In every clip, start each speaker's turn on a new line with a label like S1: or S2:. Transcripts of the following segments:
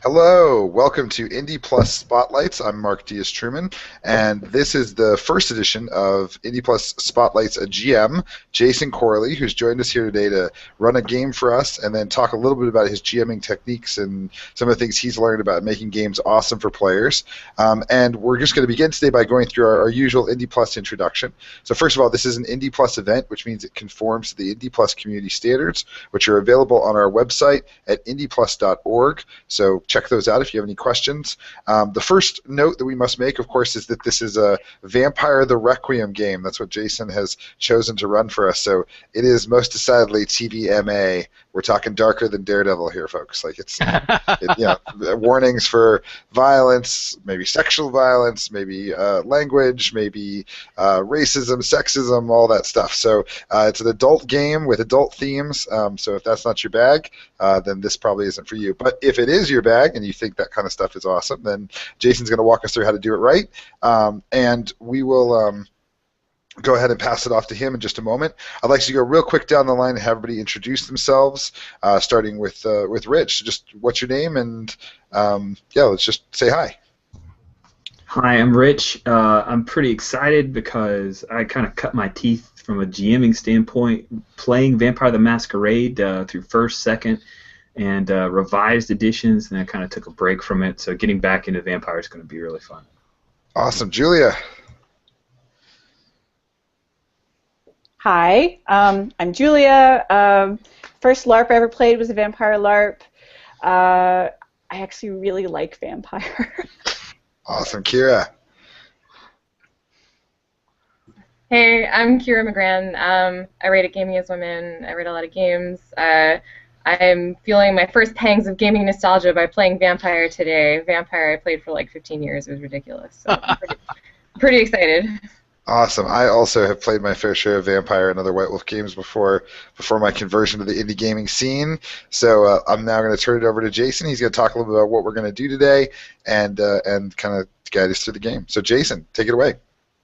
S1: Hello, welcome to Indie Plus Spotlights. I'm Mark Diaz Truman, and this is the first edition of Indie Plus Spotlights, a GM, Jason Corley, who's joined us here today to run a game for us and then talk a little bit about his GMing techniques and some of the things he's learned about making games awesome for players. And we're just going to begin today by going through our usual Indie Plus introduction. So first of all, this is an Indie Plus event, which means it conforms to the Indie Plus community standards, which are available on our website at indieplus.org. So check those out if you have any questions. The first note that we must make, of course, is that this is a Vampire the Requiem game. That's what Jason has chosen to run for us. So it is most decidedly TVMA. We're talking darker than Daredevil here, folks. Like warnings for violence, maybe sexual violence, maybe language, maybe racism, sexism, all that stuff. So it's an adult game with adult themes. So if that's not your bag, then this probably isn't for you. But if it is your bag and you think that kind of stuff is awesome, then Jason's going to walk us through how to do it right, and we will go ahead and pass it off to him in just a moment. I'd like to go real quick down the line and have everybody introduce themselves, starting with Rich. So just what's your name, and let's just say hi.
S2: Hi, I'm Rich. I'm pretty excited because I kind of cut my teeth from a GMing standpoint playing Vampire the Masquerade through first, second, and revised editions, and I kind of took a break from it, so getting back into Vampire is going to be really fun.
S1: Awesome. Julia.
S3: Hi, I'm Julia. First LARP I ever played was a Vampire LARP. I actually really like Vampire.
S1: Awesome. Kira.
S4: Hey, I'm Kira Magrann. I write at Gaming as Women. I write a lot of games. I'm feeling my first pangs of gaming nostalgia by playing Vampire today. Vampire I played for like 15 years. It was ridiculous. So I'm pretty excited.
S1: Awesome. I also have played my fair share of Vampire and other White Wolf games before my conversion to the indie gaming scene. So I'm now going to turn it over to Jason. He's going to talk a little bit about what we're going to do today and kind of guide us through the game. So Jason, take it away.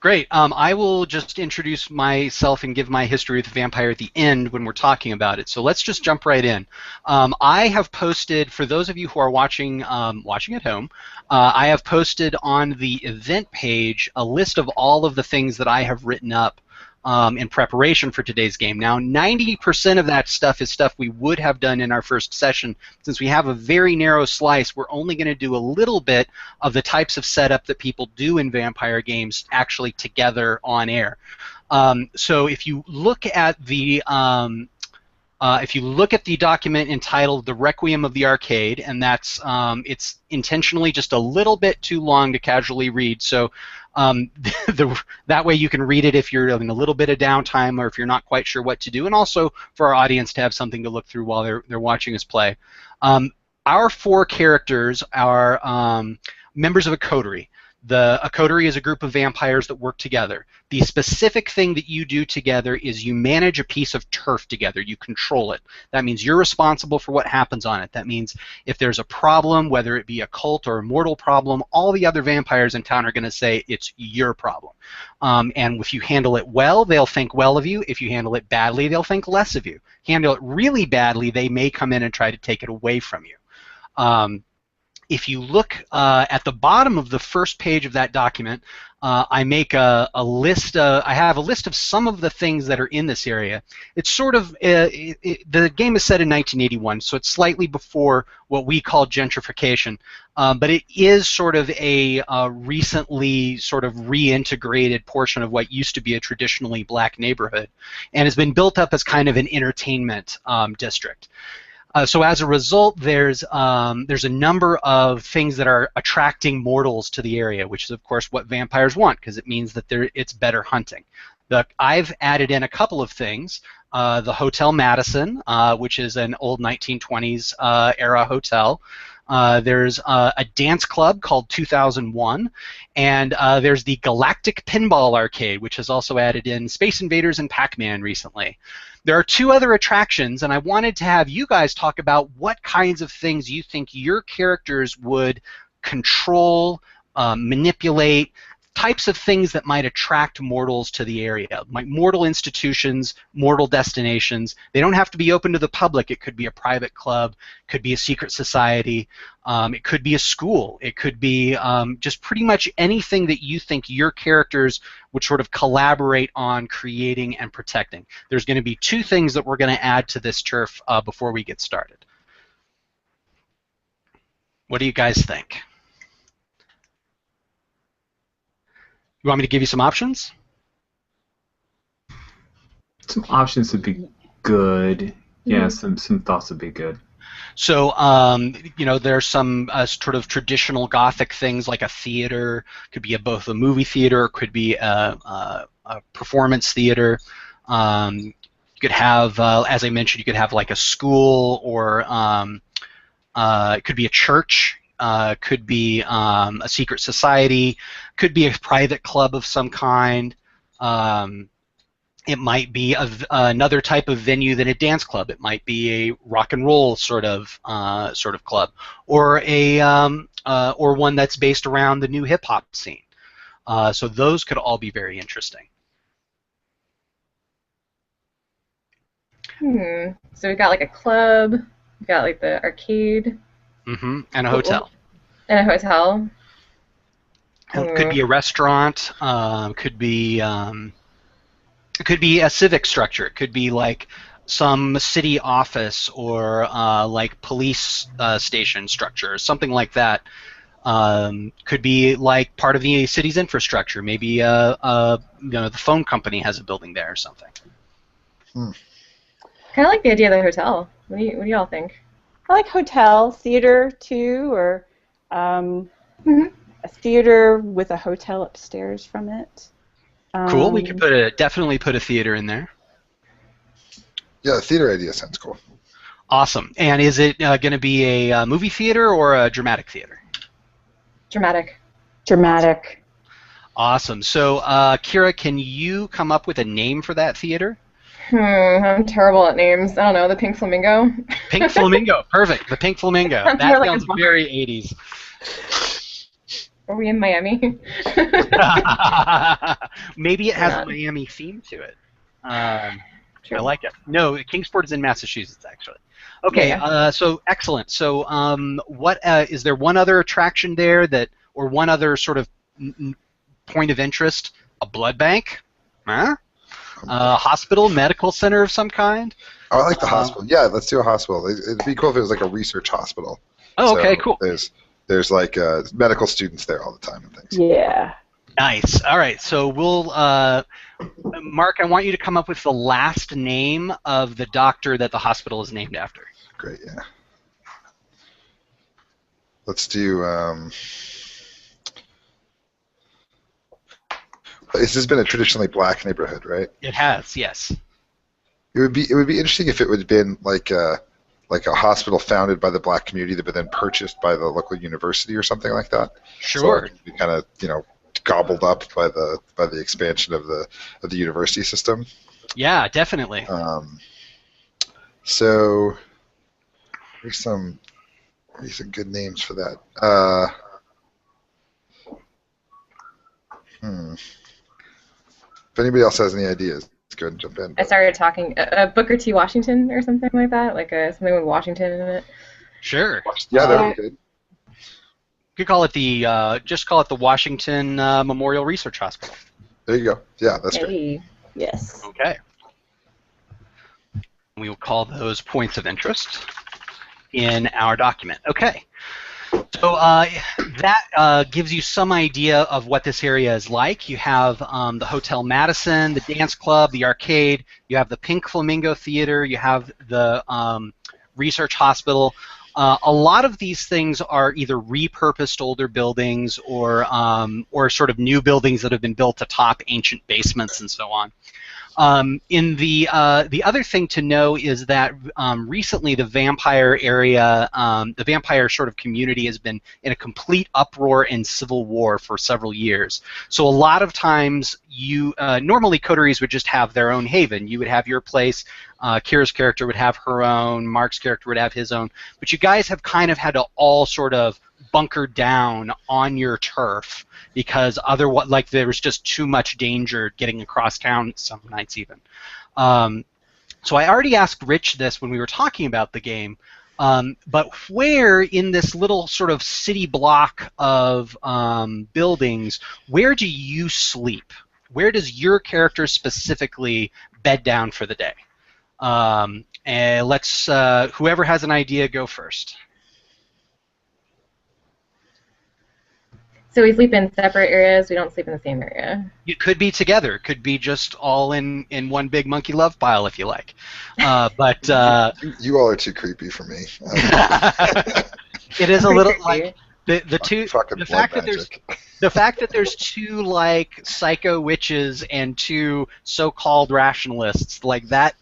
S5: Great. I will just introduce myself and give my history with Vampire at the end when we're talking about it. So let's just jump right in. I have posted, for those of you who are watching at home, I have posted on the event page a list of all of the things that I have written up in preparation for today's game. Now, 90% of that stuff is stuff we would have done in our first session. Since we have a very narrow slice, we're only going to do a little bit of the types of setup that people do in Vampire games actually together on air. So if you look at the document entitled "The Requiem of the Arcade," and that's it's intentionally just a little bit too long to casually read. So that way you can read it if you're having a little bit of downtime or if you're not quite sure what to do, and also for our audience to have something to look through while they're watching us play. Our four characters are members of a coterie. A coterie is a group of vampires that work together. The specific thing that you do together is you manage a piece of turf together. You control it. That means you're responsible for what happens on it. That means if there's a problem, whether it be a cult or a mortal problem, all the other vampires in town are going to say it's your problem. And if you handle it well, they'll think well of you. If you handle it badly, they'll think less of you. Handle it really badly, they may come in and try to take it away from you. If you look at the bottom of the first page of that document, I make a list. I have a list of some of the things that are in this area. It's sort of the game is set in 1981, so it's slightly before what we call gentrification, but it is sort of a recently sort of reintegrated portion of what used to be a traditionally black neighborhood, and has been built up as kind of an entertainment district. So as a result, there's a number of things that are attracting mortals to the area, which is, of course, what vampires want, because it means that it's better hunting. I've added in a couple of things. The Hotel Madison, which is an old 1920s era hotel. There's a dance club called 2001, and there's the Galactic Pinball Arcade, which has also added in Space Invaders and Pac-Man recently. There are two other attractions, and I wanted to have you guys talk about what kinds of things you think your characters would control, manipulate, types of things that might attract mortals to the area, like mortal institutions, mortal destinations. They don't have to be open to the public. It could be a private club, could be a secret society, it could be a school, it could be just pretty much anything that you think your characters would sort of collaborate on creating and protecting. There's going to be 2 things that we're going to add to this turf before we get started. What do you guys think? You want me to give you some options?
S2: Some options would be good. Yeah, some thoughts would be good.
S5: So, you know, there's some sort of traditional Gothic things like a theater. Could be both a movie theater, could be a performance theater. You could have, as I mentioned, you could have like a school, or it could be a church. Could be a secret society, could be a private club of some kind. It might be another type of venue than a dance club. It might be a rock and roll sort of club, or or one that's based around the new hip hop scene. So those could all be very interesting.
S4: So we've got like a club, we've got like the arcade.
S5: Mm-hmm. And a hotel.
S4: And a hotel.
S5: It could be a restaurant. Could be a civic structure. It could be like some city office, or like police station structure, something like that. Could be like part of the city's infrastructure. Maybe you know, the phone company has a building there or something.
S4: Kind of like the idea of the hotel. What do y'all think?
S3: I like hotel, theater too, or a theater with a hotel upstairs from it.
S5: Cool. We could definitely put a theater in there.
S1: Yeah, the theater idea sounds cool.
S5: Awesome. And is it going to be a movie theater or a dramatic theater?
S4: Dramatic.
S3: Dramatic.
S5: Awesome. So, Kira, can you come up with a name for that theater?
S4: I'm terrible at names. I don't know, the Pink Flamingo?
S5: Pink Flamingo. Perfect. The Pink Flamingo. That sounds very 80s.
S4: Are we in Miami?
S5: Maybe it has a Miami theme to it. I like it. No, Kingsport is in Massachusetts, actually. Okay,
S4: Yeah.
S5: So excellent. So, what is there one other attraction there or one other sort of point of interest? A blood bank? Huh? A hospital, medical center of some kind?
S1: Oh, I like the hospital. Yeah, let's do a hospital. It'd be cool if it was like a research hospital.
S5: Oh, okay, cool.
S1: There's like medical students there all the time and things.
S3: Yeah.
S5: Nice. All right, so we'll, Mark, I want you to come up with the last name of the doctor that the hospital is named after.
S1: Great, yeah. Let's do, this has been a traditionally black neighborhood, right?
S5: It has, yes.
S1: It would be interesting if it would have been like a hospital founded by the black community, but then purchased by the local university or something like that.
S5: Sure.
S1: So it kind of, gobbled up by the expansion of the university system.
S5: Yeah, definitely.
S1: So there's some good names for that. If anybody else has any ideas, go ahead and jump in.
S4: I started talking Booker T. Washington or something like that, like something with Washington in it.
S5: Sure.
S1: Yeah, that would be good.
S5: You could call it just call it the Washington Memorial Research Hospital.
S1: There you go. Yeah, that's great.
S3: Yes.
S5: Okay. We will call those points of interest in our document. Okay. So that gives you some idea of what this area is like. You have the Hotel Madison, the dance club, the arcade. You have the Pink Flamingo Theater. You have the research hospital. A lot of these things are either repurposed older buildings or sort of new buildings that have been built atop ancient basements and so on. The other thing to know is that recently the vampire area, the vampire sort of community has been in a complete uproar and civil war for several years. So a lot of times normally coteries would just have their own haven. You would have your place, Kira's character would have her own, Mark's character would have his own, but you guys have kind of had to all sort of bunker down on your turf because otherwise, like, there was just too much danger getting across town some nights even. So I already asked Rich this when we were talking about the game, but where in this little sort of city block of buildings, where do you sleep? Where does your character specifically bed down for the day? And let's, whoever has an idea, go first.
S4: So we sleep in separate areas. We don't sleep in the same area.
S5: It could be together. It could be just all in one big monkey love pile if you like. But
S1: you all are too creepy for me.
S5: It is a little like the fact that there's two like psycho witches and two so-called rationalists, like that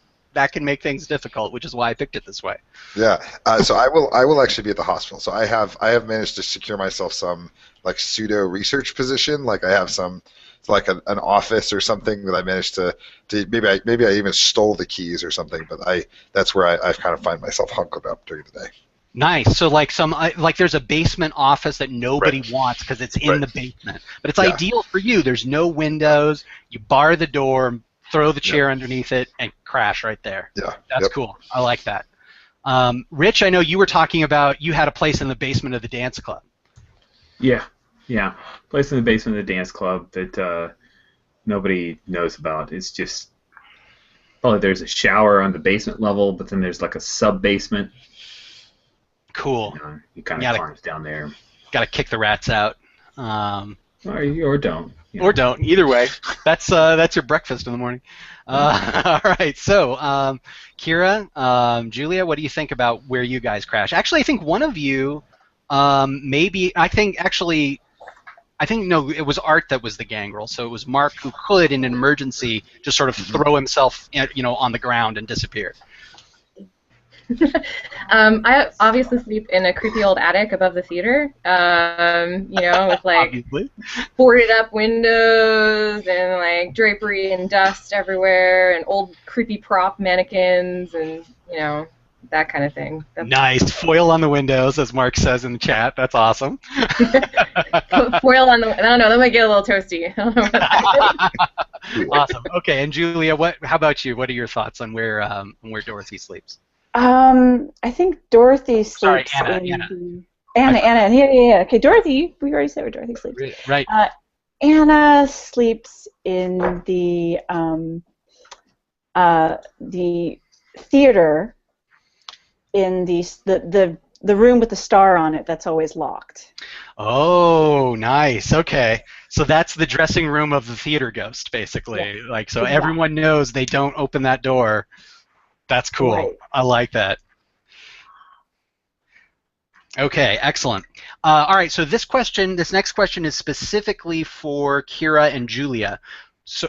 S5: can make things difficult, which is why I picked it this way.
S1: Yeah. So I will actually be at the hospital. So I have managed to secure myself some like pseudo research position. Like I have some like an office or something that I managed to maybe I even stole the keys or something. But that's where I kind of find myself hunkered up during the day.
S5: Nice. So like there's a basement office that nobody wants because it's in the basement, but it's ideal for you. There's no windows. You bar the door, throw the chair underneath it, and crash right there.
S1: Yeah.
S5: That's cool. I like that. Rich, I know you were talking about you had a place in the basement of the dance club.
S2: Yeah. Place in the basement of the dance club that nobody knows about. It's just probably there's a shower on the basement level, but then there's like a sub-basement.
S5: Cool.
S2: You kind of climbs down there.
S5: Got to kick the rats out.
S2: Or don't.
S5: Or don't. Either way, that's your breakfast in the morning. All right. So, Kira, Julia, what do you think about where you guys crash? Actually, I think one of you, maybe. I think no, it was Art that was the gangrel. So it was Mark who could, in an emergency, just sort of throw himself, on the ground and disappear.
S4: I obviously sleep in a creepy old attic above the theater, with like boarded up windows and like drapery and dust everywhere and old creepy prop mannequins and, that kind of thing.
S5: Nice. Foil on the windows, as Mark says in the chat. That's awesome.
S4: Foil on the, I don't know, that might get a little toasty. I don't know about that.
S5: Awesome. Okay, and Julia, how about you? What are your thoughts on where Dorothy sleeps?
S3: I think Dorothy sleeps.
S5: Sorry, Anna.
S3: Anna. Yeah. Okay, Dorothy. We already said where Dorothy sleeps.
S5: Right.
S3: Anna sleeps in the theater in the room with the star on it that's always locked.
S5: Oh, nice. Okay, so that's the dressing room of the theater ghost, basically. Yeah. Like, so everyone knows they don't open that door. That's cool. Right. I like that. Okay, excellent. All right, so this next question is specifically for Kira and Julia. So,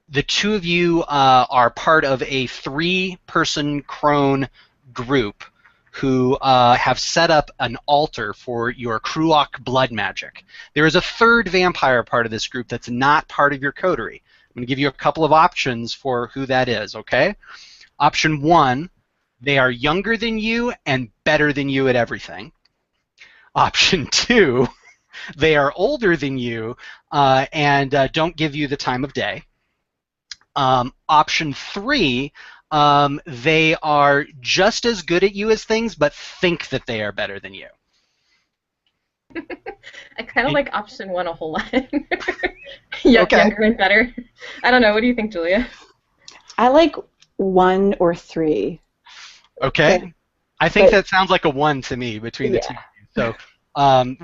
S5: the two of you are part of a 3-person crone group who have set up an altar for your Kruok blood magic. There is a third vampire part of this group that's not part of your coterie. I'm going to give you a couple of options for who that is, okay? Option 1, they are younger than you and better than you at everything. Option 2, they are older than you and don't give you the time of day. Option 3, they are just as good at you as things but think that they are better than you.
S4: I kind of like option 1 a whole lot. Younger and better. I don't know. What do you think, Julia?
S3: I like 1 or 3.
S5: Okay. I think that sounds like a 1 to me between the two. So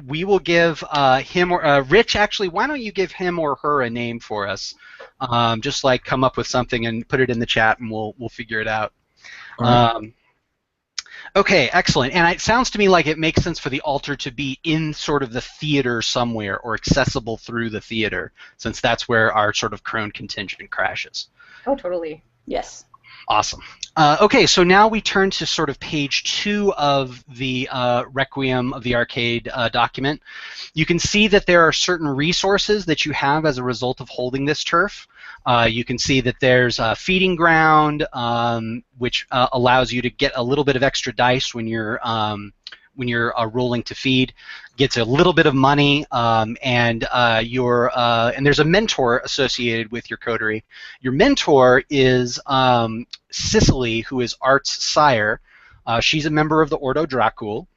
S5: we will give him or Rich. Actually, why don't you give him or her a name for us? Just like come up with something and put it in the chat, and we'll figure it out. Okay, excellent. And it sounds to me like it makes sense for the altar to be in sort of the theater somewhere or accessible through the theater, since that's where our sort of crone contingent crashes.
S4: Oh, totally.
S3: Yes.
S5: Awesome. Okay, so now we turn to sort of page 2 of the Requiem of the Arcade document. You can see that there are certain resources that you have as a result of holding this turf. You can see that there's a feeding ground, which allows you to get a little bit of extra dice when you're when you're rolling to feed. Gets a little bit of money, and there's a mentor associated with your coterie. Your mentor is Cicely, who is Art's sire. She's a member of the Ordo Dracul.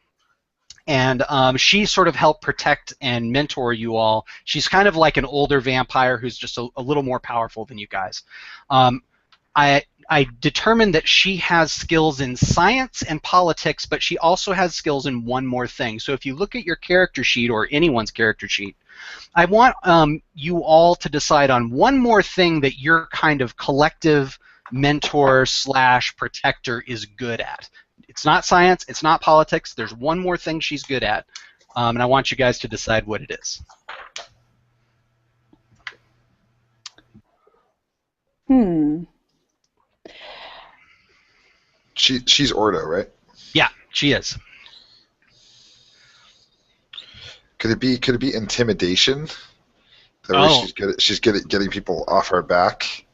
S5: And she sort of helped protect and mentor you all. She's kind of like an older vampire who's just a little more powerful than you guys. I determined that she has skills in science and politics, but she also has skills in one more thing. So if you look at your character sheet, or anyone's character sheet, I want you all to decide on one more thing that your kind of collective mentor / protector is good at. It's not science, it's not politics, there's one more thing she's good at, and I want you guys to decide what it is.
S1: She's Ordo, right?
S5: Yeah, she is.
S1: Could it be intimidation? That way she's good at getting people off her back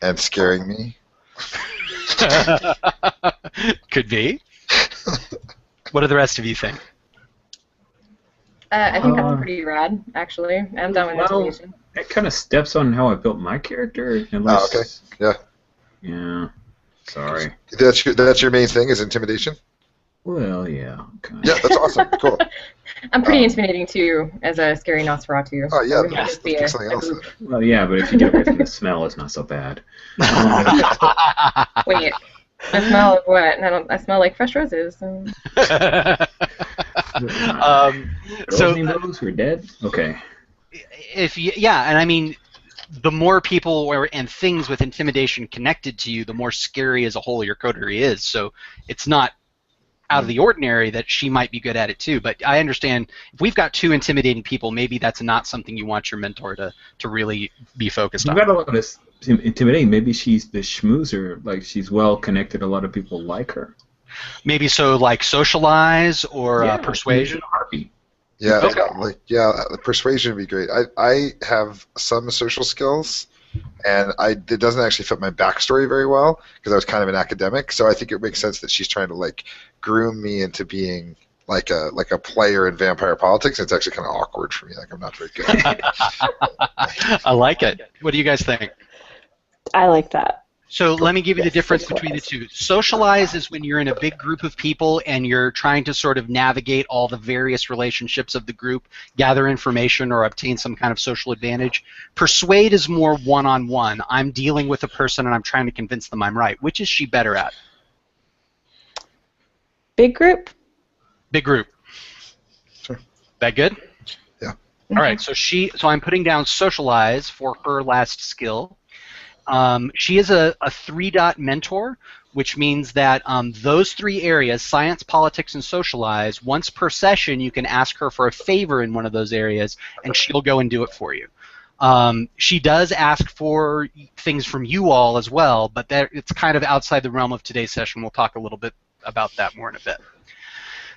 S1: and scaring me.
S5: Could be. What do the rest of you think?
S4: I think that's pretty rad, actually. I'm done with intimidation.
S2: It kind of steps on how I built my character.
S1: Okay. Yeah.
S2: Yeah. Sorry.
S1: That's your main thing, is intimidation?
S2: Well, yeah.
S1: Yeah, that's awesome. Cool.
S4: I'm pretty intimidating too, as a scary Nosferatu.
S1: Oh yeah,
S4: let's
S1: do something else.
S2: Well, yeah, but if you get away from the smell, it's not so bad.
S4: Wait, I smell of what? I smell like fresh roses.
S5: So
S2: those who are dead. Okay.
S5: And I mean, the more people and things with intimidation connected to you, the more scary as a whole your coterie is. So it's not out of the ordinary that she might be good at it too. But I understand if we've got two intimidating people, maybe that's not something you want your mentor to really be focused on.
S2: You've got a lot of intimidating. Maybe she's the schmoozer, like she's well connected. A lot of people like her.
S5: Maybe so, like socialize or persuasion.
S1: Yeah,
S5: Okay.
S1: Persuasion would be great. I have some social skills, and it doesn't actually fit my backstory very well because I was kind of an academic. So I think it makes sense that she's trying to like groom me into being like a player in vampire politics. It's actually kind of awkward for me. Like I'm not very good at it.
S5: I like it. What do you guys think?
S3: I like that.
S5: So let me give you the difference between the two. Socialize is when you're in a big group of people and you're trying to sort of navigate all the various relationships of the group, gather information, or obtain some kind of social advantage. Persuade is more one-on-one. I'm dealing with a person and I'm trying to convince them I'm right. Which is she better at?
S3: Big group?
S5: Big group.
S1: Sure.
S5: That good?
S1: Yeah.
S3: Mm-hmm.
S5: All right, so I'm putting down socialize for her last skill. She is a 3-dot mentor, which means that those three areas, science, politics, and socialize, once per session you can ask her for a favor in one of those areas, and she'll go and do it for you. She does ask for things from you all as well, but it's kind of outside the realm of today's session. We'll talk a little bit about that more in a bit.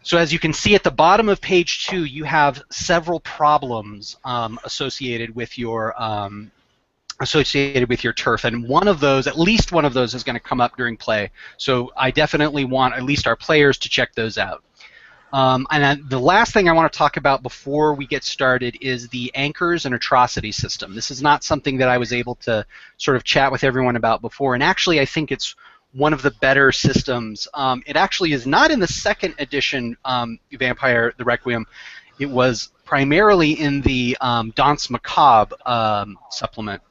S5: So as you can see at the bottom of page 2, you have several problems associated with your turf, and one of those, at least one of those, is going to come up during play. So I definitely want at least our players to check those out. The last thing I want to talk about before we get started is the anchors and atrocity system. This is not something that I was able to sort of chat with everyone about before, and actually I think it's one of the better systems. It actually is not in the second edition Vampire the Requiem. It was primarily in the Danse Macabre supplement.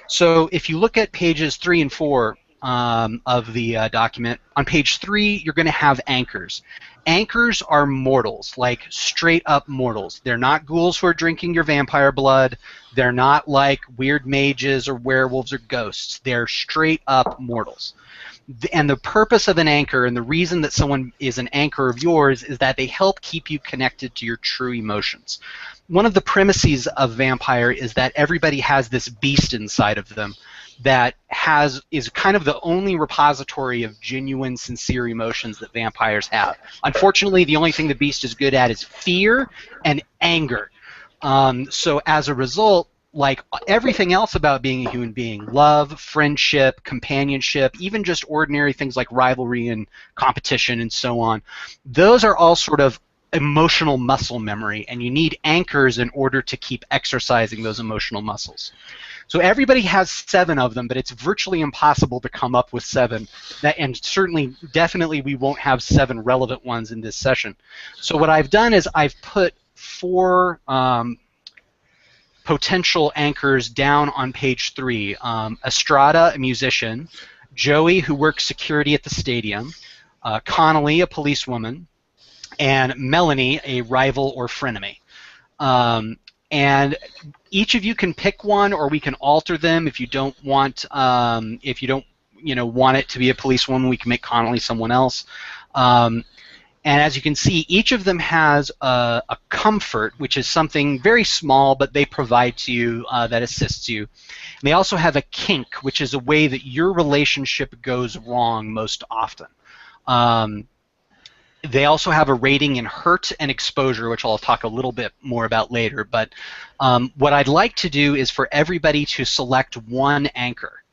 S5: So if you look at pages 3 and 4 of the document, on page 3 you're going to have anchors. Anchors are mortals, like straight up mortals. They're not ghouls who are drinking your vampire blood. They're not like weird mages or werewolves or ghosts. They're straight up mortals. And the purpose of an anchor and the reason that someone is an anchor of yours is that they help keep you connected to your true emotions. One of the premises of vampire is that everybody has this beast inside of them that is kind of the only repository of genuine, sincere emotions that vampires have. Unfortunately, the only thing the beast is good at is fear and anger. So as a result, like everything else about being a human being, love, friendship, companionship, even just ordinary things like rivalry and competition and so on, those are all sort of emotional muscle memory, and you need anchors in order to keep exercising those emotional muscles. So everybody has 7 of them, but it's virtually impossible to come up with 7. And certainly, definitely, we won't have 7 relevant ones in this session. So what I've done is I've put 4 potential anchors down on page 3. Estrada, a musician. Joey, who works security at the stadium. Connolly, a policewoman. And Melanie, a rival or frenemy. And each of you can pick one, or we can alter them if you don't want. If you don't, want it to be a policewoman, we can make Connolly someone else. And as you can see, each of them has a comfort, which is something very small, but they provide to you that assists you. And they also have a kink, which is a way that your relationship goes wrong most often. They also have a rating in hurt and exposure, which I'll talk a little bit more about later. But what I'd like to do is for everybody to select one anchor.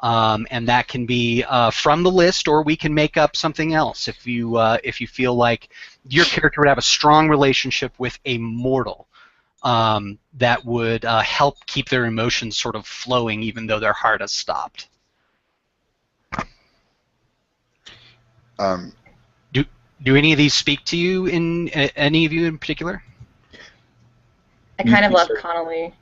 S5: And that can be from the list, or we can make up something else if you feel like your character would have a strong relationship with a mortal that would help keep their emotions sort of flowing even though their heart has stopped. Do any of these speak to you, any of you in particular?
S4: I kind of love Connolly.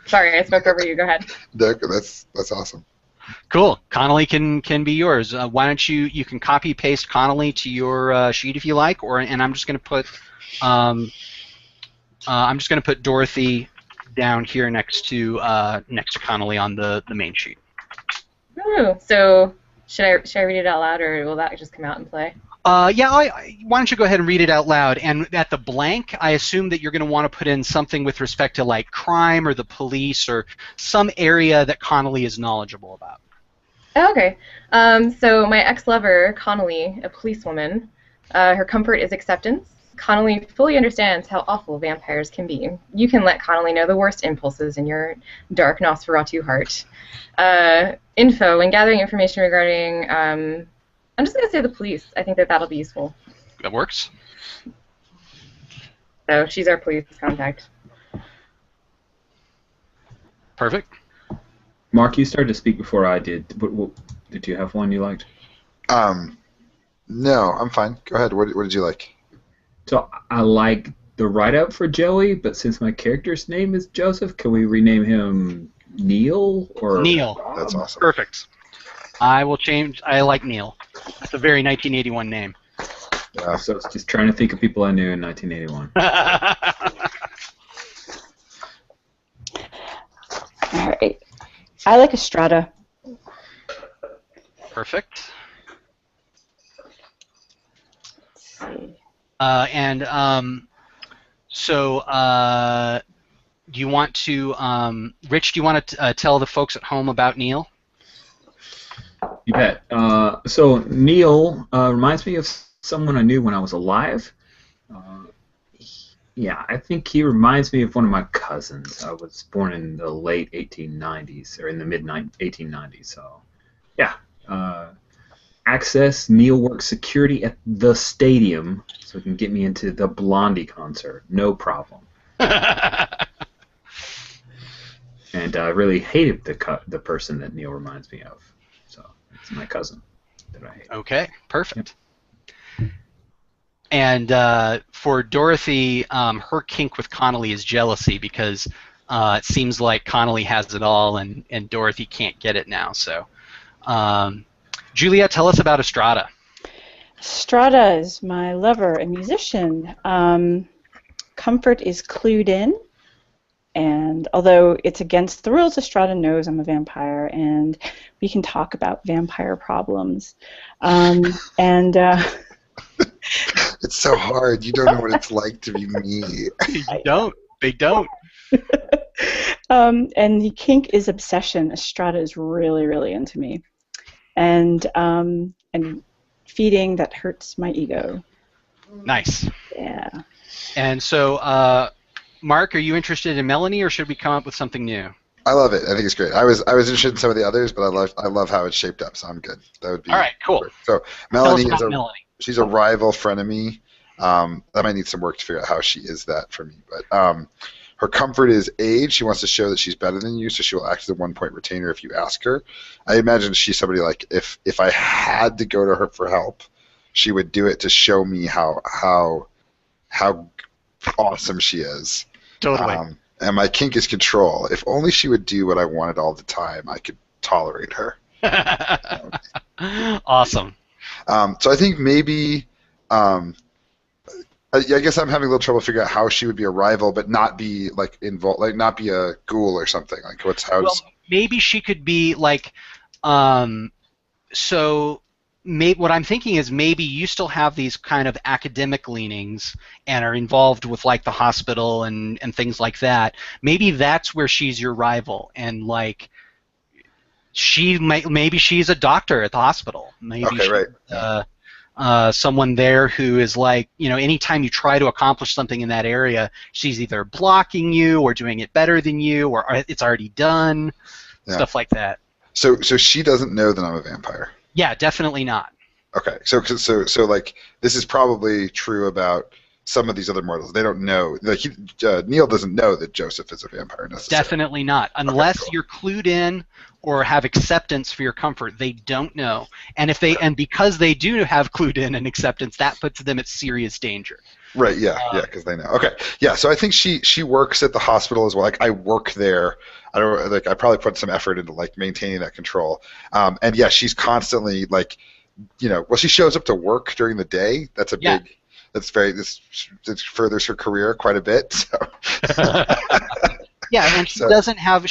S4: Sorry, I spoke over you. Go ahead.
S1: That's awesome.
S5: Cool. Connolly can be yours. Why don't you can copy paste Connolly to your sheet if you like, and I'm just going to put Dorothy down here next to Connolly on the main sheet.
S4: Ooh, so should I read it out loud, or will that just come out and play?
S5: Yeah, why don't you go ahead and read it out loud? And at the blank, I assume that you're going to want to put in something with respect to like crime or the police or some area that Connolly is knowledgeable about.
S4: Okay. So my ex-lover, Connolly, a policewoman, her comfort is acceptance. Connolly fully understands how awful vampires can be. You can let Connolly know the worst impulses in your dark Nosferatu heart. Info, when gathering information regarding... I'm just going to say the police. I think that'll be useful.
S5: That works.
S4: So she's our police contact.
S5: Perfect.
S2: Mark, you started to speak before I did. Did you have one you liked?
S1: No, I'm fine. Go ahead. What did you like?
S2: So I like the write-up for Joey, but since my character's name is Joseph, can we rename him Neil or
S5: Neil?
S2: Rob?
S1: That's awesome.
S5: Perfect. I will change. I like Neil. That's a very 1981 name.
S1: Yeah.
S2: So it's just trying to think of people I knew in 1981.
S3: All right. I like Estrada.
S5: Perfect.
S3: Let's see.
S5: Do you want to, Rich? Do you want to tell the folks at home about Neil?
S2: You bet. So Neil reminds me of someone I knew when I was alive. Yeah, I think he reminds me of one of my cousins. I was born in the late 1890s, or in the mid-1890s, so yeah. Access, Neil works security at the stadium, so he can get me into the Blondie concert. No problem. And I really hated the person that Neil reminds me of. So it's my cousin that I hate.
S5: Okay, perfect. Yep. And for Dorothy, her kink with Connolly is jealousy because it seems like Connolly has it all and Dorothy can't get it now. So, Julia, tell us about Estrada.
S3: Estrada is my lover and musician. Comfort is clued in. And although it's against the rules, Estrada knows I'm a vampire, and we can talk about vampire problems.
S1: It's so hard. You don't know what it's like to be me.
S5: You don't. They don't.
S3: And the kink is obsession. Estrada is really, really into me. And feeding that hurts my ego.
S5: Nice.
S3: Yeah.
S5: And so, Mark, are you interested in Melanie, or should we come up with something new?
S1: I love it. I think it's great. I was interested in some of the others, but I love how it's shaped up. So I'm good. That would be
S5: all right. Cool.
S1: great. So
S5: Tell us
S1: Melanie
S5: about Melanie.
S1: she's a rival frenemy. That might need some work to figure out how she is that for me. But her comfort is age. She wants to show that she's better than you, so she will act as a 1-point retainer if you ask her. I imagine she's somebody like if I had to go to her for help, she would do it to show me how awesome she is.
S5: Totally.
S1: And my kink is control. If only she would do what I wanted all the time, I could tolerate her.
S5: Awesome.
S1: So I think maybe, I guess I'm having a little trouble figuring out how she would be a rival, but not be like involved, like not be a ghoul or something. Like
S5: maybe she could be like, what I'm thinking is maybe you still have these kind of academic leanings and are involved with like the hospital and things like that. Maybe that's where she's your rival, and like maybe she's a doctor at the hospital. Maybe someone there who is like, anytime you try to accomplish something in that area, she's either blocking you or doing it better than you, or it's already done, stuff like that.
S1: So she doesn't know that I'm a vampire.
S5: Yeah, definitely not.
S1: Okay, so like this is probably true about some of these other mortals. They don't know. Like Neil doesn't know that Joseph is a vampire necessarily.
S5: Definitely not, unless you're clued in or have acceptance for your comfort. They don't know, and because they do have clued in and acceptance, that puts them at serious danger.
S1: Right. Yeah. Because they know. Okay. Yeah. So I think she works at the hospital as well. Like I work there. I don't like. I probably put some effort into like maintaining that control. And yeah, she's constantly like, she shows up to work during the day. That's a big. That's this furthers her career quite a bit. So.
S5: Yeah, and she doesn't have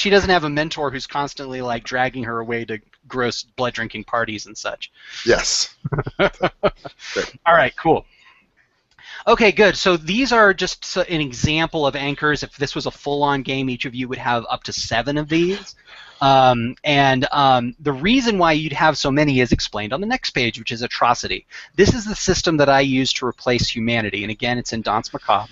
S5: a mentor who's constantly like dragging her away to gross blood drinking parties and such.
S1: Yes.
S5: All right. Cool. Okay, good. So these are just an example of anchors. If this was a full-on game, each of you would have up to 7 of these. The reason why you'd have so many is explained on the next page, which is atrocity. This is the system that I use to replace humanity, and again, it's in Danse Macabre.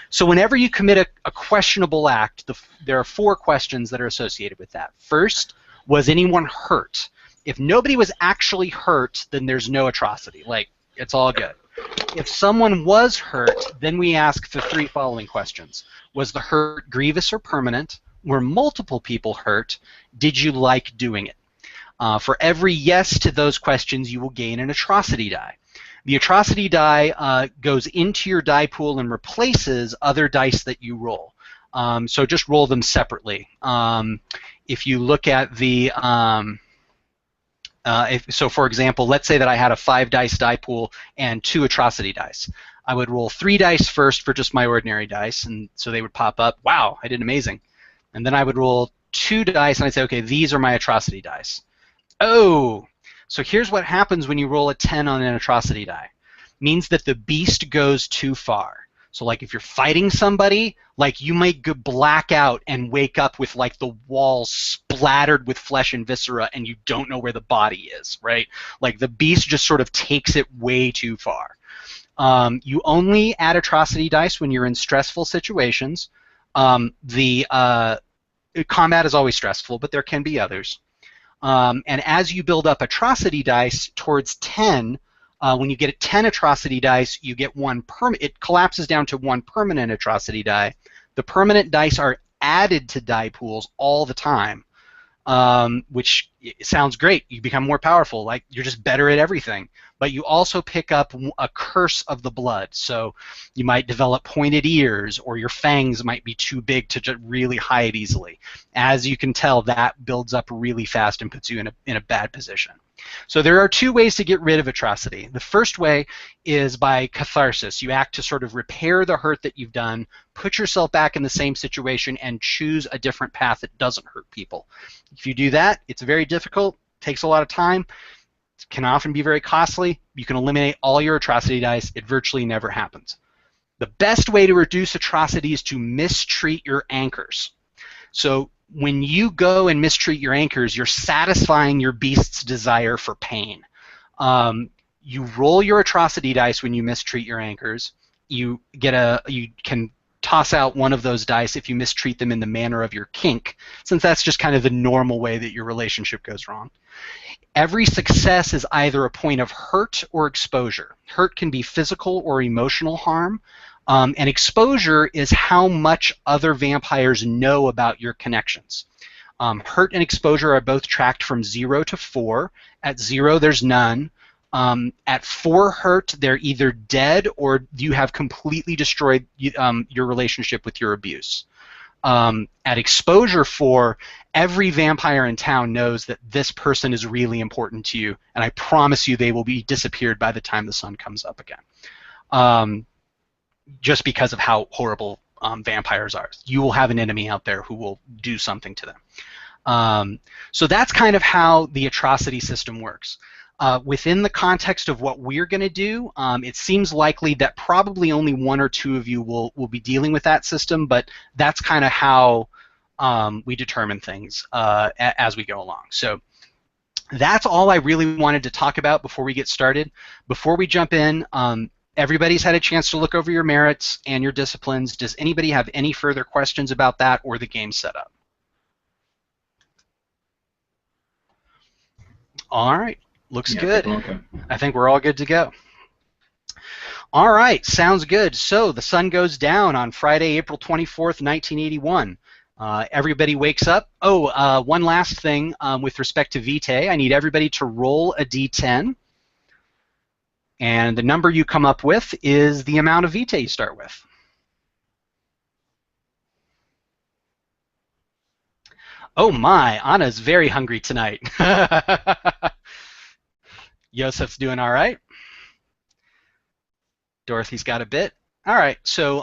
S5: So whenever you commit a questionable act, there are 4 questions that are associated with that. First, was anyone hurt? If nobody was actually hurt, then there's no atrocity. Like, it's all good. If someone was hurt, then we ask the 3 following questions. Was the hurt grievous or permanent? Were multiple people hurt? Did you like doing it? For every yes to those questions, you will gain an atrocity die. The atrocity die goes into your die pool and replaces other dice that you roll. So just roll them separately. If you look at the... so, for example, let's say that I had a 5-dice die pool and 2 atrocity dice. I would roll 3 dice first for just my ordinary dice, and so they would pop up. Wow, I did amazing. And then I would roll 2 dice, and I'd say, okay, these are my atrocity dice. Oh, so here's what happens when you roll a 10 on an atrocity die. Means that the beast goes too far. So, like, if you're fighting somebody, like, you might go black out and wake up with, like, the walls splattered with flesh and viscera, and you don't know where the body is, right? Like, the beast just sort of takes it way too far. You only add atrocity dice when you're in stressful situations. Combat is always stressful, but there can be others. And as you build up atrocity dice towards 10, when you get 10 atrocity dice, you get 1 it collapses down to 1 permanent atrocity die. The permanent dice are added to die pools all the time, which sounds great. You become more powerful, like you're just better at everything. But you also pick up a curse of the blood, so you might develop pointed ears, or your fangs might be too big to just really hide easily. As you can tell, that builds up really fast and puts you in a bad position. So there are 2 ways to get rid of atrocity. The first way is by catharsis. You act to sort of repair the hurt that you've done, put yourself back in the same situation, and choose a different path that doesn't hurt people. If you do that, it's very difficult, takes a lot of time, can often be very costly. You can eliminate all your atrocity dice. It virtually never happens. The best way to reduce atrocity is to mistreat your anchors. So when you go and mistreat your anchors, you're satisfying your beast's desire for pain. You roll your atrocity dice when you mistreat your anchors. You can toss out one of those dice if you mistreat them in the manner of your kink, since that's just kind of the normal way that your relationship goes wrong. Every success is either a point of hurt or exposure. Hurt can be physical or emotional harm, and exposure is how much other vampires know about your connections. Hurt and exposure are both tracked from 0 to 4. At 0, there's none. At 4 hurt, they're either dead or you have completely destroyed your relationship with your abuse. At exposure 4, every vampire in town knows that this person is really important to you, and I promise you they will be disappeared by the time the sun comes up again. Just because of how horrible vampires are. You will have an enemy out there who will do something to them. So that's kind of how the atrocity system works. Within the context of what we're going to do, it seems likely that probably only 1 or 2 of you will be dealing with that system, but that's kind of how we determine things as we go along. So that's all I really wanted to talk about before we get started. Before we jump in, everybody's had a chance to look over your merits and your disciplines. Does anybody have any further questions about that or the game setup? All right. Looks good.
S2: Okay.
S5: I think we're all good to go. All right, sounds good. So the sun goes down on Friday, April 24th, 1981. Everybody wakes up. Oh, one last thing with respect to Vitae. I need everybody to roll a d10. And the number you come up with is the amount of Vitae you start with. Oh my, Anna's very hungry tonight. Yosef's doing all right. Dorothy's got a bit. All right, so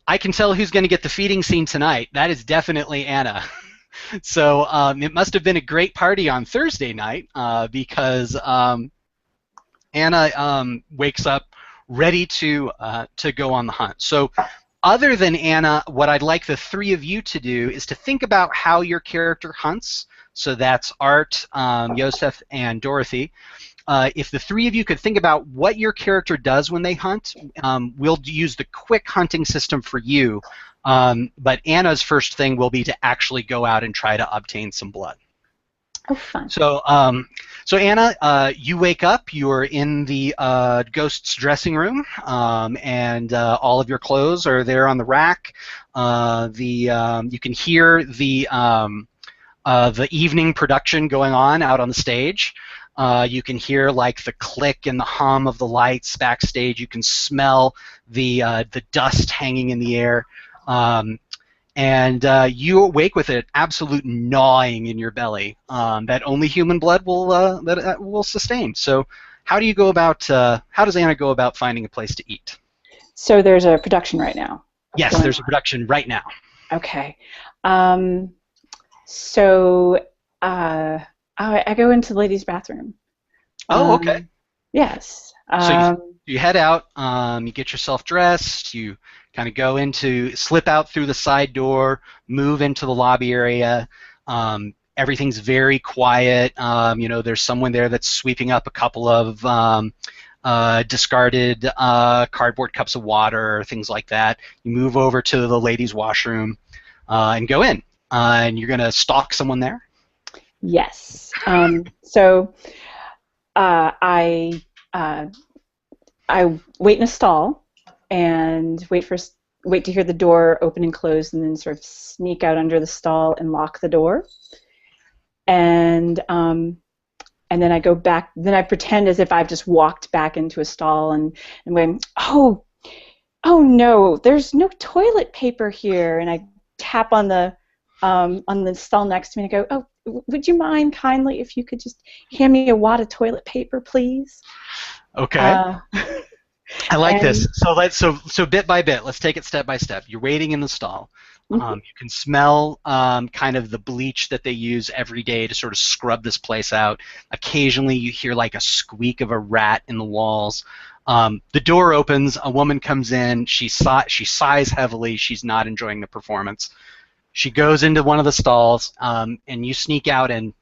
S5: I can tell who's going to get the feeding scene tonight. That is definitely Anna. So it must have been a great party on Thursday night because Anna wakes up ready to go on the hunt. So other than Anna, what I'd like the 3 of you to do is to think about how your character hunts. So that's Art, Yosef, and Dorothy. If the 3 of you could think about what your character does when they hunt, we'll use the quick hunting system for you. But Anna's first thing will be to actually go out and try to obtain some blood.
S3: Oh, fun.
S5: So, so Anna, you wake up. You're in the ghost's dressing room, and all of your clothes are there on the rack. You can hear the evening production going on out on the stage. You can hear like the click and the hum of the lights backstage. You can smell the dust hanging in the air. And you awake with an absolute gnawing in your belly that only human blood will sustain. So, how do you go about? How does Anna go about finding a place to eat?
S3: So there's a production right now.
S5: Yes, there's a production right now.
S3: Okay. So I go into the ladies' bathroom.
S5: Oh, okay.
S3: Yes.
S5: So you head out. You get yourself dressed. You kind of slip out through the side door, move into the lobby area. Everything's very quiet. There's someone there that's sweeping up a couple of discarded cardboard cups of water, things like that. You move over to the ladies' washroom and go in. And you're going to stalk someone there?
S3: Yes. So I wait in a stall and wait to hear the door open and close, and then sort of sneak out under the stall and lock the door. And then I go back. Then I pretend as if I've just walked back into a stall and going, oh no, there's no toilet paper here. And I tap on the stall next to me and I go, oh, would you mind kindly if you could just hand me a wad of toilet paper, please?
S5: Okay. I like this. So bit by bit, let's take it step by step. You're waiting in the stall.
S3: Mm-hmm.
S5: You can smell kind of the bleach that they use every day to sort of scrub this place out. Occasionally you hear like a squeak of a rat in the walls. The door opens, a woman comes in, she sighs heavily, she's not enjoying the performance. She goes into one of the stalls, and you sneak out, and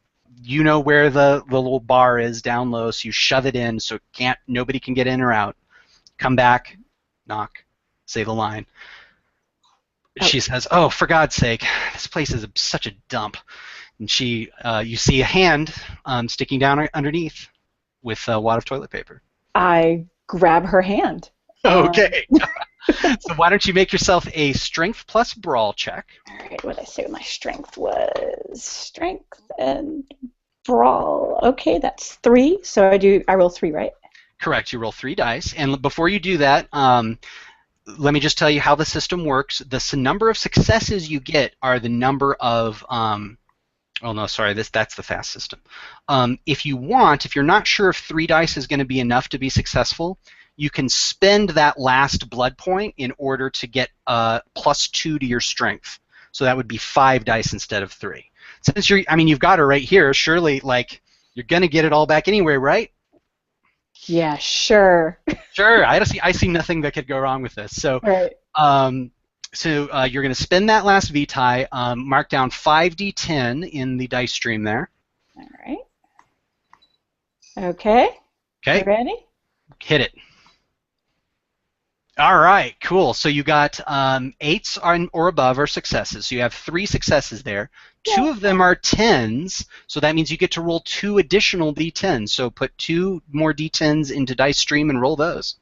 S5: you know where the little bar is down low, so you shove it in so nobody can get in or out. Come back, knock, say the line. She says, "Oh, for God's sake, this place is such a dump." And you see a hand sticking down underneath with a wad of toilet paper.
S3: I grab her hand.
S5: Okay. So why don't you make yourself a strength plus brawl check?
S3: All right, what did I say my strength was? Strength and brawl. Okay, that's 3. So I roll 3, right?
S5: Correct. You roll 3 dice. And before you do that, let me just tell you how the system works. The number of successes you get are the number of oh no, sorry, that's the fast system. If you're not sure if 3 dice is going to be enough to be successful, you can spend that last blood point in order to get +2 to your strength. So that would be 5 dice instead of 3. Since you've got her right here, surely you're going to get it all back anyway, right?
S3: Yeah, sure.
S5: Sure. I see nothing that could go wrong with this. So,
S3: Right.
S5: You're going to spend that last VTI, mark down 5d10 in the dice stream there.
S3: All right. Okay.
S5: Okay.
S3: You ready?
S5: Hit it. All right, cool. So you got 8s or above are successes. So you have 3 successes there.
S3: Yeah.
S5: 2 of them are 10s, so that means you get to roll 2 additional d10s. So put 2 more d10s into dice stream and roll those.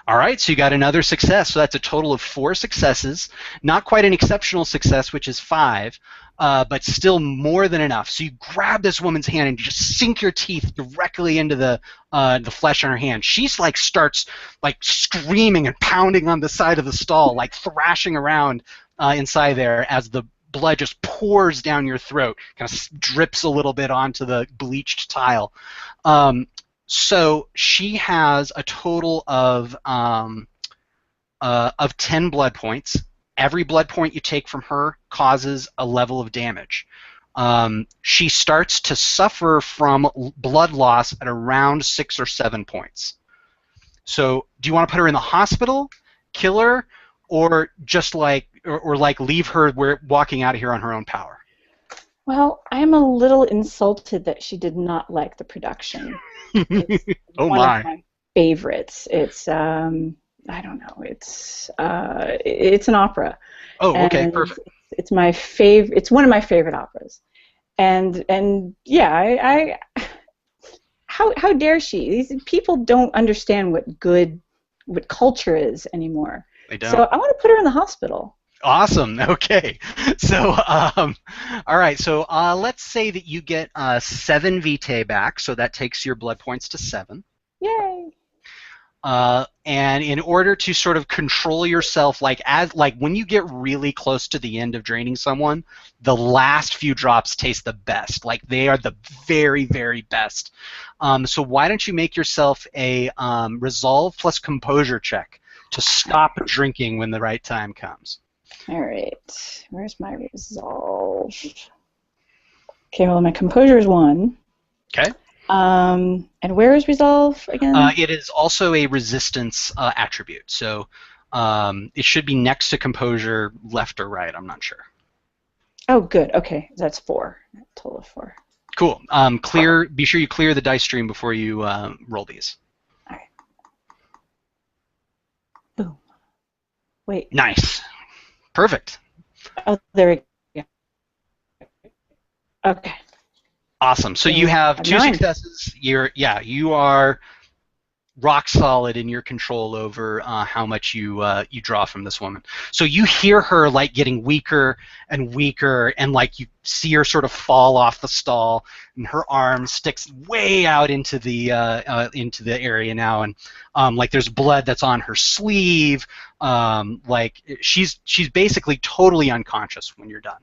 S5: All right, so you got another success. So that's a total of 4 successes. Not quite an exceptional success, which is 5, but still more than enough. So you grab this woman's hand and you just sink your teeth directly into the flesh on her hand. She's starts screaming and pounding on the side of the stall, thrashing around inside there as the blood just pours down your throat, kind of drips a little bit onto the bleached tile. So she has a total of 10 blood points. Every blood point you take from her causes a level of damage. She starts to suffer from blood loss at around 6 or 7 points. So do you want to put her in the hospital, kill her, or just leave her walking out of here on her own power?
S3: Well, I'm a little insulted that she did not like the production. It's
S5: Oh
S3: one
S5: my.
S3: of my favorites. It's I don't know. It's an opera.
S5: Oh, okay,
S3: And
S5: perfect.
S3: It's my favorite. It's one of my favorite operas. And yeah, how dare she? These people don't understand what culture is anymore.
S5: They don't.
S3: So I want to put her in the hospital.
S5: Awesome. Okay. So, all right. So let's say that you get 7 vitae back, so that takes your blood points to 7.
S3: Yay!
S5: And in order to sort of control yourself, when you get really close to the end of draining someone, the last few drops taste the best. They are the very, very best. So why don't you make yourself a resolve plus composure check to stop drinking when the right time comes.
S3: All right. Where's my resolve? Okay, well, my composure is 1.
S5: Okay.
S3: And where is resolve again?
S5: It is also a resistance attribute, so it should be next to composure, left or right. I'm not sure.
S3: Oh, good. Okay, that's 4. Total of 4.
S5: Cool. Be sure you clear the dice stream before you roll these.
S3: All right. Boom. Wait.
S5: Nice. Perfect.
S3: Oh, there we go. Okay.
S5: Awesome. So you have 2 successes. You are rock solid in your control over how much you draw from this woman. So you hear her getting weaker and weaker, and you see her sort of fall off the stall, and her arm sticks way out into the area now, and there's blood that's on her sleeve. She's basically totally unconscious when you're done.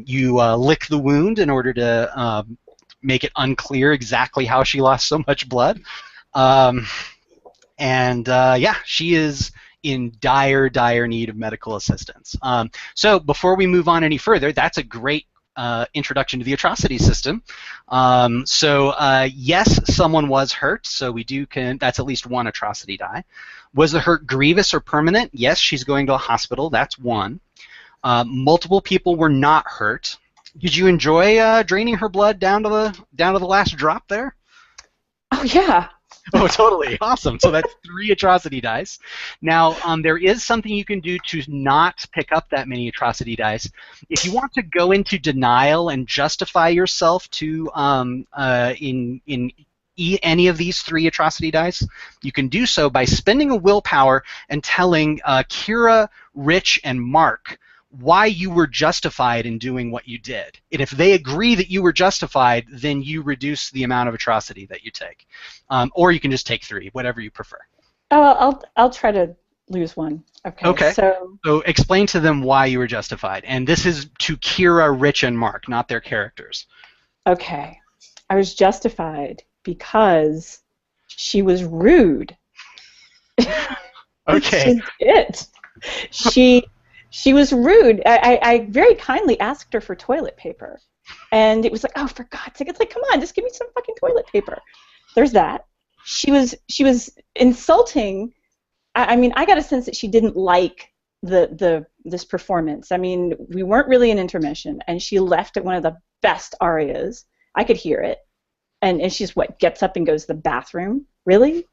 S5: You lick the wound in order to make it unclear exactly how she lost so much blood. She is in dire need of medical assistance. So before we move on any further, that's a great introduction to the atrocity system. Yes, someone was hurt, so that's at least 1 atrocity die. Was the hurt grievous or permanent? Yes, she's going to a hospital. That's 1. Multiple people were not hurt. Did you enjoy draining her blood down to the last drop there?
S3: Oh yeah,
S5: Oh, totally. Awesome. So that's 3 atrocity dice. Now, there is something you can do to not pick up that many atrocity dice. If you want to go into denial and justify yourself to any of these 3 atrocity dice, you can do so by spending a willpower and telling Kira, Rich, and Mark why you were justified in doing what you did. And if they agree that you were justified, then you reduce the amount of atrocity that you take. Or you can just take 3, whatever you prefer.
S3: Oh, I'll try to lose 1. Okay.
S5: So explain to them why you were justified. And this is to Kira, Rich, and Mark, not their characters.
S3: Okay. I was justified because she was rude.
S5: Okay.
S3: She was rude. I very kindly asked her for toilet paper. And it was like, oh, for God's sake. It's like, come on, just give me some fucking toilet paper. There's that. She was insulting. I mean, I got a sense that she didn't like this performance. I mean, we weren't really in intermission, and she left at one of the best arias. I could hear it. And she's gets up and goes to the bathroom. Really?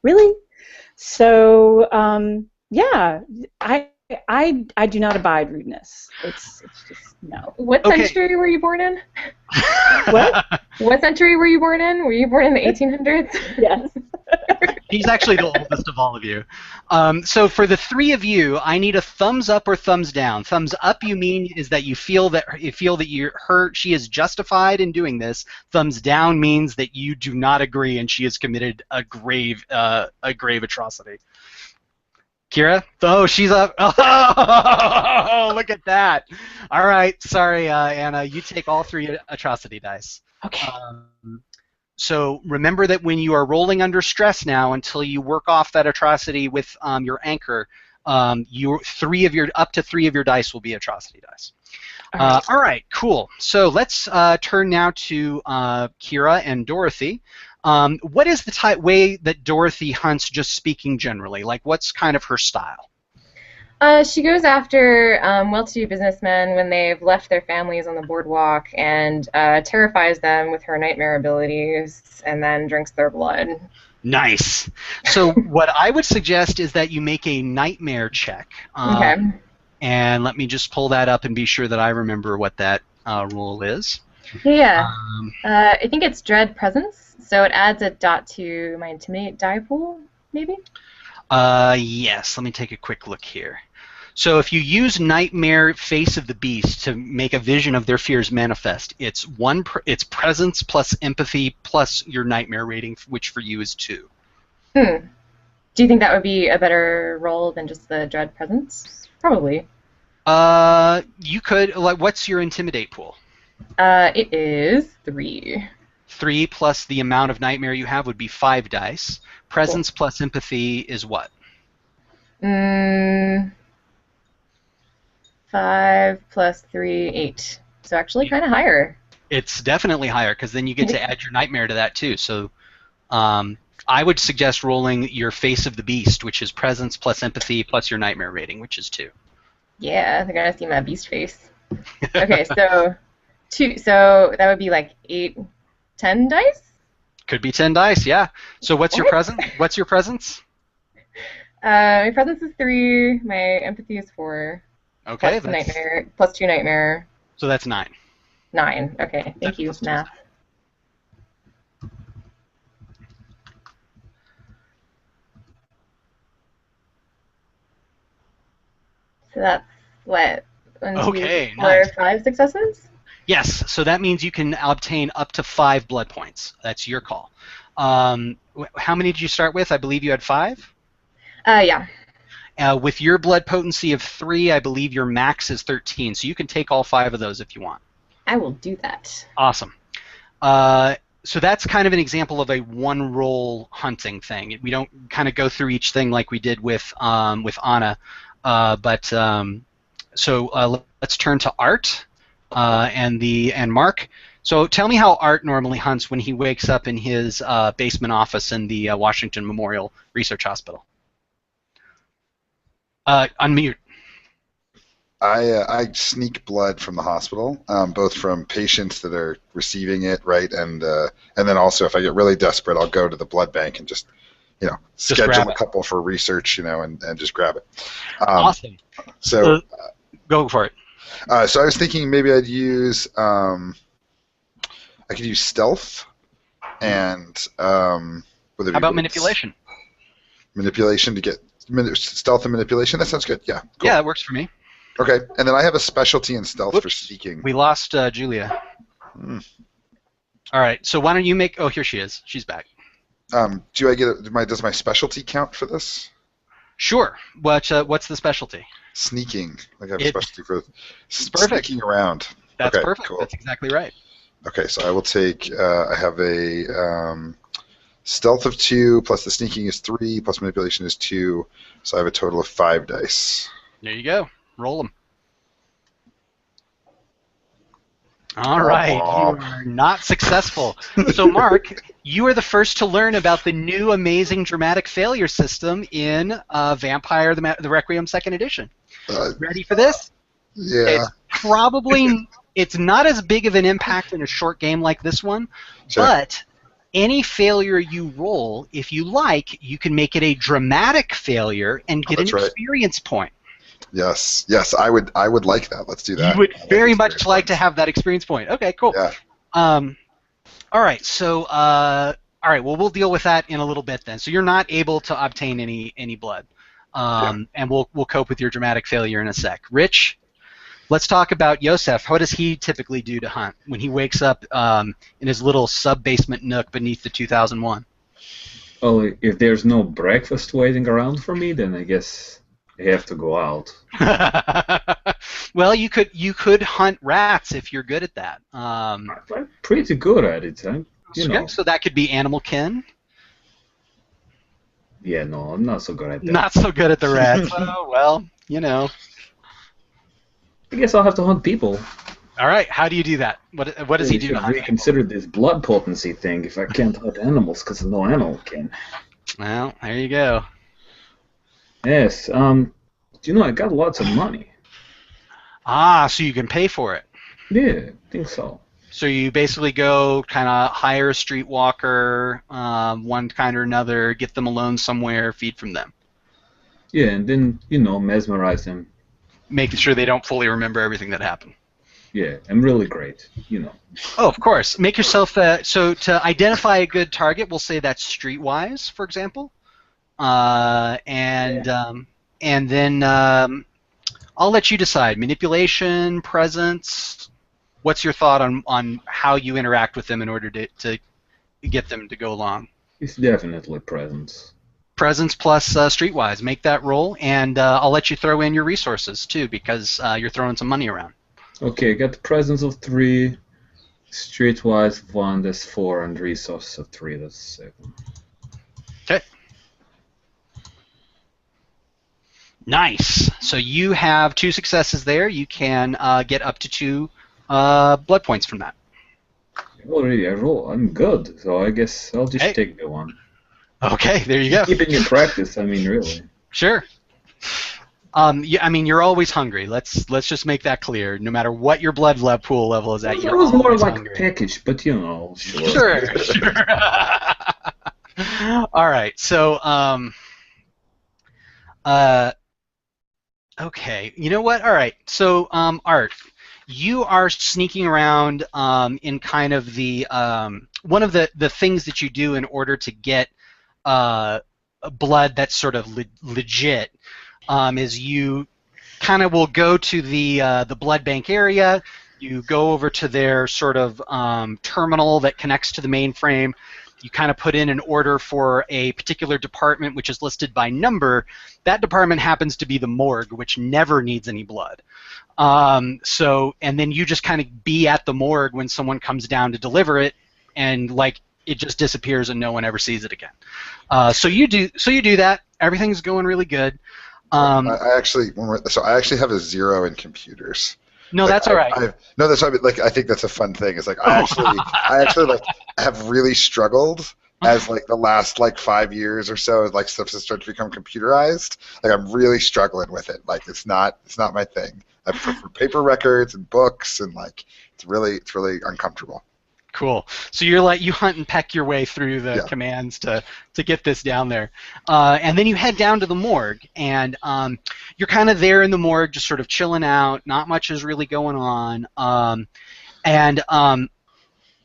S3: So, yeah, I do not abide rudeness. It's just no.
S4: What century were you born in?
S3: What?
S4: What century were you born in? Were you born in the 1800s?
S3: Yes.
S5: He's actually the oldest of all of you. So for the 3 of you, I need a thumbs up or thumbs down. Thumbs up is that you feel that she is justified in doing this. Thumbs down means that you do not agree and she has committed a grave atrocity. Kira? Oh, she's up. Oh, look at that. All right, sorry, Anna. You take all 3 atrocity dice.
S3: Okay.
S5: So remember that when you are rolling under stress now, until you work off that atrocity with your anchor, up to 3 of your dice will be atrocity dice. All right, cool. So let's turn now to Kira and Dorothy. What is the way that Dorothy hunts, just speaking generally? Like, what's kind of her style?
S4: She goes after well-to-do businessmen when they've left their families on the boardwalk and terrifies them with her nightmare abilities and then drinks their blood.
S5: Nice. So what I would suggest is that you make a nightmare check.
S4: Okay.
S5: And let me just pull that up and be sure that I remember what that rule is.
S4: Yeah. I think it's dread presence, so it adds a dot to my intimidate die pool, maybe?
S5: Yes. Let me take a quick look here. So if you use Nightmare Face of the Beast to make a vision of their fears manifest, it's presence plus empathy plus your nightmare rating, which for you is 2.
S4: Do you think that would be a better roll than just the dread presence? Probably.
S5: You could. Like, what's your intimidate pool?
S4: It is 3.
S5: 3 plus the amount of nightmare you have would be 5 dice. Presence plus empathy is what?
S4: 5 plus 3, 8. So actually kind of higher.
S5: It's definitely higher, because then you get to add your nightmare to that too. So I would suggest rolling your Face of the Beast, which is presence plus empathy plus your nightmare rating, which is 2.
S4: Yeah, I gotta see my beast face. Okay, so 2. So that would be like 8, 10 dice?
S5: Could be 10 dice, yeah. So what's your presence? What's your presence?
S4: My presence is 3. My empathy is 4.
S5: Okay.
S4: Plus nightmare. Plus 2 nightmare.
S5: So that's 9.
S4: 9. Okay. Thank you, math. So that's what? 1, 2, 4,
S5: nice.
S4: 5 successes?
S5: Yes, so that means you can obtain up to 5 blood points. That's your call. How many did you start with? I believe you had 5?
S4: Yeah.
S5: With your blood potency of 3, I believe your max is 13, so you can take all 5 of those if you want.
S4: I will do that.
S5: Awesome. So that's kind of an example of a one-roll hunting thing. We don't kind of go through each thing like we did with Anna. So let's turn to Art and Mark. So tell me how Art normally hunts when he wakes up in his basement office in the Washington Memorial Research Hospital. Unmute.
S1: I sneak blood from the hospital, both from patients that are receiving it, right, and then also if I get really desperate, I'll go to the blood bank and just schedule a couple for research, and just grab it.
S5: Awesome.
S1: So
S5: go for it.
S1: So I was thinking maybe I'd use I could use stealth and
S5: How about manipulation?
S1: Manipulation to get stealth and manipulation. That sounds good. Yeah. Cool.
S5: Yeah, that works for me.
S1: Okay, and then I have a specialty in stealth for sneaking.
S5: We lost Julia. All right, so why don't you make? Oh, here she is. She's back.
S1: Do I get does my specialty count for this?
S5: Sure. What's the specialty?
S1: Sneaking. Like I have a specialty for
S5: perfect.
S1: Sneaking around.
S5: That's
S1: okay,
S5: perfect.
S1: Cool.
S5: That's exactly right.
S1: Okay, so I will take. I have a stealth of 2 plus the sneaking is 3 plus manipulation is 2, so I have a total of 5 dice.
S5: There you go. Roll them. All right, you are not successful. So, Mark, you are the first to learn about the new amazing dramatic failure system in Vampire the Requiem 2nd Edition. Ready for this?
S1: Yeah.
S5: It's not as big of an impact in a short game like this one,
S1: sure.
S5: But any failure you roll, if you like, you can make it a dramatic failure and get an experience point.
S1: Yes, I would like that. Let's do that.
S5: You would very much like to have that experience point. Okay, cool.
S1: Yeah.
S5: All right. So, all right. Well, we'll deal with that in a little bit then. So you're not able to obtain any blood, and we'll cope with your dramatic failure in a sec. Rich, let's talk about Yosef. What does he typically do to hunt when he wakes up in his little sub-basement nook beneath the 2001?
S2: Oh, if there's no breakfast waiting around for me, then I guess I have to go out.
S5: Well, you could hunt rats if you're good at that.
S2: I'm pretty good at it.
S5: So that could be animal kin.
S2: Yeah, no, I'm not so good at that.
S5: Not so good at the rats. Oh, well,
S2: I guess I'll have to hunt people.
S5: All right, how do you do that? What does he do?
S2: I reconsider this blood potency thing if I can't hunt animals because no animal can.
S5: Well, there you go.
S2: Yes, I got lots of money.
S5: So you can pay for it.
S2: Yeah, I think so.
S5: So you basically go kind of hire a streetwalker, one kind or another, get them alone somewhere, feed from them.
S2: Yeah, and then, mesmerize them.
S5: Making sure they don't fully remember everything that happened.
S2: Yeah, I'm really great,
S5: Oh, of course. Make yourself, so to identify a good target, we'll say that's streetwise, for example. And then I'll let you decide. Manipulation, presence. What's your thought on how you interact with them in order to get them to go along?
S2: It's definitely presence.
S5: Presence plus streetwise. Make that roll, and I'll let you throw in your resources too, because you're throwing some money around.
S2: Okay, got the presence of 3, streetwise 1, that's 4, and resources of 3, that's 7.
S5: Okay. Nice. So you have 2 successes there. You can get up to 2 blood points from that.
S2: Already, I'm good, so I guess I'll just take the 1.
S5: Okay, there you go.
S2: Keep it in practice, really.
S5: Sure. You're always hungry. Let's just make that clear. No matter what your blood pool level is at, you're always hungry. It was more like
S2: package, but sure.
S5: Sure. All right. So, okay. You know what? All right. So, Art, you are sneaking around in kind of the one of the things that you do in order to get blood that's sort of legit. Is you kind of will go to the blood bank area. You go over to their sort of terminal that connects to the mainframe. You kind of put in an order for a particular department which is listed by number. That department happens to be the morgue, which never needs any blood. And then you just kind of be at the morgue when someone comes down to deliver it, and it just disappears and no one ever sees it again. So you do that. Everything's going really good.
S1: I actually have a 0 in computers.
S5: No, that's all right.
S1: That's I think that's a fun thing. It's I actually have really struggled as the last 5 years or so as stuff has started to become computerized. I'm really struggling with it. It's not my thing. I prefer paper records and books, and it's really uncomfortable.
S5: Cool. So you're like, you hunt and peck your way through the commands to get this down there, and then you head down to the morgue, and you're kind of there in the morgue, just sort of chilling out. Not much is really going on, and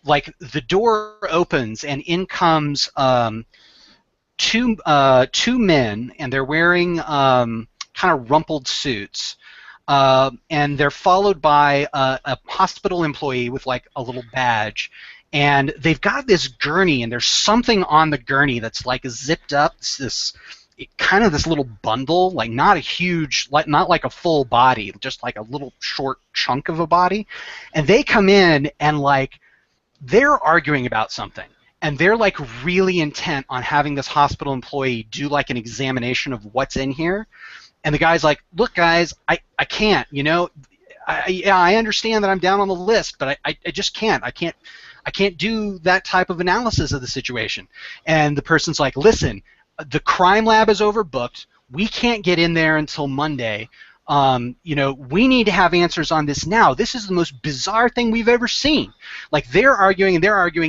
S5: like the door opens, and in comes two men, and they're wearing kind of rumpled suits. And they're followed by a hospital employee with like a little badge, and they've got this gurney, and there's something on the gurney that's like zipped up, this kind of this little bundle, like not a huge, not like a full body, just like a little short chunk of a body, and they come in and like they're arguing about something. And they're like really intent on having this hospital employee do like an examination of what's in here. And the guy's like, look, guys, I can't, you know, I understand that I'm down on the list, but I just can't. I can't do that type of analysis of the situation. And the person's like, listen, the crime lab is overbooked. We can't get in there until Monday. You know, we need to have answers on this now. This is the most bizarre thing we've ever seen. Like they're arguing,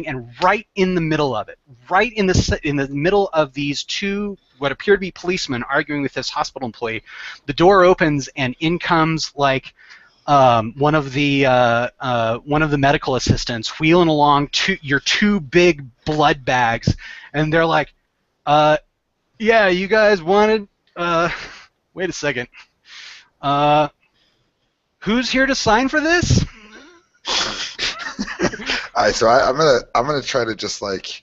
S5: and right in the middle of it, right in the middle of these two what appear to be policemen arguing with this hospital employee, the door opens and in comes like one of the medical assistants wheeling along your two big blood bags, and they're like, yeah, you guys wanted. Wait a second. Who's here to sign for this?
S1: All right, so I'm gonna try to just like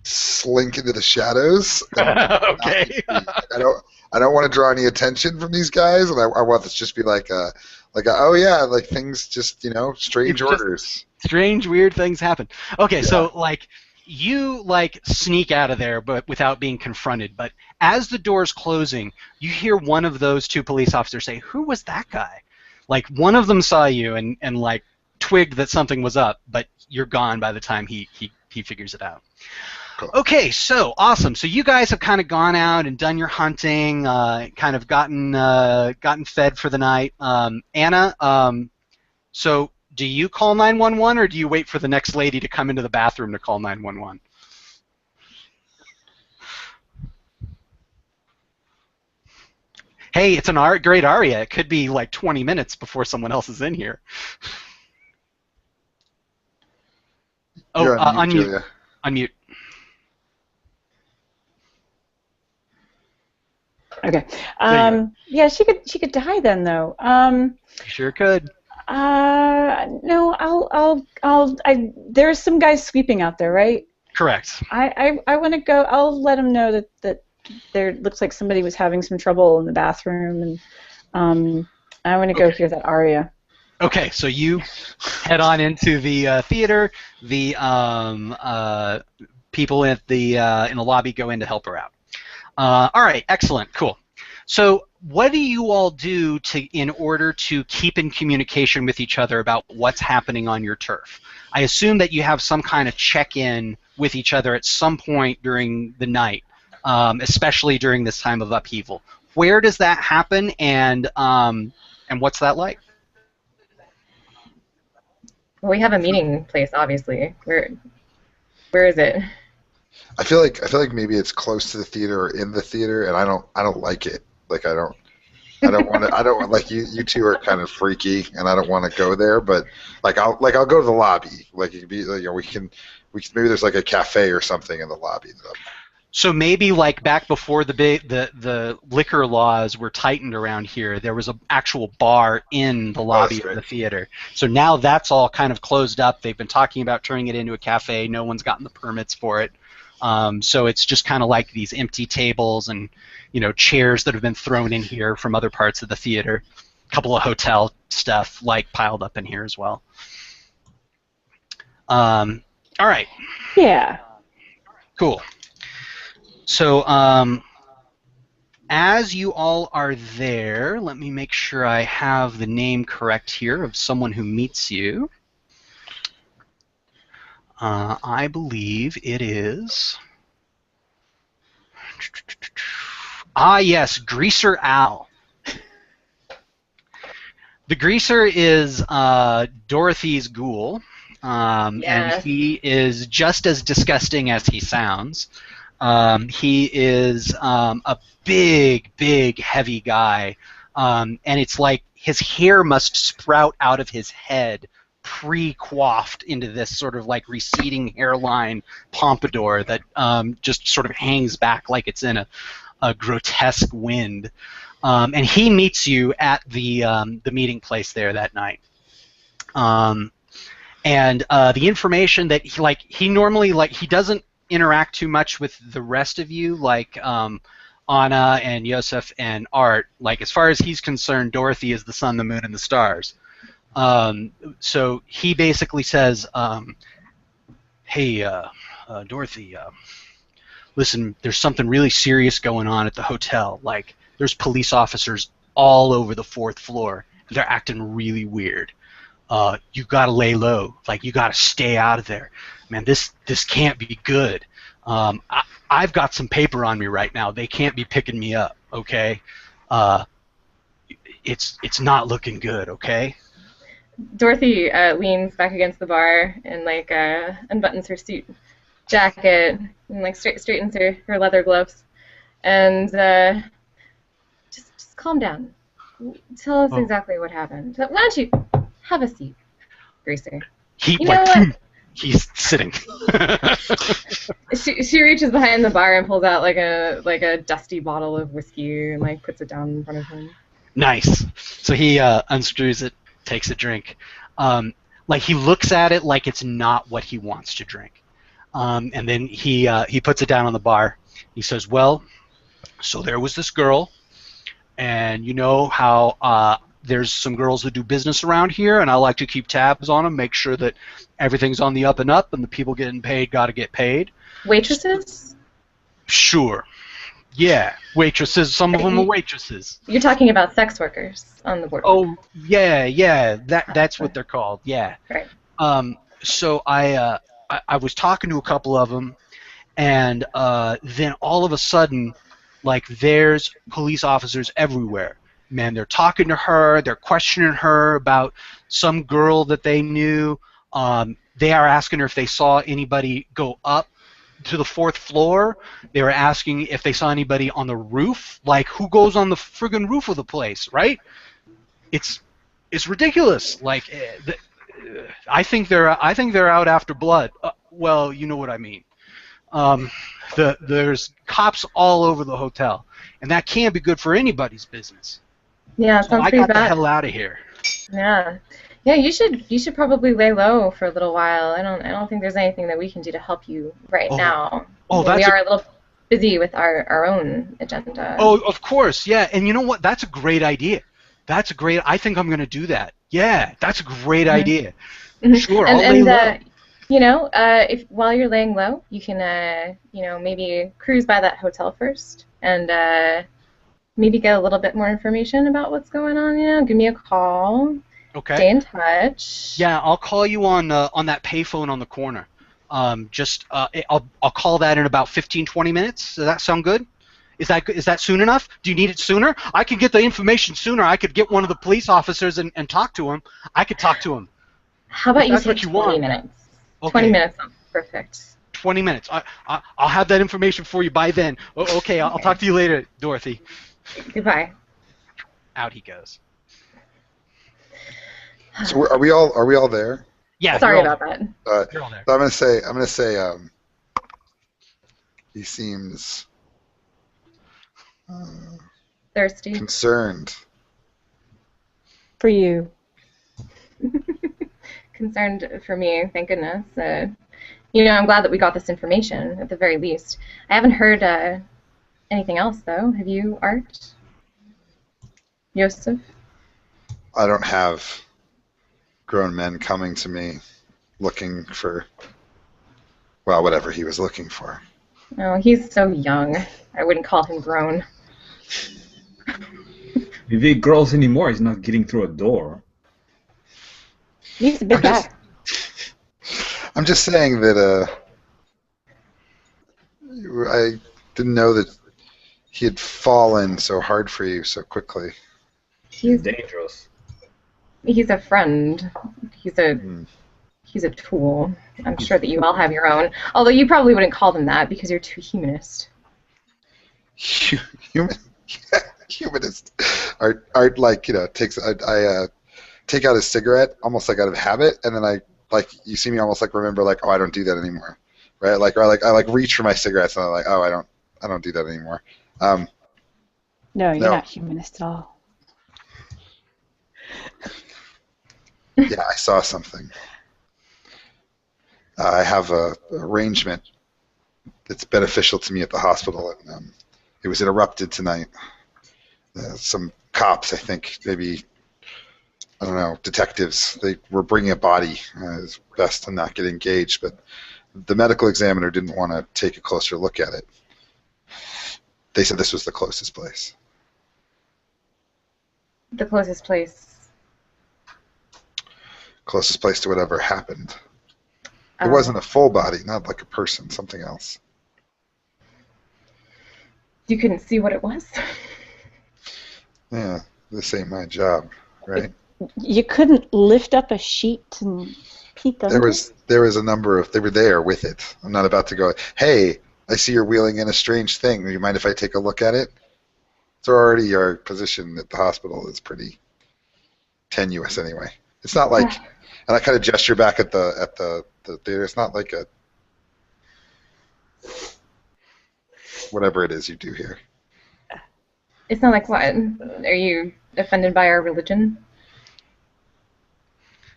S1: slink into the shadows.
S5: Okay.
S1: I don't want to draw any attention from these guys, and I want this to just be like oh yeah, like things just, you know, strange orders.
S5: Strange, weird things happen. Okay, yeah. So like you like sneak out of there, but without being confronted. But as the door's closing, you hear one of those two police officers say, "Who was that guy?" Like one of them saw you and like twigged that something was up, but you're gone by the time he figures it out. Cool. Okay, so awesome. So you guys have kind of gone out and done your hunting, kind of gotten fed for the night. Anna, so do you call 911 or do you wait for the next lady to come into the bathroom to call 911? Hey, it's a great aria. It could be like 20 minutes before someone else is in here. Oh, unmute. Unmute.
S3: Okay. Yeah, she could die then, though.
S5: Sure could.
S3: No, there's some guys sweeping out there, right?
S5: Correct.
S3: I want to go. I'll let them know that there looks like somebody was having some trouble in the bathroom, and I want to go hear that aria.
S5: Okay, so you head on into the theater. The people in the lobby go in to help her out. All right, excellent, cool. So what do you all do in order to keep in communication with each other about what's happening on your turf? I assume that you have some kind of check-in with each other at some point during the night, especially during this time of upheaval. Where does that happen, and what's that like?
S4: Well, we have a meeting place, obviously. Where is it?
S1: I feel like maybe it's close to the theater or in the theater, and I don't like it. Like I don't want to. I don't like you two are kind of freaky, and I don't want to go there. But I'll go to the lobby. Like it could be, you know, we can maybe there's like a cafe or something in the lobby.
S5: So maybe like back before the liquor laws were tightened around here, there was an actual bar in the lobby of the theater. So now that's all kind of closed up. They've been talking about turning it into a cafe. No one's gotten the permits for it. So it's just kind of like these empty tables and, you know, chairs that have been thrown in here from other parts of the theater. A couple of hotel stuff like piled up in here as well. All right.
S3: Yeah.
S5: Cool. So as you all are there, let me make sure I have the name correct here of someone who meets you. I believe it is... yes, Greaser Al. The Greaser is Dorothy's ghoul, and
S4: Yes.
S5: he is just as disgusting as he sounds. He is a big, heavy guy, and it's like his hair must sprout out of his head, pre-coiffed into this sort of like receding hairline pompadour that just sort of hangs back like it's in a grotesque wind. And he meets you at the meeting place there that night. And the information that he normally he doesn't interact too much with the rest of you, like Anna and Yosef and Art. Like, as far as he's concerned, Dorothy is the sun, the moon, and the stars. So he basically says, hey, Dorothy, listen, there's something really serious going on at the hotel. Like, there's police officers all over the 4th floor. They're acting really weird. You gotta lay low. Like, you gotta stay out of there. Man, this can't be good. I've got some paper on me right now. They can't be picking me up, okay? It's not looking good, okay?
S4: Dorothy leans back against the bar and unbuttons her suit jacket and straightens her leather gloves and just calm down. Tell us exactly what happened. Why don't you have a seat, Greaser? You know what?
S5: He's sitting.
S4: She reaches behind the bar and pulls out like a dusty bottle of whiskey and puts it down in front of him.
S5: Nice. So he unscrews it, takes a drink. He looks at it like it's not what he wants to drink. And then he puts it down on the bar. He says, well, so there was this girl, and you know how there's some girls that do business around here, and I like to keep tabs on them, make sure that everything's on the up and up, and the people getting paid got to get paid.
S4: Waitresses?
S5: Sure. Yeah, waitresses. Some of them are waitresses.
S4: You're talking about sex workers on the board.
S5: Oh, yeah. That's what they're called. Yeah.
S4: Right.
S5: So I was talking to a couple of them, and then all of a sudden, there's police officers everywhere. Man, they're talking to her. They're questioning her about some girl that they knew. They are asking her if they saw anybody go up to the 4th floor. They were asking if they saw anybody on the roof. Like, who goes on the friggin' roof of the place, right? It's ridiculous. I think they're out after blood. Well, you know what I mean. There's cops all over the hotel, and that can't be good for anybody's business.
S4: Yeah, it sounds pretty bad.
S5: I got the hell out of here.
S4: Yeah. Yeah, you should probably lay low for a little while. I don't think there's anything that we can do to help you right now.
S5: Oh,
S4: we are a little busy with our own agenda.
S5: Oh, of course, yeah. And you know what? That's a great idea. I think I'm going to do that. Yeah, that's a great idea.
S4: Mm-hmm.
S5: Sure, I'll lay low.
S4: If while you're laying low, you can maybe cruise by that hotel first and maybe get a little bit more information about what's going on. Give me a call.
S5: Okay.
S4: Stay in touch.
S5: Yeah, I'll call you on that payphone on the corner. I'll call that in about 15-20 minutes. Does that sound good? Is that soon enough? Do you need it sooner? I could get the information sooner. I could get one of the police officers and talk to him. I could talk to him.
S4: How about you take 20 minutes?
S5: Okay.
S4: 20 minutes sounds perfect.
S5: 20 minutes. I'll have that information for you by then. Okay, I'll talk to you later, Dorothy.
S4: Goodbye.
S5: Out he goes.
S1: So are we all there?
S5: Yeah.
S4: Sorry about that.
S5: You're all there.
S1: So I'm gonna say he seems
S4: Thirsty.
S1: concerned.
S3: For you.
S4: Concerned for me, thank goodness. I'm glad that we got this information at the very least. I haven't heard anything else though. Have you, Art? Yosef?
S1: I don't have grown men coming to me looking for, well, whatever he was looking for.
S4: Oh, he's so young. I wouldn't call him grown.
S2: If he grows anymore, he's not getting through a door.
S3: He's a big guy.
S1: I'm just saying that I didn't know that he had fallen so hard for you so quickly.
S2: He's dangerous.
S4: He's a friend. He's He's a tool. I'm sure that you all have your own. Although you probably wouldn't call them that because you're too humanist.
S1: Human, humanist. Art like takes I take out a cigarette almost like out of habit, and then I like you see me almost like remember like, oh, I don't do that anymore, right? Like or like I like reach for my cigarettes and I'm like, oh, I don't do that anymore.
S3: No, you're
S1: No.
S3: not humanist at all.
S1: Yeah, I saw something. I have a arrangement that's beneficial to me at the hospital, and it was interrupted tonight. Some cops, I think, maybe, I don't know, detectives, they were bringing a body. It's best to not get engaged, but the medical examiner didn't want to take a closer look at it. They said this was the closest place.
S4: The closest place.
S1: Closest place to whatever happened. It wasn't a full body, not like a person, something else.
S4: You couldn't see what it was?
S1: Yeah, this ain't my job, right?
S3: You couldn't lift up a sheet and peek under?
S1: There was a number of, they were there with it. I'm not about to go, hey, I see you're wheeling in a strange thing. Do you mind if I take a look at it? So already our position at the hospital is pretty tenuous anyway. It's not like, and I kind of gesture back at the theater. It's not like a whatever it is you do here.
S4: It's not like what? Are you offended by our religion?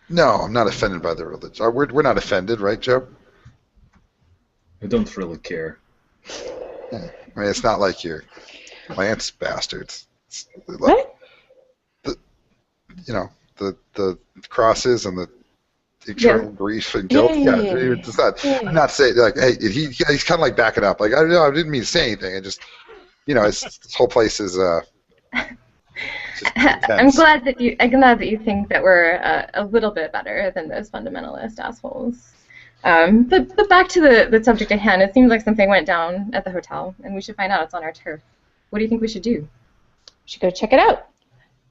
S1: No, I'm not offended by the religion. We're not offended, right, Joe?
S2: I don't really care.
S1: Yeah. I mean, it's not like you're Lance bastards. It's like,
S3: What?
S1: the crosses and the eternal grief and guilt. It's not. I'm not saying like, hey, he's kind of like backing up. Like I don't know, I didn't mean to say anything. I just, it's this whole place is.
S4: I'm glad that you think that we're a little bit better than those fundamentalist assholes. But back to the subject at hand. It seems like something went down at the hotel, and we should find out. It's on our turf. What do you think we should do?
S3: We should go check it out.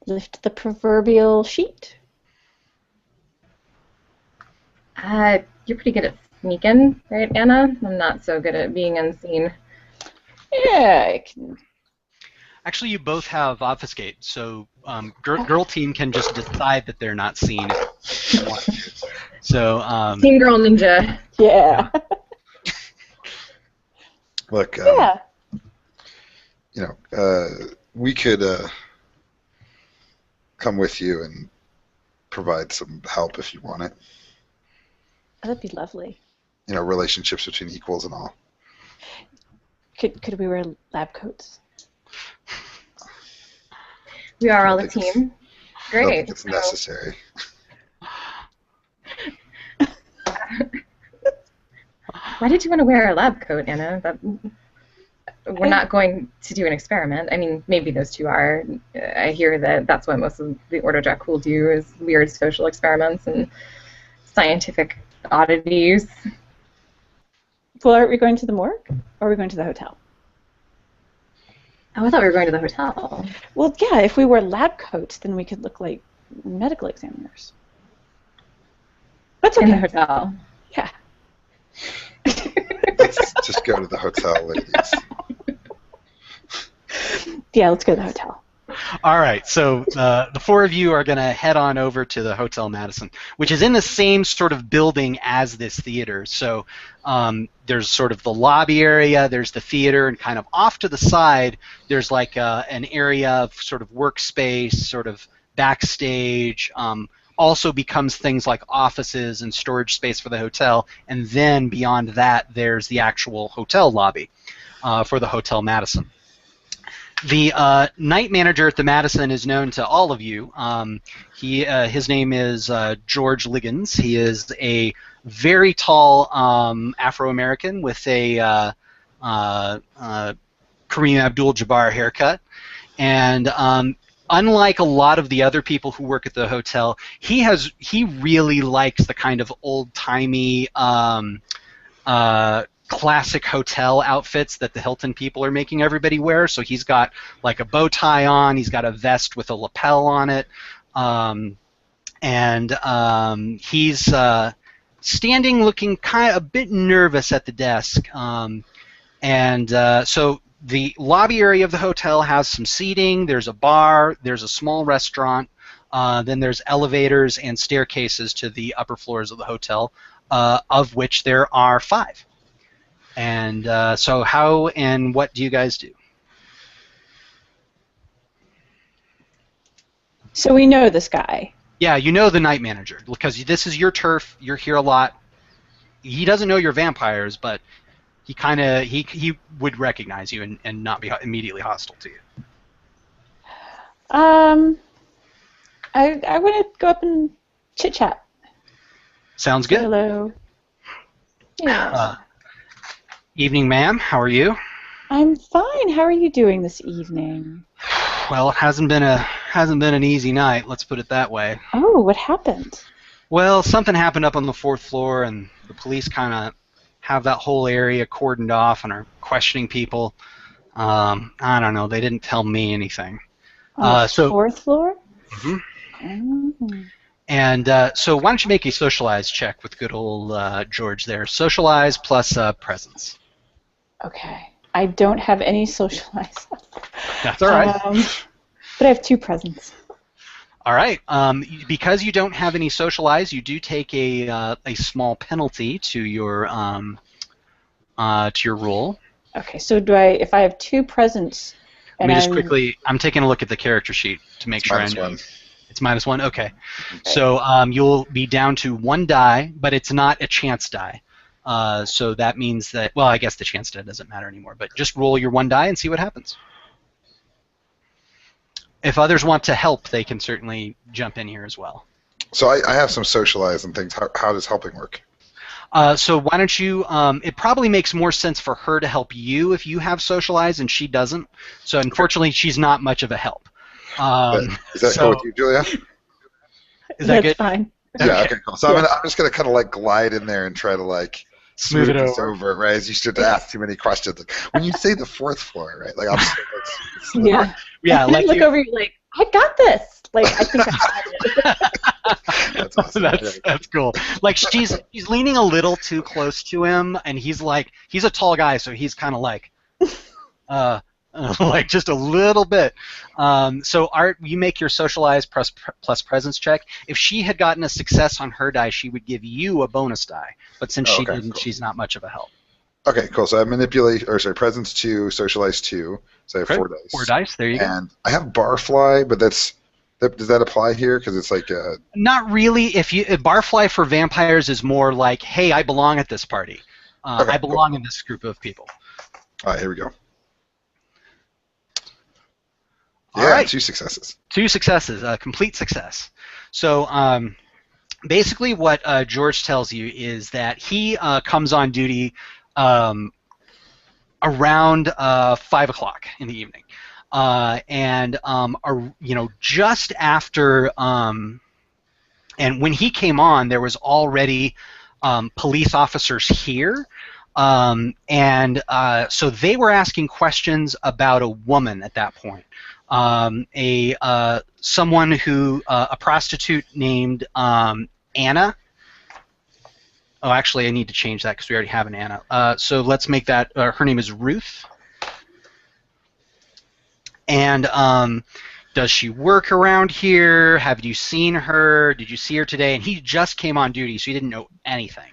S3: Lift the proverbial sheet.
S4: You're pretty good at sneaking, right, Anna? I'm not so good at being unseen.
S3: Yeah, I can.
S5: Actually, you both have obfuscate, so girl team can just decide that they're not seen. So
S4: Team Girl Ninja.
S3: Yeah.
S1: Look,
S3: Yeah.
S1: We could come with you and provide some help if you want it.
S3: That'd be lovely.
S1: Relationships between equals and all.
S3: Could we wear lab coats?
S4: We are all a team.
S1: I don't
S4: Great.
S1: think it's necessary.
S4: Why did you want to wear a lab coat, Anna? We're not going to do an experiment. I mean, maybe those two are. I hear that that's what most of the Ordo Jack will do is weird social experiments and scientific oddities.
S3: Well, are we going to the morgue or are we going to the hotel?
S4: Oh, I thought we were going to the hotel.
S3: Well, yeah, if we wore lab coats, then we could look like medical examiners. That's okay.
S4: In the hotel.
S3: Yeah.
S1: Let's just go to the hotel, ladies.
S3: Yeah, let's go to the hotel.
S5: All right, so the four of you are going to head on over to the Hotel Madison, which is in the same sort of building as this theater. So there's sort of the lobby area, there's the theater, and kind of off to the side, there's like an area of sort of workspace, sort of backstage, also becomes things like offices and storage space for the hotel, and then beyond that, there's the actual hotel lobby for the Hotel Madison. The night manager at the Madison is known to all of you. His name is George Liggins. He is a very tall Afro-American with a Kareem Abdul-Jabbar haircut. And unlike a lot of the other people who work at the hotel, he really likes the kind of old-timey classic hotel outfits that the Hilton people are making everybody wear. So he's got like a bow tie on, he's got a vest with a lapel on it, and he's standing, looking kind of a bit nervous at the desk. So the lobby area of the hotel has some seating. There's a bar. There's a small restaurant. Then there's elevators and staircases to the upper floors of the hotel, of which there are 5. And so how and what do you guys do?
S3: So we know this guy.
S5: Yeah, you know the night manager because this is your turf. You're here a lot. He doesn't know you're vampires, but he would recognize you and not be immediately hostile to you.
S3: I want to go up and chit chat.
S5: Sounds good.
S3: Hello. Yeah.
S5: Evening, ma'am. How are you?
S3: I'm fine. How are you doing this evening?
S5: Well, it hasn't been an easy night. Let's put it that way.
S3: Oh, what happened?
S5: Well, something happened up on the 4th floor, and the police kind of have that whole area cordoned off and are questioning people. I don't know. They didn't tell me anything.
S3: On the 4th floor?
S5: Mm-hmm.
S3: Oh.
S5: And so why don't you make a socialize check with good old George there. Socialize plus presence.
S3: Okay. I don't have any socialize.
S5: That's all right.
S3: But I have 2 presents.
S5: All right. Because you don't have any socialize, you do take a small penalty to your roll.
S3: Okay. So if I have 2 presents?
S5: Let me just quickly. I'm taking a look at the character sheet to make sure I know.
S1: -1.
S5: It's -1. Okay. So you'll be down to 1 die, but it's not a chance die. So that means that, well, I guess the chance die doesn't matter anymore, but just roll your 1 die and see what happens. If others want to help, they can certainly jump in here as well.
S1: So I have some socialize and things. How does helping work?
S5: So why don't you, it probably makes more sense for her to help you if you have socialize and she doesn't. So unfortunately, she's not much of a help.
S1: Is that cool with you, Julia?
S5: Is that good?
S3: That's fine.
S1: Yeah, okay, cool. So I'm just going to kind of like glide in there and try to like
S5: Smooth it
S1: over, right? As you start to ask too many questions. Like, when you say the 4th floor, right? Like, I'm just like,
S3: Yeah.
S5: Yeah, like
S3: look over you like, I got this. Like, I think I got it.
S1: that's awesome.
S5: That's cool. Like she's leaning a little too close to him, and he's a tall guy, so he's kind of like, like just a little bit. So Art, you make your socialize plus presence check. If she had gotten a success on her die, she would give you a bonus die. But since she didn't, cool. She's not much of a help.
S1: Okay, cool. So I have presence 2, socialize 2. So I have 4 dice.
S5: 4 dice. There you go.
S1: And I have barfly, but does that apply here? Because it's like
S5: not really. If barfly for vampires is more like, hey, I belong at this party.
S1: Okay,
S5: I belong in this group of people.
S1: All right, here we go.
S5: All
S1: yeah,
S5: right.
S1: 2 successes.
S5: 2 successes, complete success. So basically what George tells you is that he comes on duty around 5 o'clock in the evening. Just after, and when he came on, there was already police officers here. So they were asking questions about a woman at that point. Someone who a prostitute named Anna. Oh, actually, I need to change that because we already have an Anna. So let's make that. Her name is Ruth. And does she work around here? Have you seen her? Did you see her today? And he just came on duty, so he didn't know anything.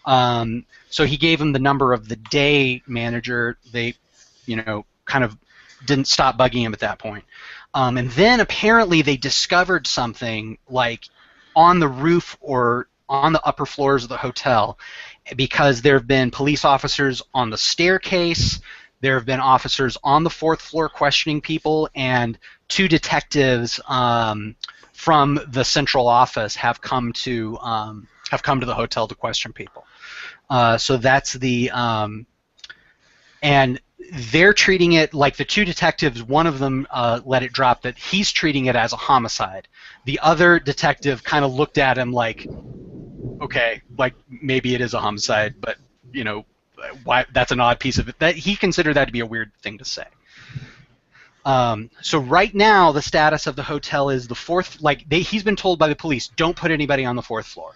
S5: So he gave him the number of the day manager. They, kind of didn't stop bugging him at that point. And then apparently they discovered something like on the roof or on the upper floors of the hotel, because there have been police officers on the staircase, there have been officers on the 4th floor questioning people, and 2 detectives from the central office have come to the hotel to question people. So that's the and they're treating it like the 2 detectives, one of them let it drop that he's treating it as a homicide. The other detective kind of looked at him like, okay, like maybe it is a homicide, but why? That's an odd piece of it. That he considered that to be a weird thing to say. So right now the status of the hotel is the 4th. He's been told by the police, don't put anybody on the 4th floor.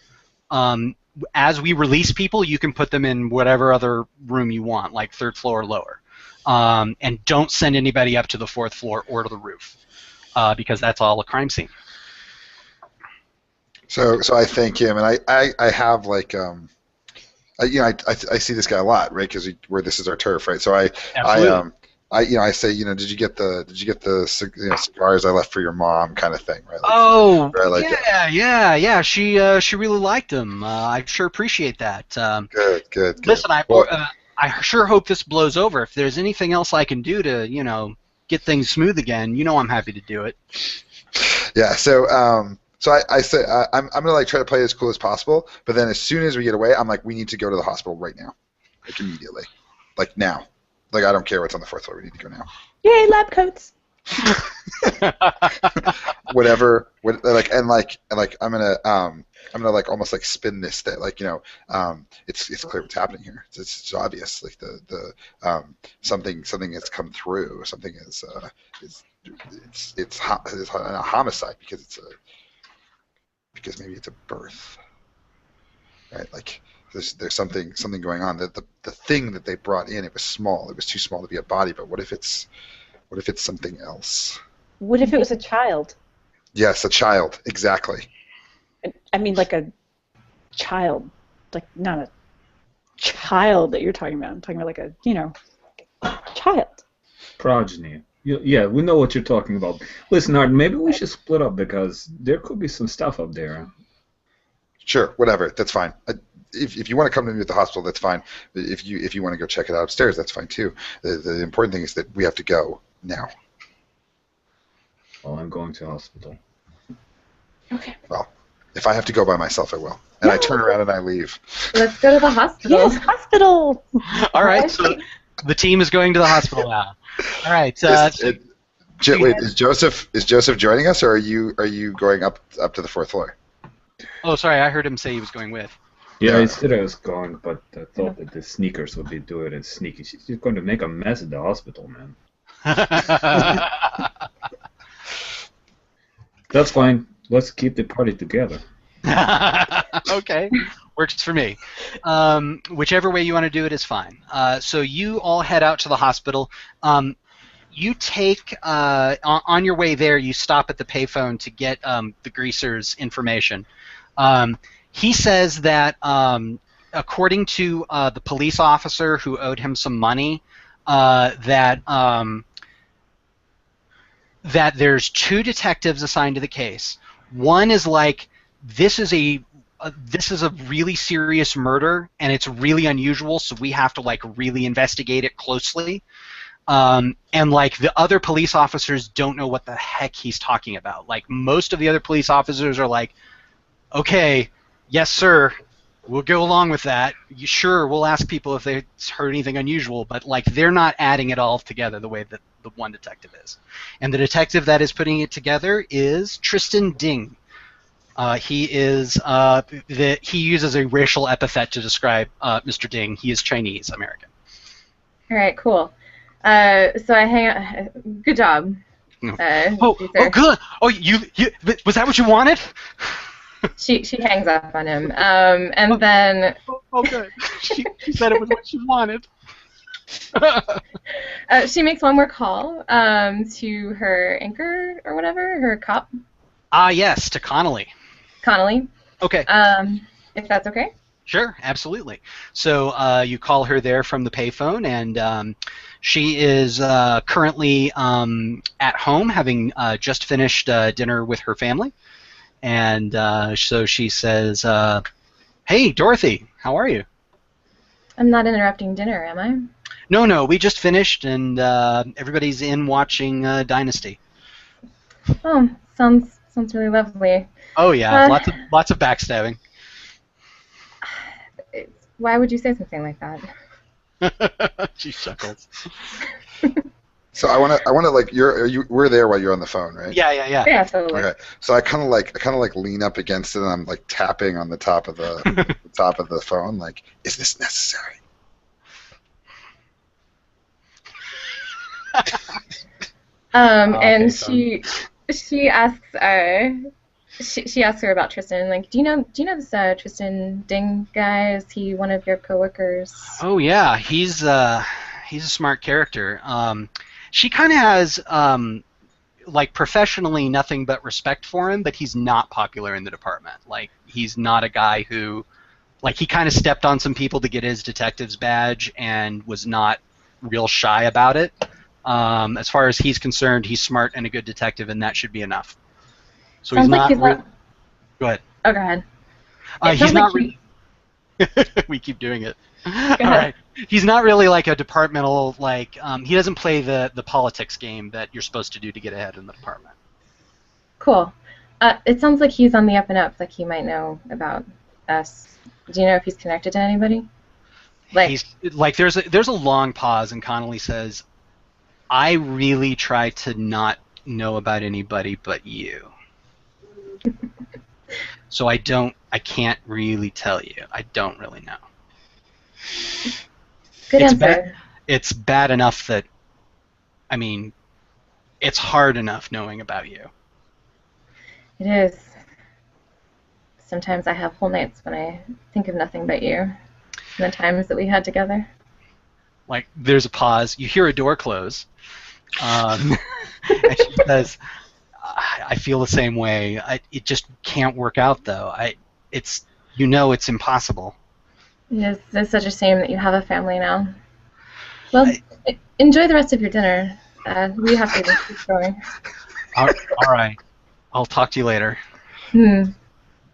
S5: as we release people, you can put them in whatever other room you want, like 3rd floor or lower. And don't send anybody up to the 4th floor or to the roof, because that's all a crime scene.
S1: So I thank him, and I have like I see this guy a lot, right? Because where this is our turf, right? So
S5: Absolutely.
S1: I say, did you get the cigars I left for your mom, kind of thing, right? Like,
S5: Oh,
S1: right, like,
S5: yeah. She really liked them. I sure appreciate that.
S1: Good.
S5: Listen,
S1: Well,
S5: I sure hope this blows over. If there's anything else I can do to, get things smooth again, I'm happy to do it.
S1: yeah. So I say I'm gonna like try to play it as cool as possible, but then as soon as we get away, I'm like, we need to go to the hospital right now, like immediately, like now. Like, I don't care what's on the 4th floor. We need to go now.
S3: Yay, lab coats.
S1: Whatever. I'm gonna like almost like spin this that like it's clear what's happening here. It's obvious, like the something has come through. Something is it's a homicide because maybe it's a birth, right? Like. There's something going on. The thing that they brought in, it was small. It was too small to be a body. But what if it's something else?
S3: What if it was a child?
S1: Yes, a child. Exactly.
S3: I mean, like a child, like not a child that you're talking about. I'm talking about like a child.
S2: Progeny. Yeah, we know what you're talking about. Listen, Art, maybe we should split up because there could be some stuff up there.
S1: Sure, whatever. That's fine. If you want to come to me at the hospital, that's fine. If you want to go check it out upstairs, that's fine too. The important thing is that we have to go now.
S2: Well, I'm going to hospital.
S3: Okay.
S1: Well, if I have to go by myself, I will. And I turn around and I leave.
S4: Let's go to the hospital.
S3: Yes, hospital.
S5: All right, so the team is going to the hospital now. All right.
S1: Wait, is Joseph joining us, or are you going up to the 4th floor?
S5: Oh, sorry, I heard him say he was going with.
S2: Yeah, he said I was going, but I thought that the sneakers would be doing it sneaky. She's going to make a mess at the hospital, man. That's fine. Let's keep the party together.
S5: Okay, works for me. Whichever way you want to do it is fine. So you all head out to the hospital. You take, on your way there, you stop at the payphone to get the greaser's information. He says that, according to the police officer who owed him some money, that there's 2 detectives assigned to the case. One is like, this is a really serious murder, and it's really unusual, so we have to like really investigate it closely. And like the other police officers don't know what the heck he's talking about. Like most of the other police officers are like, okay, yes sir, we'll go along with that. Sure, we'll ask people if they heard anything unusual, but like they're not adding it all together the way that the one detective is. And the detective that is putting it together is Tristan Ding. He is he uses a racial epithet to describe Mr. Ding. He is Chinese American.
S4: All right, cool. So I hang out. Good job.
S5: Oh, good. Oh, you was that what you wanted?
S4: She hangs up on him, and then.
S5: Oh, good. She said it was what she wanted.
S4: She makes one more call to her anchor or whatever, her cop.
S5: Yes, to Connolly.
S4: Connolly.
S5: Okay.
S4: If that's okay.
S5: Sure, absolutely. So you call her there from the payphone, and she is currently at home, having just finished dinner with her family. And so she says, "Hey, Dorothy, how are you?"
S4: I'm not interrupting dinner, am I?
S5: No, we just finished, and everybody's in watching Dynasty.
S4: Oh, sounds really lovely.
S5: Oh yeah, lots of backstabbing.
S4: Why would you say something like that?
S5: She chuckles.
S1: So I want to like we're there while you're on the phone, right?
S5: Yeah.
S4: Yeah, totally.
S1: Okay. So I kind of like lean up against it, and I'm like tapping on the top of the top of the phone, like, is this necessary?
S4: And
S5: okay,
S4: she asks, she asks her about Tristan. Like, do you know this Tristan Ding guy? Is he one of your coworkers?
S5: Oh yeah, he's a smart character. She kind of has like professionally nothing but respect for him, but he's not popular in the department. Like he's not a guy who, like he kind of stepped on some people to get his detective's badge and was not real shy about it. As far as he's concerned, he's smart and a good detective, and that should be enough. So
S4: Sounds
S5: he's
S4: like
S5: not. Go ahead.
S4: Oh, go ahead.
S5: He's not. We keep doing it. All right. He's not really like a departmental like. He doesn't play the politics game that you're supposed to do to get ahead in the department.
S4: Cool. It sounds like he's on the up and up. Like he might know about us. Do you know if he's connected to anybody? Like
S5: he's like there's a long pause and Connolly says, "I really try to not know about anybody but you." So I can't really tell you. I don't really know.
S4: Good answer.
S5: It's bad enough that, I mean, it's hard enough knowing about you.
S4: It is. Sometimes I have whole nights when I think of nothing but you and the times that we had together.
S5: Like, there's a pause. You hear a door close. And she says, I feel the same way. It just can't work out, though. It's impossible.
S4: It's such a shame that you have a family now. Well, enjoy the rest of your dinner. We have to keep going.
S5: All right. I'll talk to you later.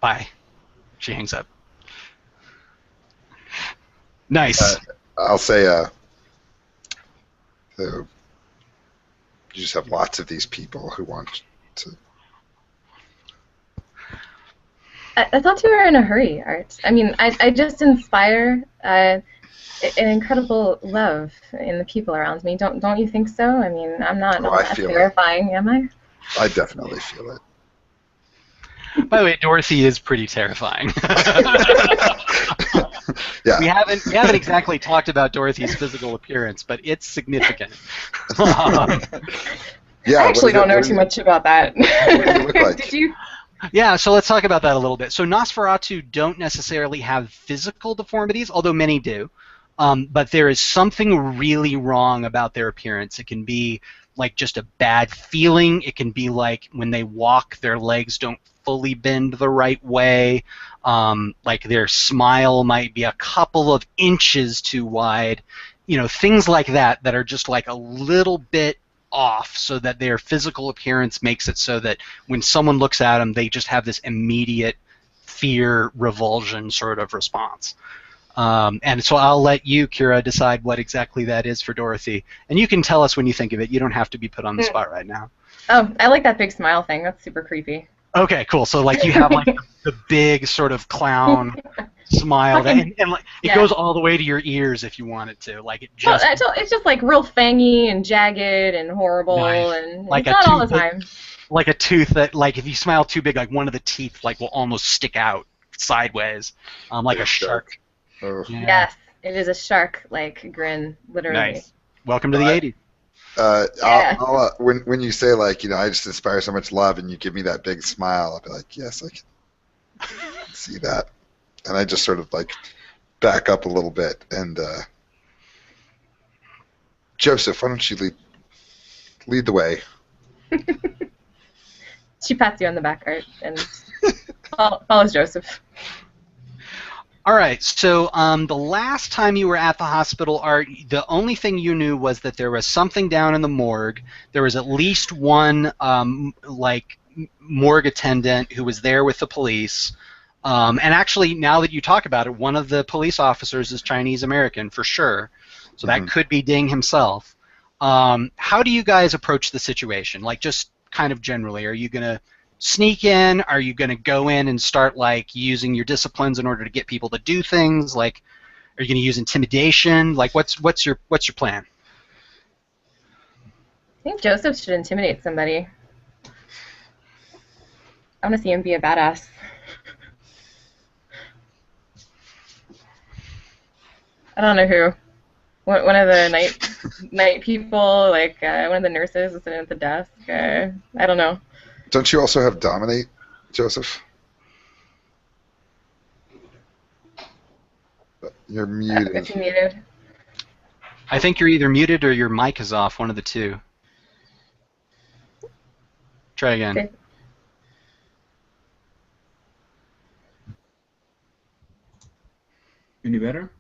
S5: Bye. She hangs up. Nice.
S1: I'll say, you just have lots of these people who want to.
S4: I thought you were in a hurry, Art. I mean, I just inspire an incredible love in the people around me. Don't you think so? I mean, I'm not all that terrifying, am I?
S1: I definitely feel it.
S5: By the way, Dorothy is pretty terrifying.
S1: Yeah.
S5: We haven't exactly talked about Dorothy's physical appearance, but it's significant.
S1: Yeah.
S4: I actually don't know too much about that.
S1: What do you look like?
S4: Did you?
S5: Yeah, so let's talk about that a little bit. So Nosferatu don't necessarily have physical deformities, although many do. But there is something really wrong about their appearance. It can be like just a bad feeling. It can be like when they walk, their legs don't fully bend the right way. Like their smile might be a couple of inches too wide. You know, things like that are just like a little bit off, so that their physical appearance makes it so that when someone looks at them, they just have this immediate fear, revulsion sort of response. And so I'll let you, Kira, decide what exactly that is for Dorothy. And you can tell us when you think of it. You don't have to be put on the spot right now.
S4: Oh, I like that big smile thing. That's super creepy.
S5: Okay, cool. So like you have like the big sort of clown smile, and like it goes all the way to your ears if you want it to. Like it just.
S4: Well, it's just like real fangy and jagged and horrible, and
S5: like
S4: it's not all the time.
S5: Like a tooth that, like, if you smile too big, like one of the teeth, like, will almost stick out sideways, like a shark.
S1: Oh.
S5: Yeah.
S4: Yes, it is a shark-like grin, literally.
S5: Nice. Welcome to the 80s.
S1: When you say, like, I just inspire so much love, and you give me that big smile, I'll be like, yes, I can see that. And I just sort of, like, back up a little bit. And, Joseph, why don't you lead the way?
S4: She pats you on the back, Art, and follows Joseph.
S5: All right, so the last time you were at the hospital, Art, the only thing you knew was that there was something down in the morgue. There was at least one, morgue attendant who was there with the police. And actually, now that you talk about it, one of the police officers is Chinese-American, for sure. So that could be Ding himself. How do you guys approach the situation? Like, just kind of generally, are you going to sneak in? Are you going to go in and start, like, using your disciplines in order to get people to do things? Like, are you going to use intimidation? Like, what's your plan?
S4: I think Joseph should intimidate somebody. I want to see him be a badass. I don't know who. One of the night people, like one of the nurses sitting at the desk. I don't know.
S1: Don't you also have dominate Joseph? You're muted.
S4: It's muted.
S5: I think you're either muted or your mic is off, one of the two. Try again.
S4: Okay.
S2: Any better?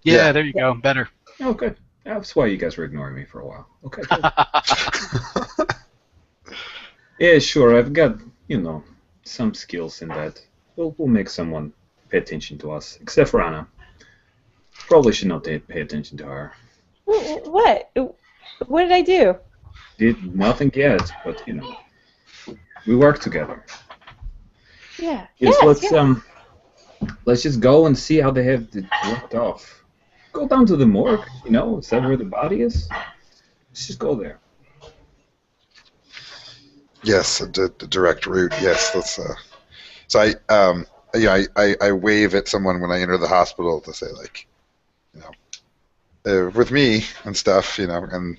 S5: Yeah, there you go. Better.
S2: Oh, good. That's why you guys were ignoring me for a while. Okay, good. Yeah, sure. I've got, some skills in that. We'll make someone pay attention to us, except for Anna. Probably should not pay attention to her.
S3: What? What did I do?
S2: Did nothing yet, but we work together.
S3: Yeah.
S2: Yes,
S3: Yes,
S2: let's just go and see how they have it blocked off. Go down to the morgue, is that where the body is? Let's just go there.
S1: Yes, the direct route. Yes, let's. So I wave at someone when I enter the hospital to say like, with me and stuff, and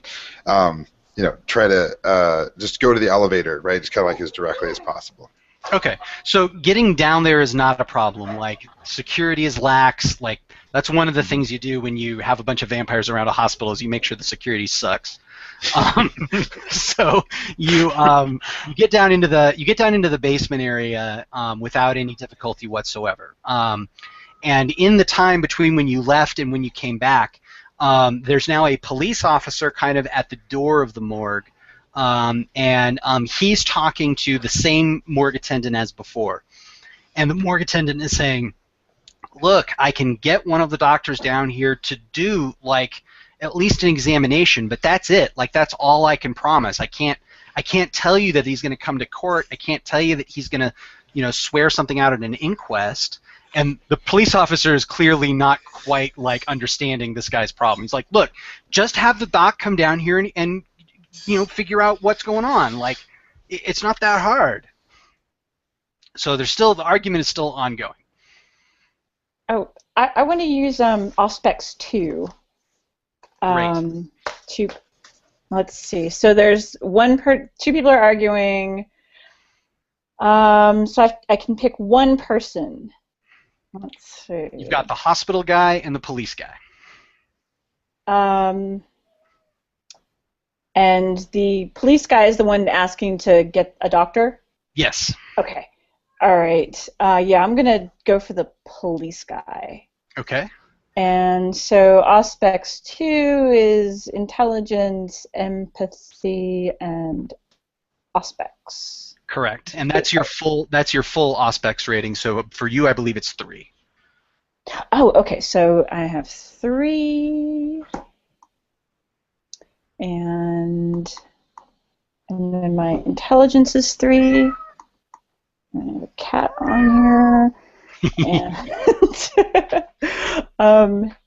S1: try to just go to the elevator, right? Just kind of like as directly as possible.
S5: Okay, so getting down there is not a problem. Like, security is lax. Like, that's one of the things you do when you have a bunch of vampires around a hospital is you make sure the security sucks. So you get down into the basement area without any difficulty whatsoever. And in the time between when you left and when you came back, there's now a police officer kind of at the door of the morgue. And he's talking to the same morgue attendant as before. And the morgue attendant is saying, look, I can get one of the doctors down here to do, like, at least an examination, but that's it. Like, that's all I can promise. I can't tell you that he's going to come to court. I can't tell you that he's going to, swear something out at an inquest. And the police officer is clearly not quite, like, understanding this guy's problem. He's like, look, just have the doc come down here and figure out what's going on. Like, it's not that hard. So the argument is still ongoing.
S3: Oh, I want to use Auspex 2.
S5: Great.
S3: Let's see. So there's two people are arguing. So I can pick one person. Let's see.
S5: You've got the hospital guy and the police guy.
S3: And the police guy is the one asking to get a doctor?
S5: Yes.
S3: Okay. All right. Yeah, I'm going to go for the police guy.
S5: Okay.
S3: And so Auspex 2 is intelligence, empathy, and Auspex.
S5: Correct. And that's your full Auspex rating. So for you, I believe it's 3.
S3: Oh, okay. So I have 3. And then my intelligence is 3. I have a cat on here.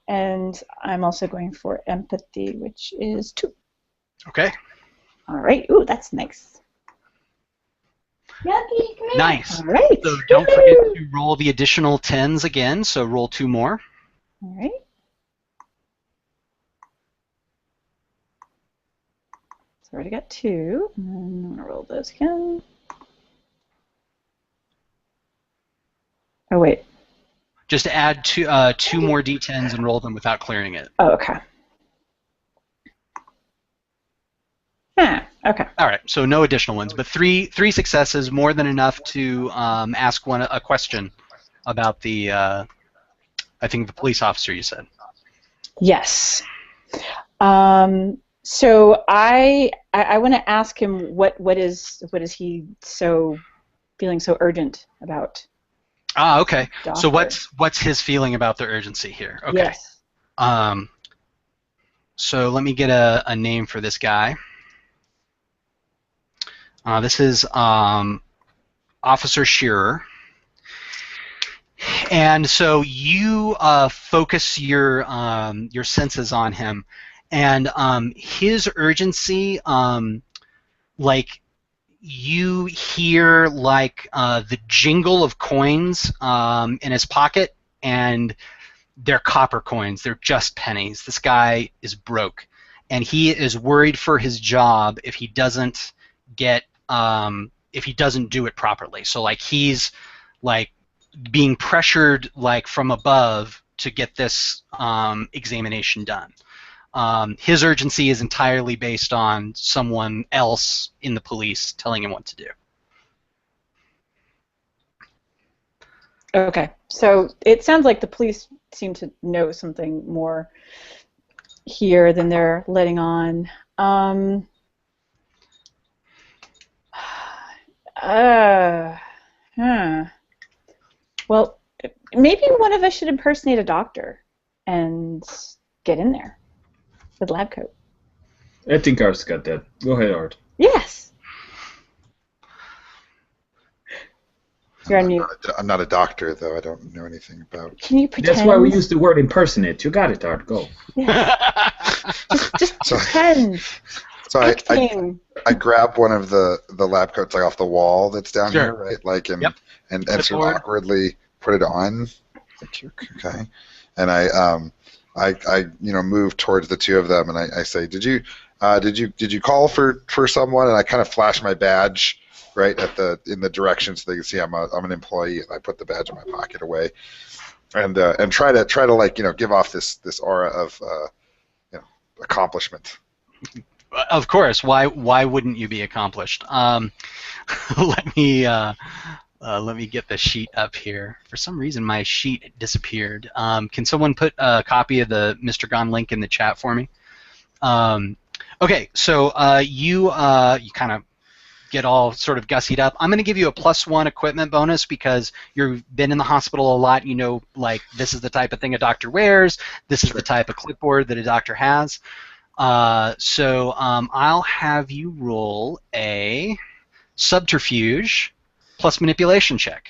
S3: And I'm also going for empathy, which is 2.
S5: Okay.
S3: All right. Ooh, that's nice. Yucky, come here.
S5: Nice.
S3: All right.
S5: So don't forget to roll the additional 10s again. So roll 2 more.
S3: All right. So I already got 2. And then I'm going to roll those again. Oh, wait.
S5: Just add 2 more d10s and roll them without clearing it.
S3: Oh, okay. Yeah, okay.
S5: All right, so no additional ones, but three successes, more than enough to ask a question about the, I think the police officer you said.
S3: Yes. So I want to ask him what is he feeling so urgent about?
S5: Ah, okay.
S3: Doctor.
S5: So what's his feeling about the urgency here? Okay.
S3: Yes.
S5: So let me get a name for this guy. This is Officer Shearer. And so you focus your senses on him, and his urgency, like you hear like the jingle of coins in his pocket, and they're copper coins. They're just pennies. This guy is broke, and he is worried for his job if he doesn't get doesn't do it properly. So like he's like being pressured like from above to get this examination done. His urgency is entirely based on someone else in the police telling him what to do.
S3: Okay, so it sounds like the police seem to know something more here than they're letting on. Well, maybe one of us should impersonate a doctor and get in there with a lab coat.
S2: I think Art's got that. Go ahead, Art.
S3: Yes. You're on mute.
S1: I'm not a doctor, though. I don't know anything about.
S3: Can you pretend?
S2: That's why we use the word impersonate. You got it, Art. Go.
S3: Yes. just pretend.
S1: So I grab one of the lab coats like off the wall that's down here, right? Like and sort of awkwardly put it on. Okay. And I move towards the two of them and I say, did you call for someone? And I kind of flash my badge right in the direction so they can see I'm an employee. And I put the badge in my pocket away, and try to like give off this aura of accomplishment.
S5: Of course. Why wouldn't you be accomplished? Let me get the sheet up here. For some reason, my sheet disappeared. Can someone put a copy of the Mr. Gone link in the chat for me? Okay, so you kind of get all sort of gussied up. I'm going to give you a +1 equipment bonus because you've been in the hospital a lot. You know, like this is the type of thing a doctor wears. This is the type of clipboard that a doctor has. So I'll have you roll a subterfuge plus manipulation check.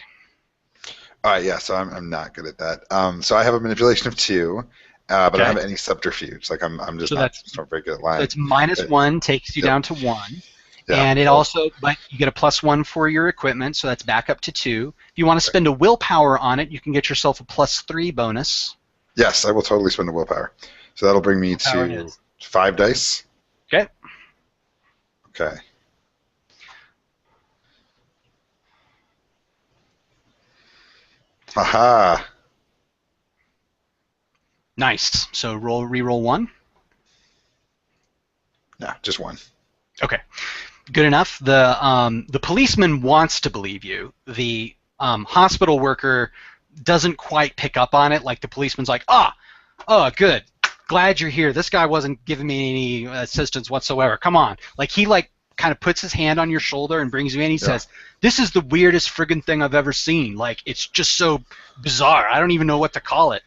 S1: All right, yeah, so I'm not good at that. So I have a manipulation of 2, but I don't have any subterfuge. Like I'm just not very good at lying.
S5: So it's -1 takes you down to 1. Yeah. And it also, but you get a +1 for your equipment, so that's back up to 2. If you want to spend a willpower on it, you can get yourself a +3 bonus.
S1: Yes, I will totally spend a willpower. So that'll bring me to 5 dice.
S5: Okay.
S1: Okay. Aha.
S5: Nice. So re-roll 1.
S1: No, just 1.
S5: Okay. Good enough. The policeman wants to believe you. The hospital worker doesn't quite pick up on it. Like the policeman's like, oh, good. Glad you're here. This guy wasn't giving me any assistance whatsoever. Come on. Like he kind of puts his hand on your shoulder and brings you in. He says, this is the weirdest friggin' thing I've ever seen. Like it's just so bizarre. I don't even know what to call it.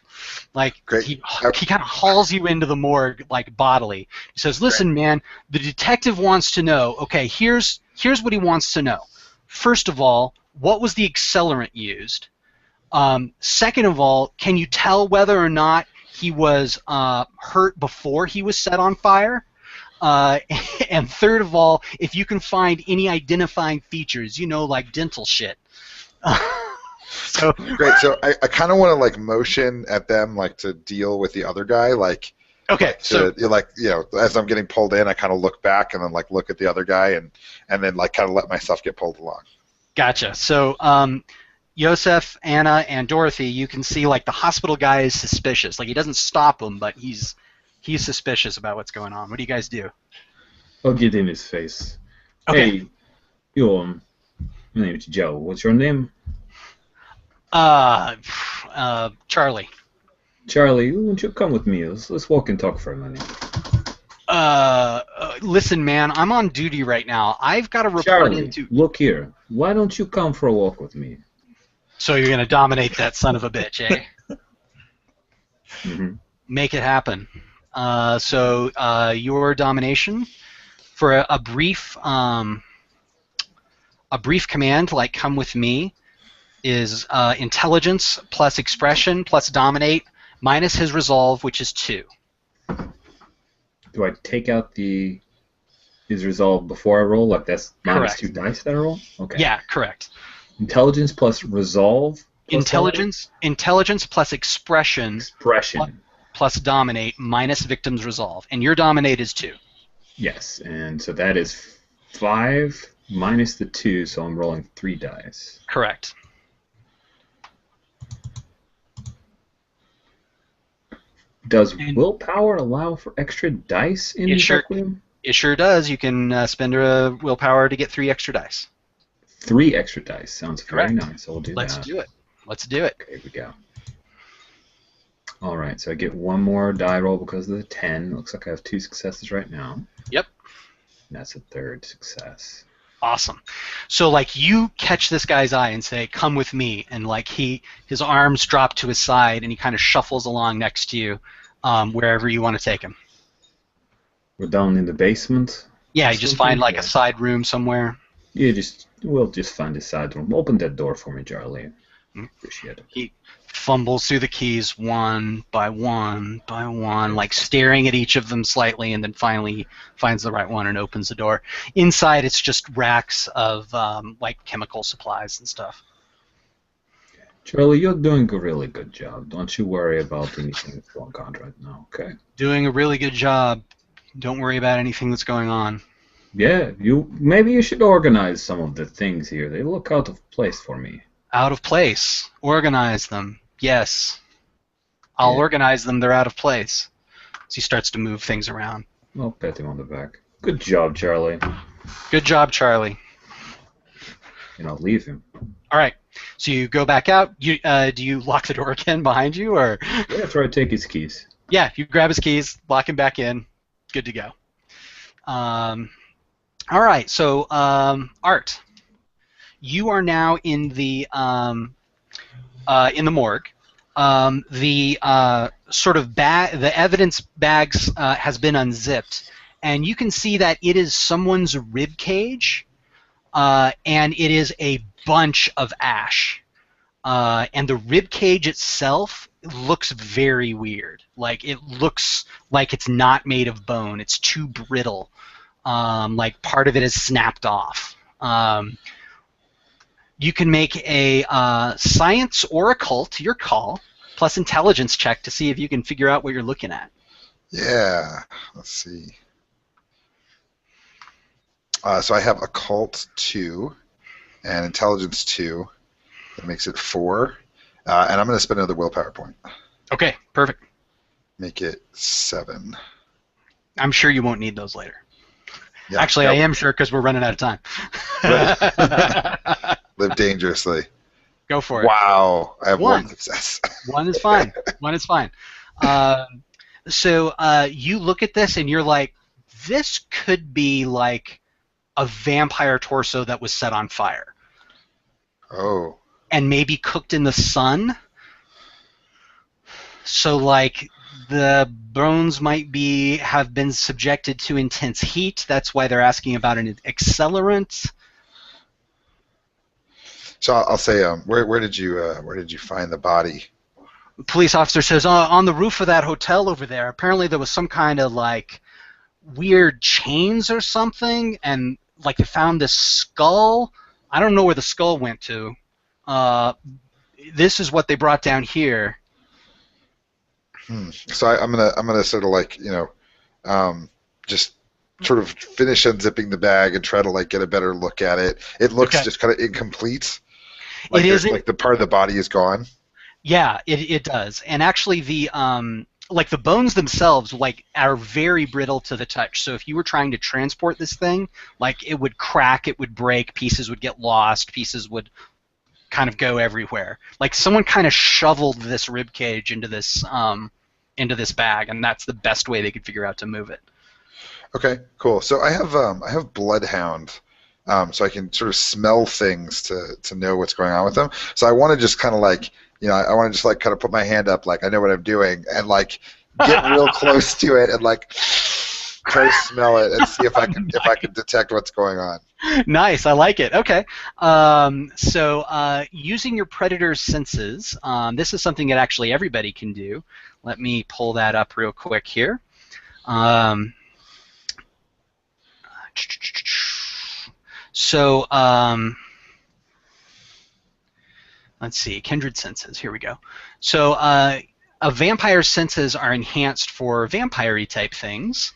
S5: Like he kind of hauls you into the morgue like bodily. He says, listen, man, the detective wants to know, okay, here's what he wants to know. First of all, what was the accelerant used? Second of all, can you tell whether or not he was hurt before he was set on fire? And third of all, if you can find any identifying features, like dental shit. So
S1: great. So I kind of want to like motion at them like to deal with the other guy, like.
S5: Okay. So
S1: as I'm getting pulled in, I kind of look back and then like look at the other guy and then like kind of let myself get pulled along.
S5: Gotcha. So Yosef, Anna, and Dorothy, you can see like the hospital guy is suspicious. Like he doesn't stop him, but he's suspicious about what's going on. What do you guys do?
S2: I'll get in his face.
S5: Okay.
S2: Hey, my name is Joe. What's your name?
S5: Charlie.
S2: Charlie, won't you come with me? Let's walk and talk for a minute.
S5: Listen, man, I'm on duty right now. I've got to report
S2: Charlie,
S5: into.
S2: Look here. Why don't you come for a walk with me?
S5: So you're gonna dominate that son of a bitch, eh?
S2: Mm-hmm.
S5: Make it happen. So your domination for a brief command like "come with me" is intelligence plus expression plus dominate minus his resolve, which is 2.
S2: Do I take out his resolve before I roll? Like that's minus
S5: Correct.
S2: 2 dice that I roll? Okay.
S5: Yeah, correct.
S2: Intelligence plus resolve. Plus
S5: Intelligence plus expression. Plus dominate minus victim's resolve, and your dominate is 2.
S2: Yes, and so that is 5 Minus the 2, so I'm rolling 3 dice.
S5: Correct.
S2: Does willpower allow for extra dice in Requiem?
S5: It sure does. You can spend a willpower to get 3 extra dice.
S2: 3 extra dice. Sounds
S5: Correct.
S2: very nice. I'll do
S5: Let's
S2: that.
S5: do it. Let's do it.
S2: Okay, here we go. All right, so I get 1 more die roll because of the 10. Looks like I have 2 successes right now.
S5: Yep.
S2: And that's a 3rd success.
S5: Awesome. So like you catch this guy's eye and say, "Come with me," and like his arms drop to his side and he kind of shuffles along next to you, wherever you want to take him.
S2: We're down in the basement.
S5: Yeah, you just find like a side room somewhere.
S2: Yeah, we'll just find a side room. Open that door for me, Charlie. Appreciate it.
S5: He fumbles through the keys one by one, like staring at each of them slightly, and then finally finds the right one and opens the door. Inside, it's just racks of like chemical supplies and stuff.
S2: Charlie, you're doing a really good job. Don't you worry about anything that's going on right now, okay?
S5: Doing a really good job. Don't worry about anything that's going on.
S2: Yeah, maybe you should organize some of the things here. They look out of place for me.
S5: Out of place. Organize them. Yes. I'll organize them. They're out of place. So he starts to move things around.
S2: I'll pat him on the back. Good job, Charlie.
S5: Good job, Charlie.
S2: And I'll leave him.
S5: All right. So you go back out. Do you lock the door again behind you, or?
S2: Yeah, try to take his keys.
S5: Yeah, you grab his keys, lock him back in. Good to go. All right. So Art, you are now in the morgue. The sort of the evidence bags has been unzipped, and you can see that it is someone's rib cage, and it is a bunch of ash. And the rib cage itself looks very weird. Like it looks like it's not made of bone. It's too brittle. Like part of it is snapped off. You can make a science or occult, your call, plus intelligence check to see if you can figure out what you're looking at.
S1: Yeah, let's see. So I have occult 2 and intelligence 2. That makes it 4. And I'm going to spend another willpower point.
S5: Okay, perfect.
S1: Make it 7.
S5: I'm sure you won't need those later.
S1: Yeah,
S5: Actually, I am sure because we're running out of time.
S1: Live dangerously.
S5: Go for it.
S1: Wow, I have 1 success.
S5: 1 is fine. 1 is fine. So you look at this and you're like, this could be like a vampire torso that was set on fire.
S1: Oh.
S5: And maybe cooked in the sun. So like the bones might have been subjected to intense heat. That's why they're asking about an accelerant.
S1: So I'll say, where did you find the body?
S5: The police officer says, on the roof of that hotel over there. Apparently there was some kind of like weird chains or something, and like they found this skull. I don't know where the skull went to. This is what they brought down here.
S1: So I'm gonna sort of like just sort of finish unzipping the bag and try to like get a better look at it. It looks just kind of incomplete. Like like the part of the body is gone.
S5: Yeah, it does. And actually the like the bones themselves like are very brittle to the touch. So if you were trying to transport this thing, like it would crack, it would break, pieces would get lost, pieces would kind of go everywhere. Like someone kind of shoveled this rib cage into this bag, and that's the best way they could figure out to move it.
S1: Okay, cool. So I have Bloodhound, so I can sort of smell things to know what's going on with them. So I want to just kind of like, I want to just like kind of put my hand up like I know what I'm doing and like get real close to it and like try to smell it and see if I can detect what's going on.
S5: Nice, I like it. Okay, so using your predator's senses, this is something that actually everybody can do. Let me pull that up real quick here. So let's see, kindred senses. Here we go. So a vampire's senses are enhanced for vampire-y type things.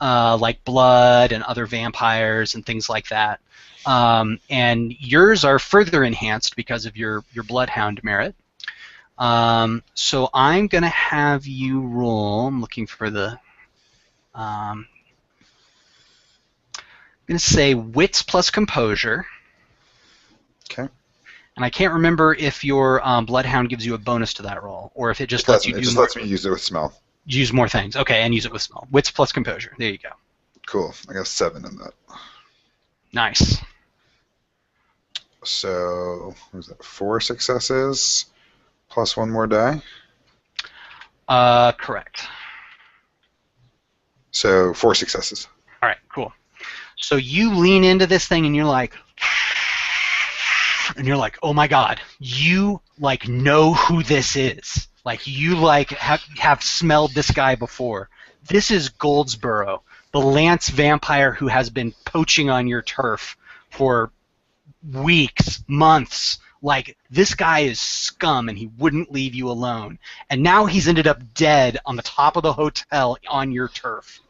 S5: like blood and other vampires and things like that. And yours are further enhanced because of your bloodhound merit. So I'm going to have you roll. I'm looking for the... I'm going to say wits plus composure.
S1: Okay.
S5: And I can't remember if your bloodhound gives you a bonus to that roll, or if it just lets you do more. It just
S1: lets me use it with smell.
S5: Use more things. Okay, and use it with smell. Wits plus composure. There you go.
S1: Cool. I got 7 in that.
S5: Nice.
S1: So, what was that? 4 successes plus 1 more die?
S5: Correct.
S1: So, 4 successes.
S5: All right, cool. So you lean into this thing and you're like, oh my God, you like know who this is. Like you like have smelled this guy before. This is Goldsboro, the Lance vampire who has been poaching on your turf for weeks, months. Like this guy is scum and he wouldn't leave you alone. And now he's ended up dead on the top of the hotel on your turf.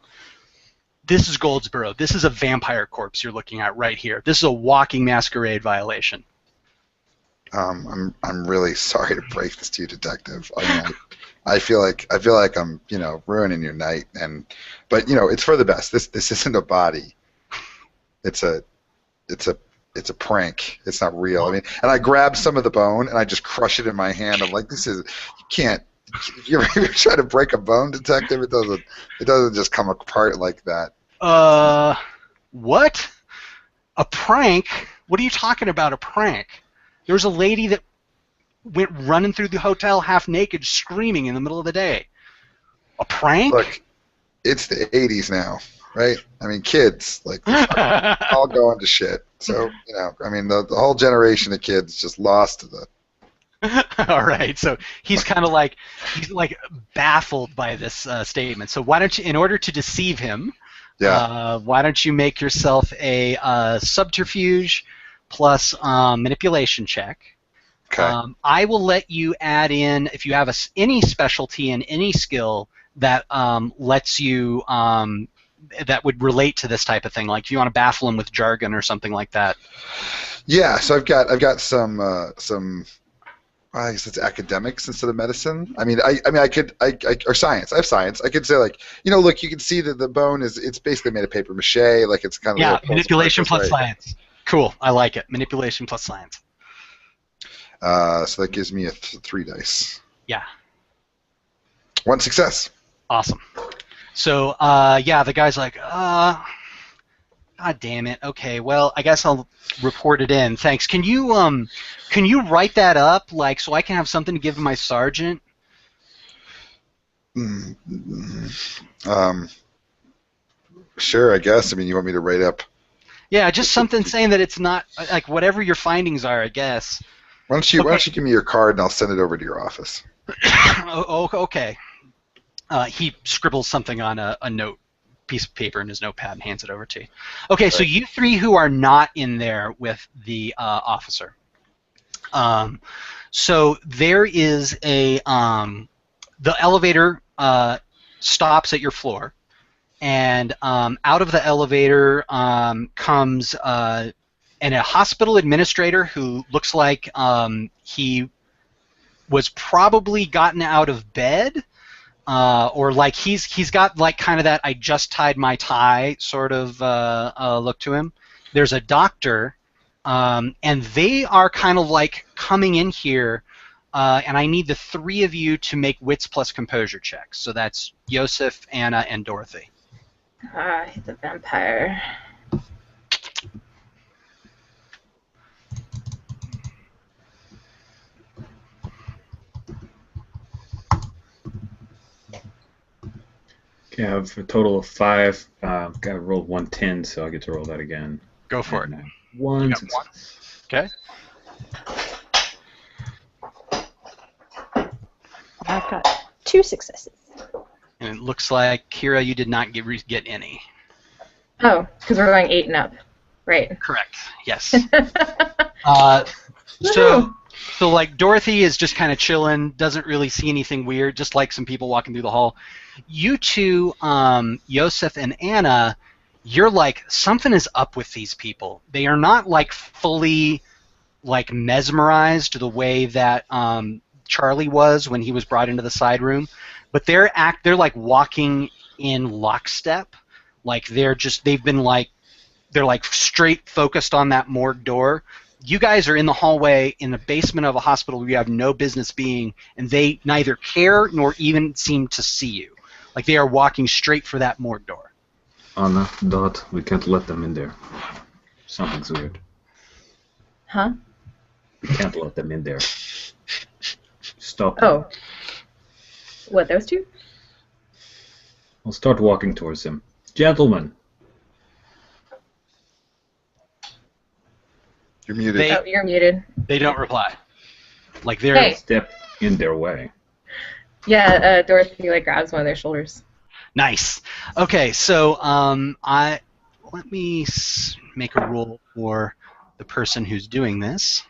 S5: This is Goldsboro. This is a vampire corpse you're looking at right here. This is a walking masquerade violation.
S1: I'm really sorry to break this to you, detective. I mean, I feel like I'm ruining your night, but it's for the best. This isn't a body. It's a prank. It's not real. I mean, and I grab some of the bone and I just crush it in my hand. I'm like, you can't. If you're trying to break a bone, detective, it doesn't just come apart like that.
S5: What? A prank? What are you talking about? A prank? There was a lady that went running through the hotel half naked, screaming in the middle of the day. A prank?
S1: Look, it's the 80s now, right? I mean, kids, like, all going to shit. So, I mean, the whole generation of kids just lost to the...
S5: All right, so he's kind of like, baffled by this statement. So why don't you, in order to deceive him, why don't you make yourself a subterfuge plus manipulation check.
S1: Okay.
S5: I will let you add in, if you have any specialty and any skill that lets you, that would relate to this type of thing, like if you want to baffle him with jargon or something like that. Yeah,
S1: so I've got some I guess it's academics instead of medicine. I mean, I could or science. I have science. I could say like, look, you can see that the bone it's basically made of paper mache. Like it's kind of
S5: manipulation plus science. Cool, I like it. Manipulation plus science.
S1: So that gives me a 3 dice.
S5: Yeah.
S1: 1 success.
S5: Awesome. So the guy's like, God damn it. Okay, well, I guess I'll report it in. Thanks. Can you write that up, like, so I can have something to give to my sergeant?
S1: Sure, I guess. I mean, you want me to write up?
S5: Yeah, just something saying that it's not like whatever your findings are, I guess.
S1: Why don't you give me your card and I'll send it over to your office?
S5: Okay. He scribbles something on a note. Piece of paper in his notepad and hands it over to you. Okay, so you 3 who are not in there with the officer. So there is a the elevator stops at your floor, and out of the elevator comes a hospital administrator who looks like he was probably gotten out of bed. Or like he's got like kind of that I just tied my tie sort of look to him. There's a doctor, and they are kind of like coming in here, and I need the 3 of you to make wits plus composure checks. So that's Yosef, Anna, and Dorothy.
S4: He's a vampire.
S2: Okay, I have a total of 5. Got rolled 110, so I get to roll that again.
S5: Go for it.
S2: 1.
S5: You got 1. Okay.
S3: I've got 2 successes.
S5: And it looks like Kira, you did not get any.
S4: Oh, because we're going 8 and up, right?
S5: Correct. Yes. So So like Dorothy is just kind of chilling, doesn't really see anything weird, just like some people walking through the hall. You two, Yosef and Anna, you're like, something is up with these people. They are not like fully like mesmerized the way that Charlie was when he was brought into the side room, but they're like walking in lockstep. Like they've been like, they're like straight focused on that morgue door. You guys are in the hallway in the basement of a hospital where you have no business being, and they neither care nor even seem to see you. Like they are walking straight for that morgue door.
S2: Anna, Dot, we can't let them in there. Something's weird.
S4: Huh?
S2: We can't let them in there. Stop.
S4: Oh. What, those two?
S2: I'll start walking towards him. Gentlemen.
S1: You're muted.
S4: Oh, you're muted.
S5: They don't reply. Like they're
S4: Hey.
S2: Step in their way.
S4: Yeah, Dorothy like grabs one of their shoulders.
S5: nice. Okay, so let me make a roll for the person who's doing this.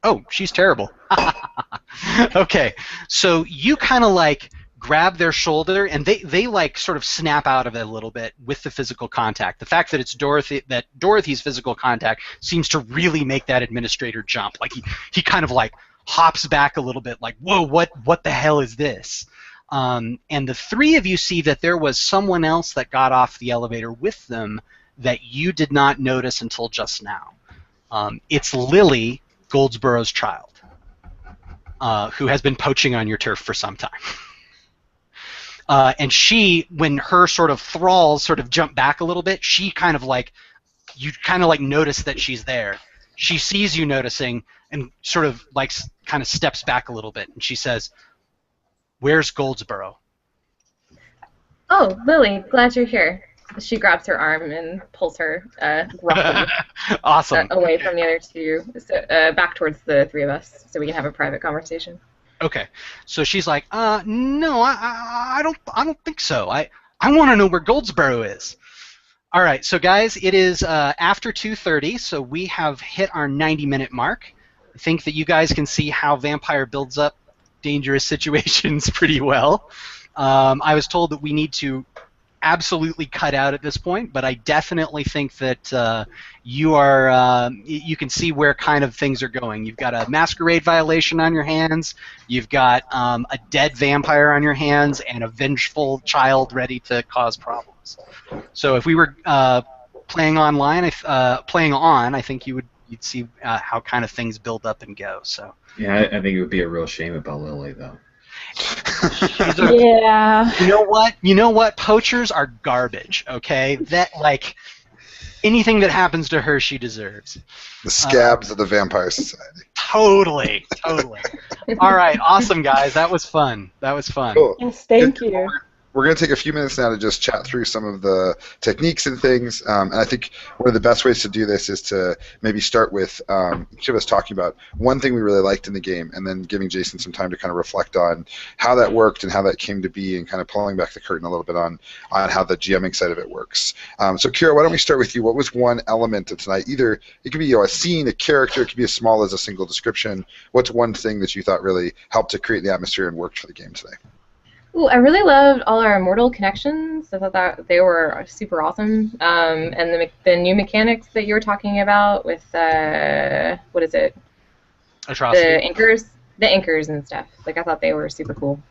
S5: Oh, she's terrible. Okay, so you kind of like grab their shoulder, and they like sort of snap out of it a little bit with the physical contact. The fact that it's Dorothy's physical contact seems to really make that administrator jump. Like he kind of like hops back a little bit, like, whoa, what the hell is this? And the three of you see that there was someone else that got off the elevator with them that you did not notice until just now. It's Lily, Goldsborough's child, who has been poaching on your turf for some time. And she, when her sort of thralls sort of jump back a little bit, she kind of like, you kind of like notice that she's there. She sees you noticing and sort of like kind of steps back a little bit, and she says, "Where's Goldsborough?"
S4: Oh, Lily, glad you're here. She grabs her arm and pulls her roughly
S5: Awesome.
S4: away from the other two, so, back towards the three of us, so we can have a private conversation.
S5: Okay, so she's like, no, I don't think so. I want to know where Goldsborough is. All right, so guys, it is after 2:30, so we have hit our 90-minute mark. I think that you guys can see how Vampire builds up dangerous situations pretty well. I was told that we need to absolutely cut out at this point, but I definitely think that you can see where kind of things are going. You've got a masquerade violation on your hands, you've got a dead vampire on your hands, and a vengeful child ready to cause problems. So if we were playing on, I think you'd see how kind of things build up and go. So
S2: Yeah, I think it would be a real shame about Lily, though.
S3: Yeah.
S5: You know what? Poachers are garbage, okay? That, like, anything that happens to her, she deserves.
S1: The scabs of the Vampire Society.
S5: Totally. All right, awesome, guys. That was fun.
S1: Cool.
S3: Yes, thank you.
S1: We're going to take a few minutes now to just chat through some of the techniques and things, and I think one of the best ways to do this is to maybe start with each of us talking about one thing we really liked in the game, and then giving Jason some time to kind of reflect on how that worked and how that came to be, and kind of pulling back the curtain a little bit on how the GMing side of it works. So Kira, why don't we start with you? What was one element of tonight? Either it could be a scene, a character, it could be as small as a single description. What's one thing that you thought really helped to create the atmosphere and worked for the game today?
S4: Ooh, I really loved all our Immortal connections. I thought that they were super awesome. And the new mechanics that you were talking about with, what is it?
S5: Atrocity.
S4: The anchors and stuff. Like, I thought they were super cool.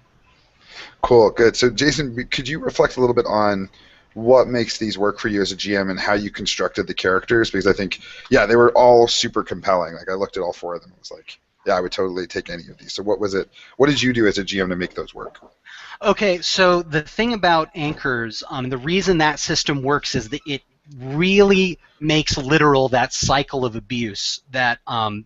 S1: Cool, good. So Jason, could you reflect a little bit on what makes these work for you as a GM and how you constructed the characters? Because I think, yeah, they were all super compelling. Like, I looked at all four of them and was like, yeah, I would totally take any of these. So what was it? What did you do as a GM to make those work?
S5: Okay, so the thing about anchors, the reason that system works is that it really makes literal that cycle of abuse that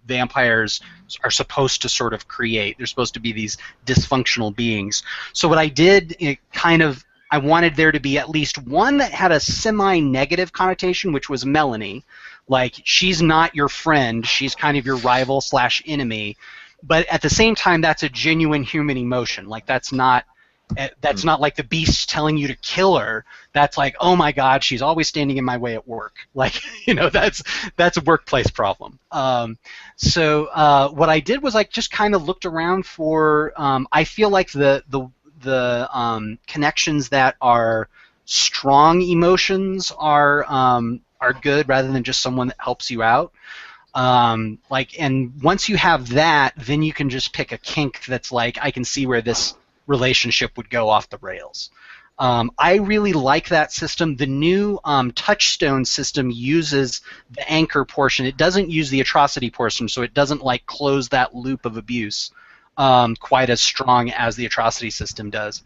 S5: vampires are supposed to sort of create. They're supposed to be these dysfunctional beings. So what I did, I wanted there to be at least one that had a semi-negative connotation, which was Melanie. Like, she's not your friend, she's kind of your rival/enemy, but at the same time, that's a genuine human emotion. Like, that's not That's not like the beast telling you to kill her. That's like, oh my God, she's always standing in my way at work. Like, that's a workplace problem. So what I did was I just kind of looked around for. I feel like the connections that are strong emotions are good rather than just someone that helps you out. And once you have that, then you can just pick a kink that's like, I can see where this relationship would go off the rails. I really like that system. The new Touchstone system uses the anchor portion. It doesn't use the atrocity portion, so it doesn't like close that loop of abuse quite as strong as the atrocity system does.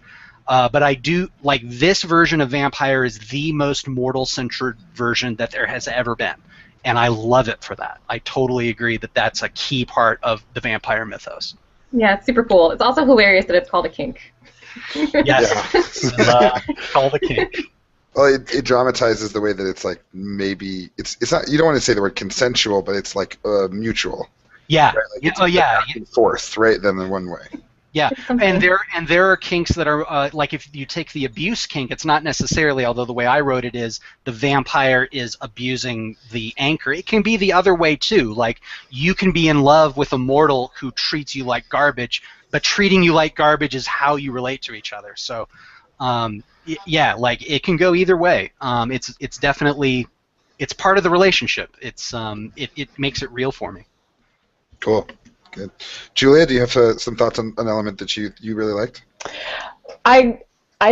S5: But I do like this version of Vampire is the most mortal-centered version that there has ever been. And I love it for that. I totally agree that that's a key part of the vampire mythos.
S4: Yeah, it's super cool. It's also hilarious that it's called a kink.
S5: Yes, called a kink.
S1: Well, it dramatizes the way that it's like maybe it's not. You don't want to say the word consensual, but it's like mutual.
S5: Yeah.
S1: Right? Like back and forth, right? Then in one way.
S5: Yeah, and there are kinks that are like if you take the abuse kink, it's not necessarily, although the way I wrote it is the vampire is abusing the anchor. It can be the other way too. Like you can be in love with a mortal who treats you like garbage, but treating you like garbage is how you relate to each other. So yeah, like it can go either way. It's definitely it's part of the relationship. It makes it real for me.
S1: Cool. Good. Julia, do you have some thoughts on an element that you really liked?
S3: I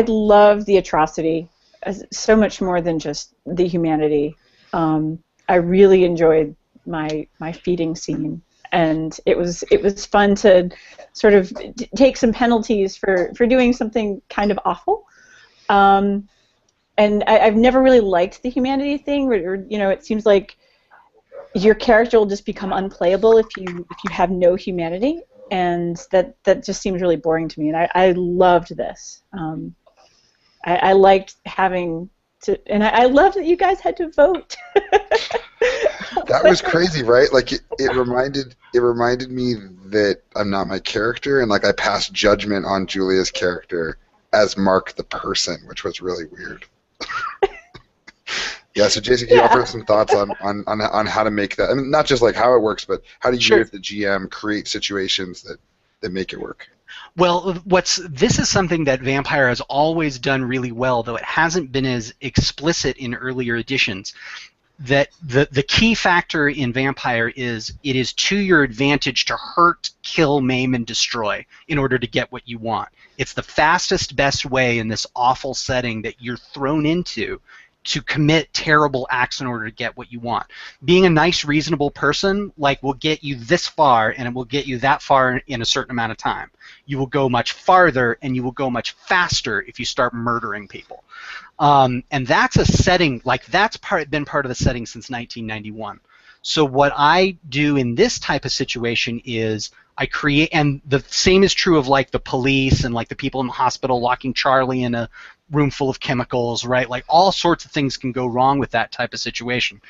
S3: love the atrocity so much more than just the humanity. I really enjoyed my feeding scene, and it was fun to sort of take some penalties for doing something kind of awful. And I've never really liked the humanity thing, where it seems like your character will just become unplayable if you have no humanity, and that just seems really boring to me. And I loved this. I liked having to, and I loved that you guys had to vote.
S1: That was crazy, right? Like it reminded me that I'm not my character, and like I passed judgment on Julia's character as Mark the person, which was really weird. Yeah, so Jason, can you offer some thoughts on how to make that? I mean, not just like how it works, but how do you, as the GM, create situations that make it work?
S5: Well, this is something that Vampire has always done really well, though it hasn't been as explicit in earlier editions. That the key factor in Vampire is it is to your advantage to hurt, kill, maim, and destroy in order to get what you want. It's the fastest, best way in this awful setting that you're thrown into to commit terrible acts in order to get what you want. Being a nice, reasonable person, like, will get you this far, and it will get you that far in a certain amount of time. You will go much farther, and you will go much faster if you start murdering people. And that's a setting, like, that's been part of the setting since 1991. So what I do in this type of situation is I create, and the same is true of like the police and like the people in the hospital locking Charlie in a room full of chemicals, right? Like all sorts of things can go wrong with that type of situation.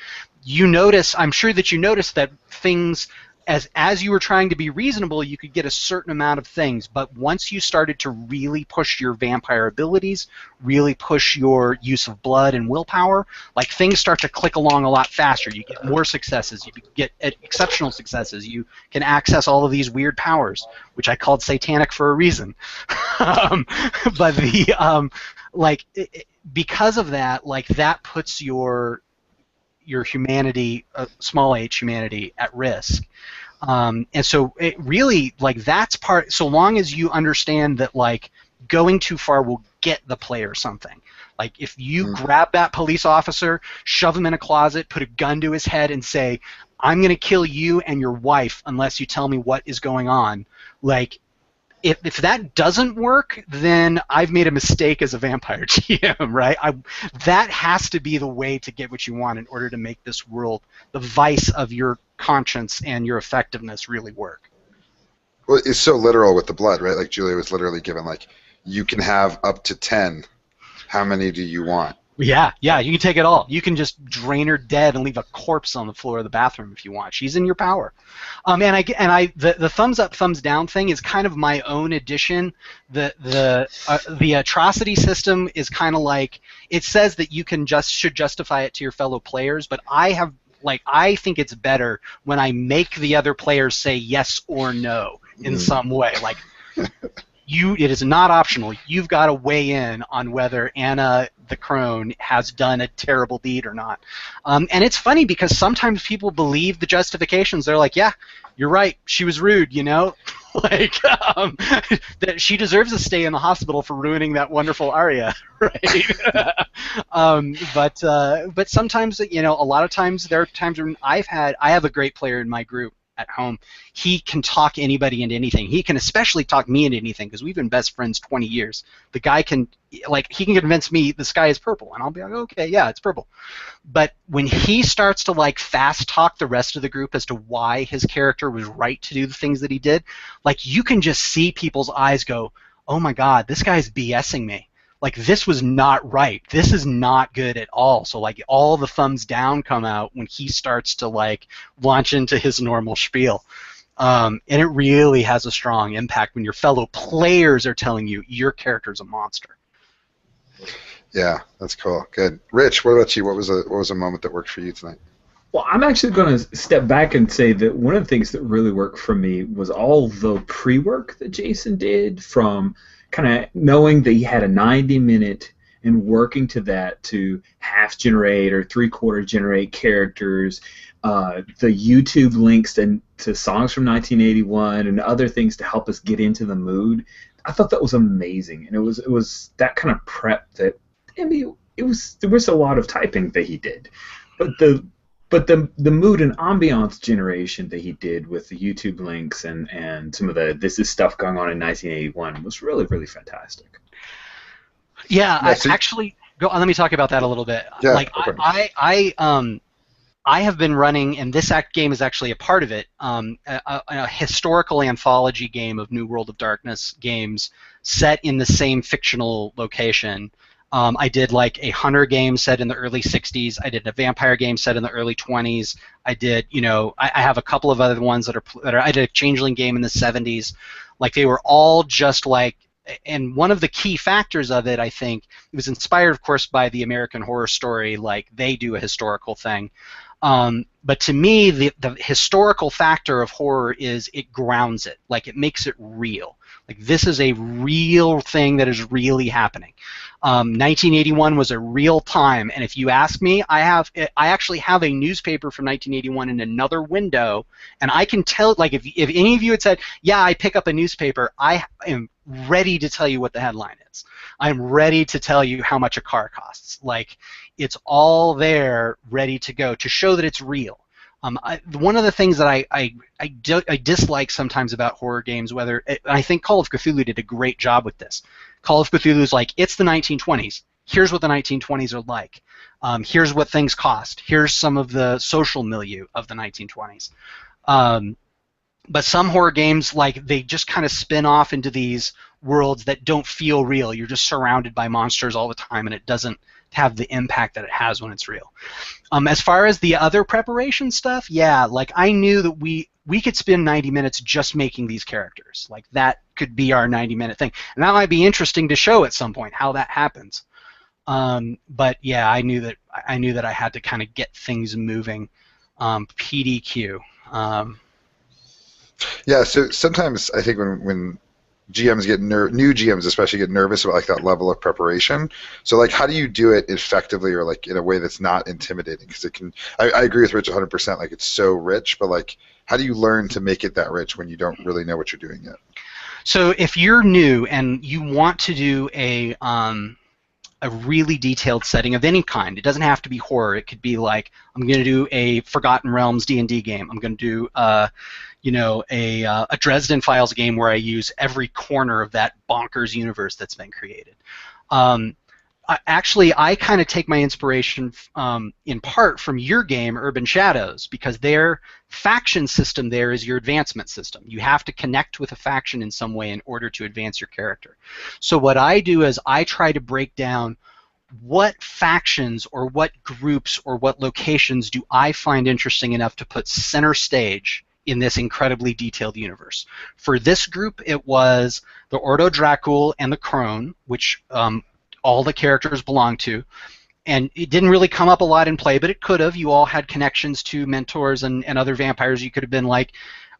S5: You notice, I'm sure that you noticed that things, as you were trying to be reasonable, you could get a certain amount of things, but once you started to really push your vampire abilities, really push your use of blood and willpower, like things start to click along a lot faster. You get more successes, you get exceptional successes, you can access all of these weird powers, which I called satanic for a reason. But because of that, like that puts your humanity, small h humanity, at risk. And so it really, like, that's part, so long as you understand that, like, going too far will get the player something. Like, if you grab that police officer, shove him in a closet, put a gun to his head, and say, I'm going to kill you and your wife unless you tell me what is going on, like, if that doesn't work, then I've made a mistake as a vampire GM, right? That has to be the way to get what you want in order to make this world, the vice of your conscience and your effectiveness, really work.
S1: Well, it's so literal with the blood, right? Like Julia was literally given, like, you can have up to 10. How many do you want?
S5: Yeah, yeah, you can take it all. You can just drain her dead and leave a corpse on the floor of the bathroom if you want. She's in your power. The thumbs up, thumbs down thing is kind of my own addition. The atrocity system is kind of like, it says that you should justify it to your fellow players, but I think it's better when I make the other players say yes or no in some way. Like, it is not optional. You've got to weigh in on whether Anna the crone has done a terrible deed or not. And it's funny because sometimes people believe the justifications. They're like, yeah, you're right. She was rude, you know? Like, that she deserves to stay in the hospital for ruining that wonderful aria, right? But sometimes, you know, a lot of times there are times when I have a great player in my group at home. He can talk anybody into anything. He can especially talk me into anything because we've been best friends 20 years. The guy can, like, he can convince me the sky is purple, and I'll be like, okay, yeah, it's purple. But when he starts to, like, fast talk the rest of the group as to why his character was right to do the things that he did, like, you can just see people's eyes go, oh my God, this guy's BSing me. Like, this was not right. This is not good at all. So, like, all the thumbs down come out when he starts to, like, launch into his normal spiel. And it really has a strong impact when your fellow players are telling you your character's a monster.
S1: Yeah, that's cool. Good. Rich, what about you? What was a moment that worked for you tonight?
S2: Well, I'm actually going to step back and say that one of the things that really worked for me was all the pre-work that Jason did, from kind of knowing that he had a 90-minute and working to that to half generate or three-quarter generate characters, the YouTube links to songs from 1981 and other things to help us get into the mood. I thought that was amazing, and it was that kind of prep that, I mean, there was a lot of typing that he did, but the mood and ambiance generation that he did with the YouTube links and some of this is stuff going on in 1981 was really, really fantastic.
S5: Yeah, actually, let me talk about that a little bit.
S1: Yeah,
S5: like, I have been running, and this game is actually a part of it, a historical anthology game of New World of Darkness games set in the same fictional location. I did like a hunter game set in the early 60s. I did a vampire game set in the early 20s. I did, you know, I have a couple of other ones that are. I did a changeling game in the 70s. Like, they were all just like, and one of the key factors of it, I think, it was inspired, of course, by the American Horror Story. Like, they do a historical thing. But to me, the historical factor of horror is it grounds it. Like, it makes it real. Like, this is a real thing that is really happening. 1981 was a real time, and if you ask me, I actually have a newspaper from 1981 in another window, and I can tell, like, if any of you had said, yeah, I pick up a newspaper, I am ready to tell you what the headline is. I'm ready to tell you how much a car costs. Like, it's all there, ready to go, to show that it's real. One of the things that I dislike sometimes about horror games, I think Call of Cthulhu did a great job with this. Call of Cthulhu is like, it's the 1920s. Here's what the 1920s are like. Here's what things cost. Here's some of the social milieu of the 1920s. But some horror games, like, they just kind of spin off into these worlds that don't feel real. You're just surrounded by monsters all the time, and it doesn't have the impact that it has when it's real. As far as the other preparation stuff, yeah, like, I knew that we could spend 90 minutes just making these characters. Like, that could be our 90-minute thing. And that might be interesting to show at some point, how that happens. But yeah, I knew that I had to kind of get things moving. PDQ.
S1: Yeah, so sometimes I think when GMs get new GMs especially get nervous about, like, that level of preparation. So, like, how do you do it effectively, or, like, in a way that's not intimidating? Because it can. I agree with Rich 100%. Like, it's so rich, but, like, how do you learn to make it that rich when you don't really know what you're doing yet?
S5: So if you're new and you want to do a really detailed setting of any kind, it doesn't have to be horror. It could be like, I'm going to do a Forgotten Realms D&D game. I'm going to do a Dresden Files game where I use every corner of that bonkers universe that's been created. I kind of take my inspiration in part from your game, Urban Shadows, because their faction system there is your advancement system. You have to connect with a faction in some way in order to advance your character. So what I do is I try to break down what factions or what groups or what locations do I find interesting enough to put center stage in this incredibly detailed universe? For this group, it was the Ordo Dracul and the Crone, which all the characters belong to. And it didn't really come up a lot in play, but it could have. You all had connections to mentors and other vampires. You could have been like,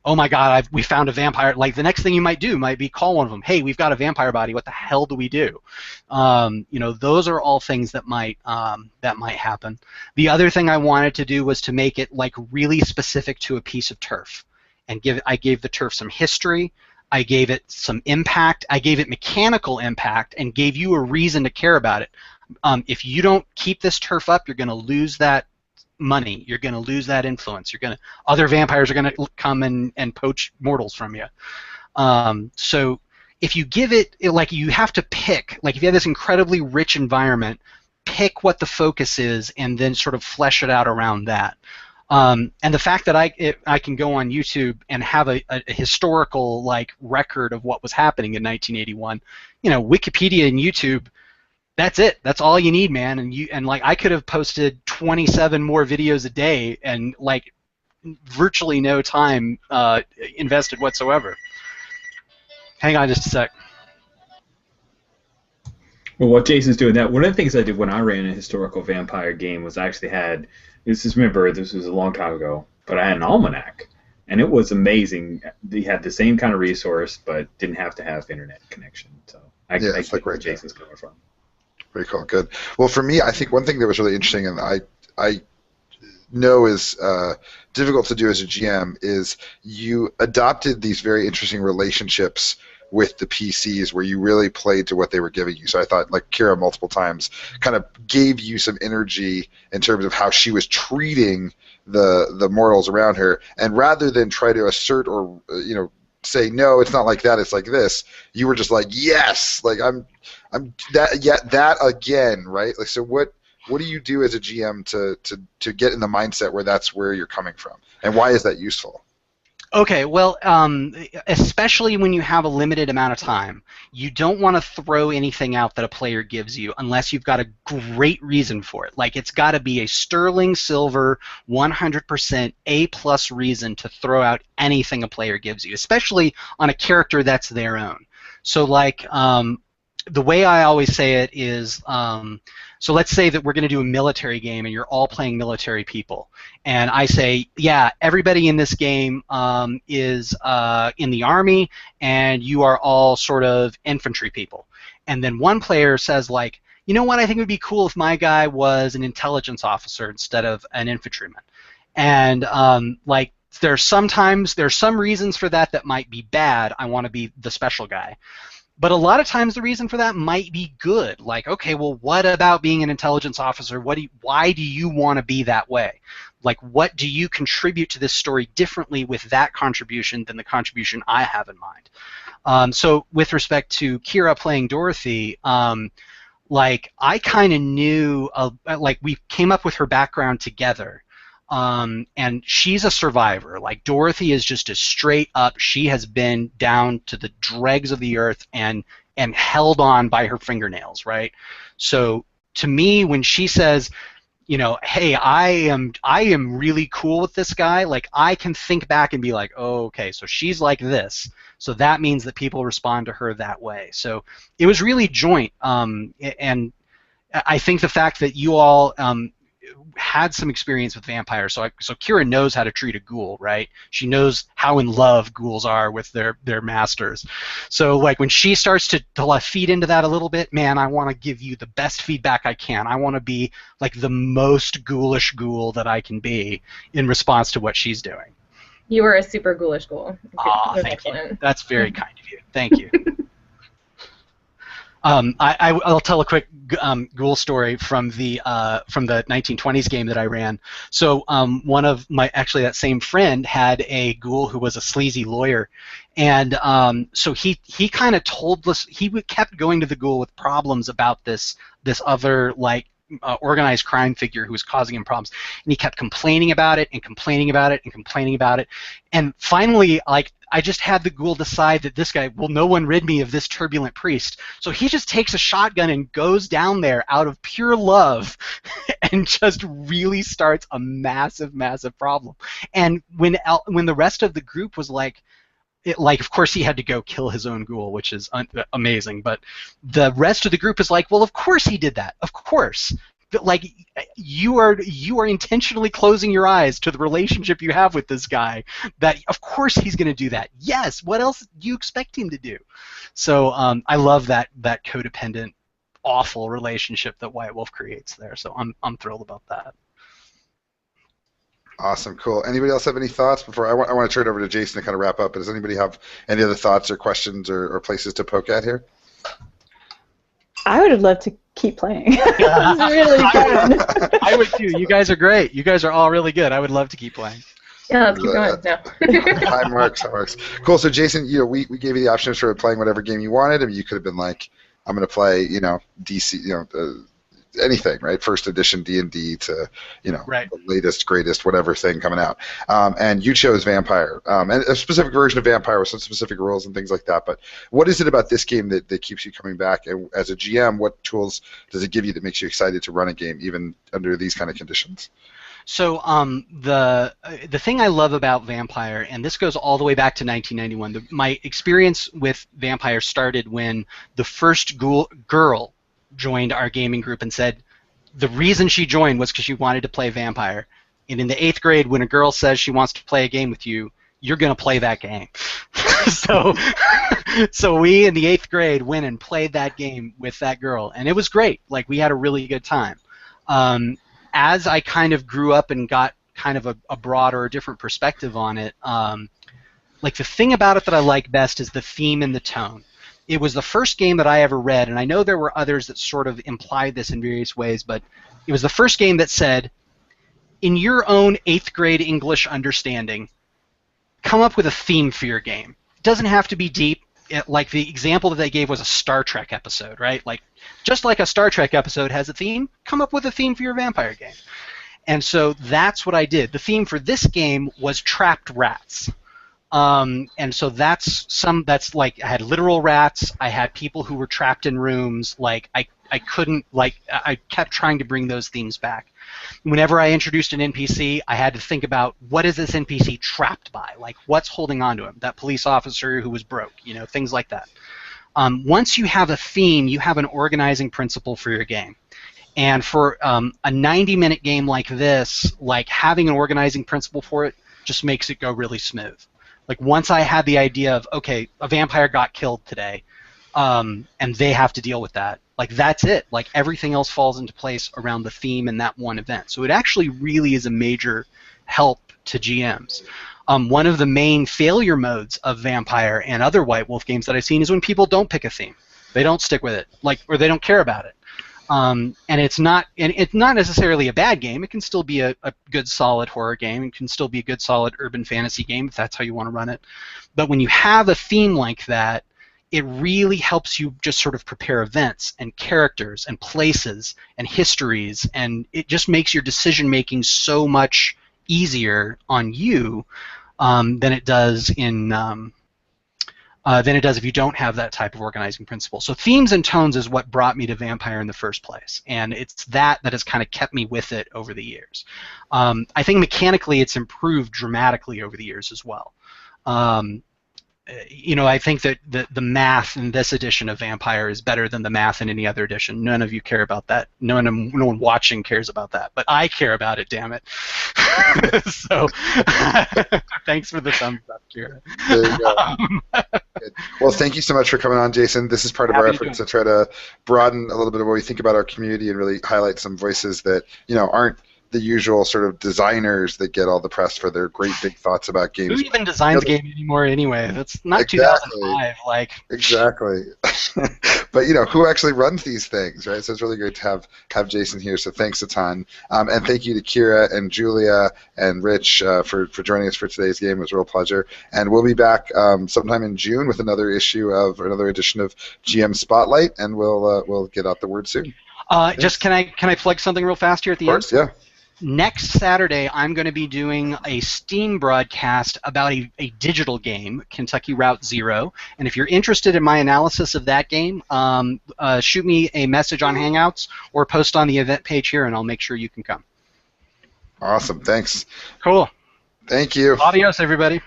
S5: oh my god, we found a vampire. Like, the next thing you might do might be call one of them. Hey, we've got a vampire body. What the hell do we do? Those are all things that might happen. The other thing I wanted to do was to make it like really specific to a piece of turf, and I gave the turf some history. I gave it some impact. I gave it mechanical impact, and gave you a reason to care about it. If you don't keep this turf up, you're going to lose that money. You're going to lose that influence. Other vampires are going to come and poach mortals from you. So if you give it, like, you have to pick, like, if you have this incredibly rich environment, pick what the focus is and then sort of flesh it out around that. And the fact that I can go on YouTube and have a historical, like, record of what was happening in 1981, Wikipedia and YouTube, that's it. That's all you need, man. And like, I could have posted 27 more videos a day and like virtually no time invested whatsoever. Hang on just a sec.
S2: Well, what Jason's doing, that one of the things I did when I ran a historical vampire game was I actually had, remember, this was a long time ago, but I had an almanac, and it was amazing. They had the same kind of resource, but didn't have to have internet connection. So I get where Jason's coming from.
S1: Very cool. Good. Well, for me, I think one thing that was really interesting, and I know is difficult to do as a GM, is you adopted these very interesting relationships with the PCs where you really played to what they were giving you. So I thought, like, Kira multiple times kind of gave you some energy in terms of how she was treating the mortals around her, and rather than try to assert or say, no, it's not like that, it's like this, you were just like, yes, like, I'm that again, right? Like, so what do you do as a GM to get in the mindset where that's where you're coming from, and why is that useful?
S5: Okay, well, especially when you have a limited amount of time, you don't want to throw anything out that a player gives you unless you've got a great reason for it. Like, it's got to be a sterling silver, 100% A+ reason to throw out anything a player gives you, especially on a character that's their own. So, like, the way I always say it is, so let's say that we're going to do a military game and you're all playing military people. And I say, yeah, everybody in this game is in the Army, and you are all sort of infantry people. And then one player says, like, you know what, I think it would be cool if my guy was an intelligence officer instead of an infantryman. And, like, there's some reasons for that might be bad. I want to be the special guy. But a lot of times the reason for that might be good. Like, okay, well, what about being an intelligence officer? Why do you want to be that way? Like, what do you contribute to this story differently with that contribution than the contribution I have in mind? So with respect to Kira playing Dorothy, like, I kind of knew, like, we came up with her background together. And she's a survivor. Like, Dorothy is just a straight up, she has been down to the dregs of the earth and held on by her fingernails, right? So to me, when she says, hey, I am really cool with this guy, like, I can think back and be like, oh, okay, so she's like this, so that means that people respond to her that way. So it was really joint, and I think the fact that you all had some experience with vampires, so Kira knows how to treat a ghoul, right? She knows how in love ghouls are with their masters. So, like, when she starts to feed into that a little bit, man, I want to give you the best feedback I can. I want to be like the most ghoulish ghoul that I can be in response to what she's doing.
S4: You were a super ghoulish ghoul.
S5: Oh, thank you. That's very kind of you. Thank you. I'll tell a quick ghoul story from the 1920s game that I ran. So one of that same friend had a ghoul who was a sleazy lawyer, and so he kind of told us, he kept going to the ghoul with problems about this other, like, organized crime figure who was causing him problems, and he kept complaining about it and complaining about it and complaining about it, and finally, like, I just had the ghoul decide that this guy, well, no one rid me of this turbulent priest. So he just takes a shotgun and goes down there out of pure love and just really starts a massive, massive problem. And when the rest of the group was like, of course he had to go kill his own ghoul, which is amazing, but the rest of the group is like, well, of course he did that. Of course. Like, you are intentionally closing your eyes to the relationship you have with this guy, that of course he's going to do that. Yes, what else do you expect him to do? So I love that codependent, awful relationship that White Wolf creates there. So I'm thrilled about that.
S1: Awesome, cool. Anybody else have any thoughts before I want to turn it over to Jason to kind of wrap up? But does anybody have any other thoughts or questions or places to poke at here?
S3: I would have loved to keep playing. This is really fun.
S5: I would too. You guys are great. You guys are all really good. I would love to keep playing.
S4: Yeah, let's keep going. No.
S1: Time works. Cool. So Jason, we gave you the option of sort of playing whatever game you wanted. I mean, you could have been like, I'm going to play, DC, anything, right? First edition D&D to,
S5: right,
S1: the latest, greatest, whatever thing coming out. And you chose Vampire, and a specific version of Vampire with some specific rules and things like that. But what is it about this game that keeps you coming back? And as a GM, what tools does it give you that makes you excited to run a game even under these kind of conditions?
S5: So the thing I love about Vampire, and this goes all the way back to 1991, my experience with Vampire started when the first girl joined our gaming group and said the reason she joined was because she wanted to play Vampire. And in the 8th grade, when a girl says she wants to play a game with you, you're going to play that game. So we in the 8th grade went and played that game with that girl, and it was great. Like, we had a really good time. As I kind of grew up and got kind of a broader, different perspective on it, like, the thing about it that I like best is the theme and the tone. It was the first game that I ever read, and I know there were others that sort of implied this in various ways, but it was the first game that said, in your own 8th grade English understanding, come up with a theme for your game. It doesn't have to be deep. Like, the example that they gave was a Star Trek episode, right? Like, just like a Star Trek episode has a theme, come up with a theme for your Vampire game. And so that's what I did. The theme for this game was trapped rats. And so that's like, I had literal rats, I had people who were trapped in rooms, like, I couldn't, like, I kept trying to bring those themes back. Whenever I introduced an NPC, I had to think about, what is this NPC trapped by? Like, what's holding on to him? That police officer who was broke, things like that. Once you have a theme, you have an organizing principle for your game. And for a 90-minute game like this, like, having an organizing principle for it just makes it go really smooth. Like, once I had the idea of, okay, a vampire got killed today, and they have to deal with that, like, that's it. Like, everything else falls into place around the theme and that one event. So it actually really is a major help to GMs. One of the main failure modes of Vampire and other White Wolf games that I've seen is when people don't pick a theme. They don't stick with it, like, or they don't care about it. And it's not necessarily a bad game. It can still be a good, solid horror game. It can still be a good, solid urban fantasy game if that's how you want to run it. But when you have a theme like that, it really helps you just sort of prepare events and characters and places and histories, and it just makes your decision-making so much easier on you than it does if you don't have that type of organizing principle. So themes and tones is what brought me to Vampire in the first place, and it's that has kind of kept me with it over the years. I think mechanically it's improved dramatically over the years as well. I think that the math in this edition of Vampire is better than the math in any other edition. None of you care about that. No one watching cares about that, but I care about it, damn it. So thanks for the thumbs up, Kira.
S1: There you go. Well, thank you so much for coming on, Jason. This is part of our efforts to try to broaden a little bit of what we think about our community and really highlight some voices that aren't the usual sort of designers that get all the press for their great big thoughts about games.
S5: Who even designs games anymore anyway? That's not exactly. 2005. Like,
S1: exactly. But who actually runs these things, right? So it's really great to have Jason here. So thanks a ton, and thank you to Kira and Julia and Rich for joining us for today's game. It was a real pleasure. And we'll be back sometime in June with another edition of GM Spotlight, and we'll get out the word soon.
S5: Just can I plug something real fast here at the end?
S1: Of course, yeah.
S5: Next Saturday, I'm going to be doing a Steam broadcast about a digital game, Kentucky Route Zero. And if you're interested in my analysis of that game, shoot me a message on Hangouts or post on the event page here, and I'll make sure you can come.
S1: Awesome. Thanks.
S5: Cool.
S1: Thank you.
S5: Adios, everybody.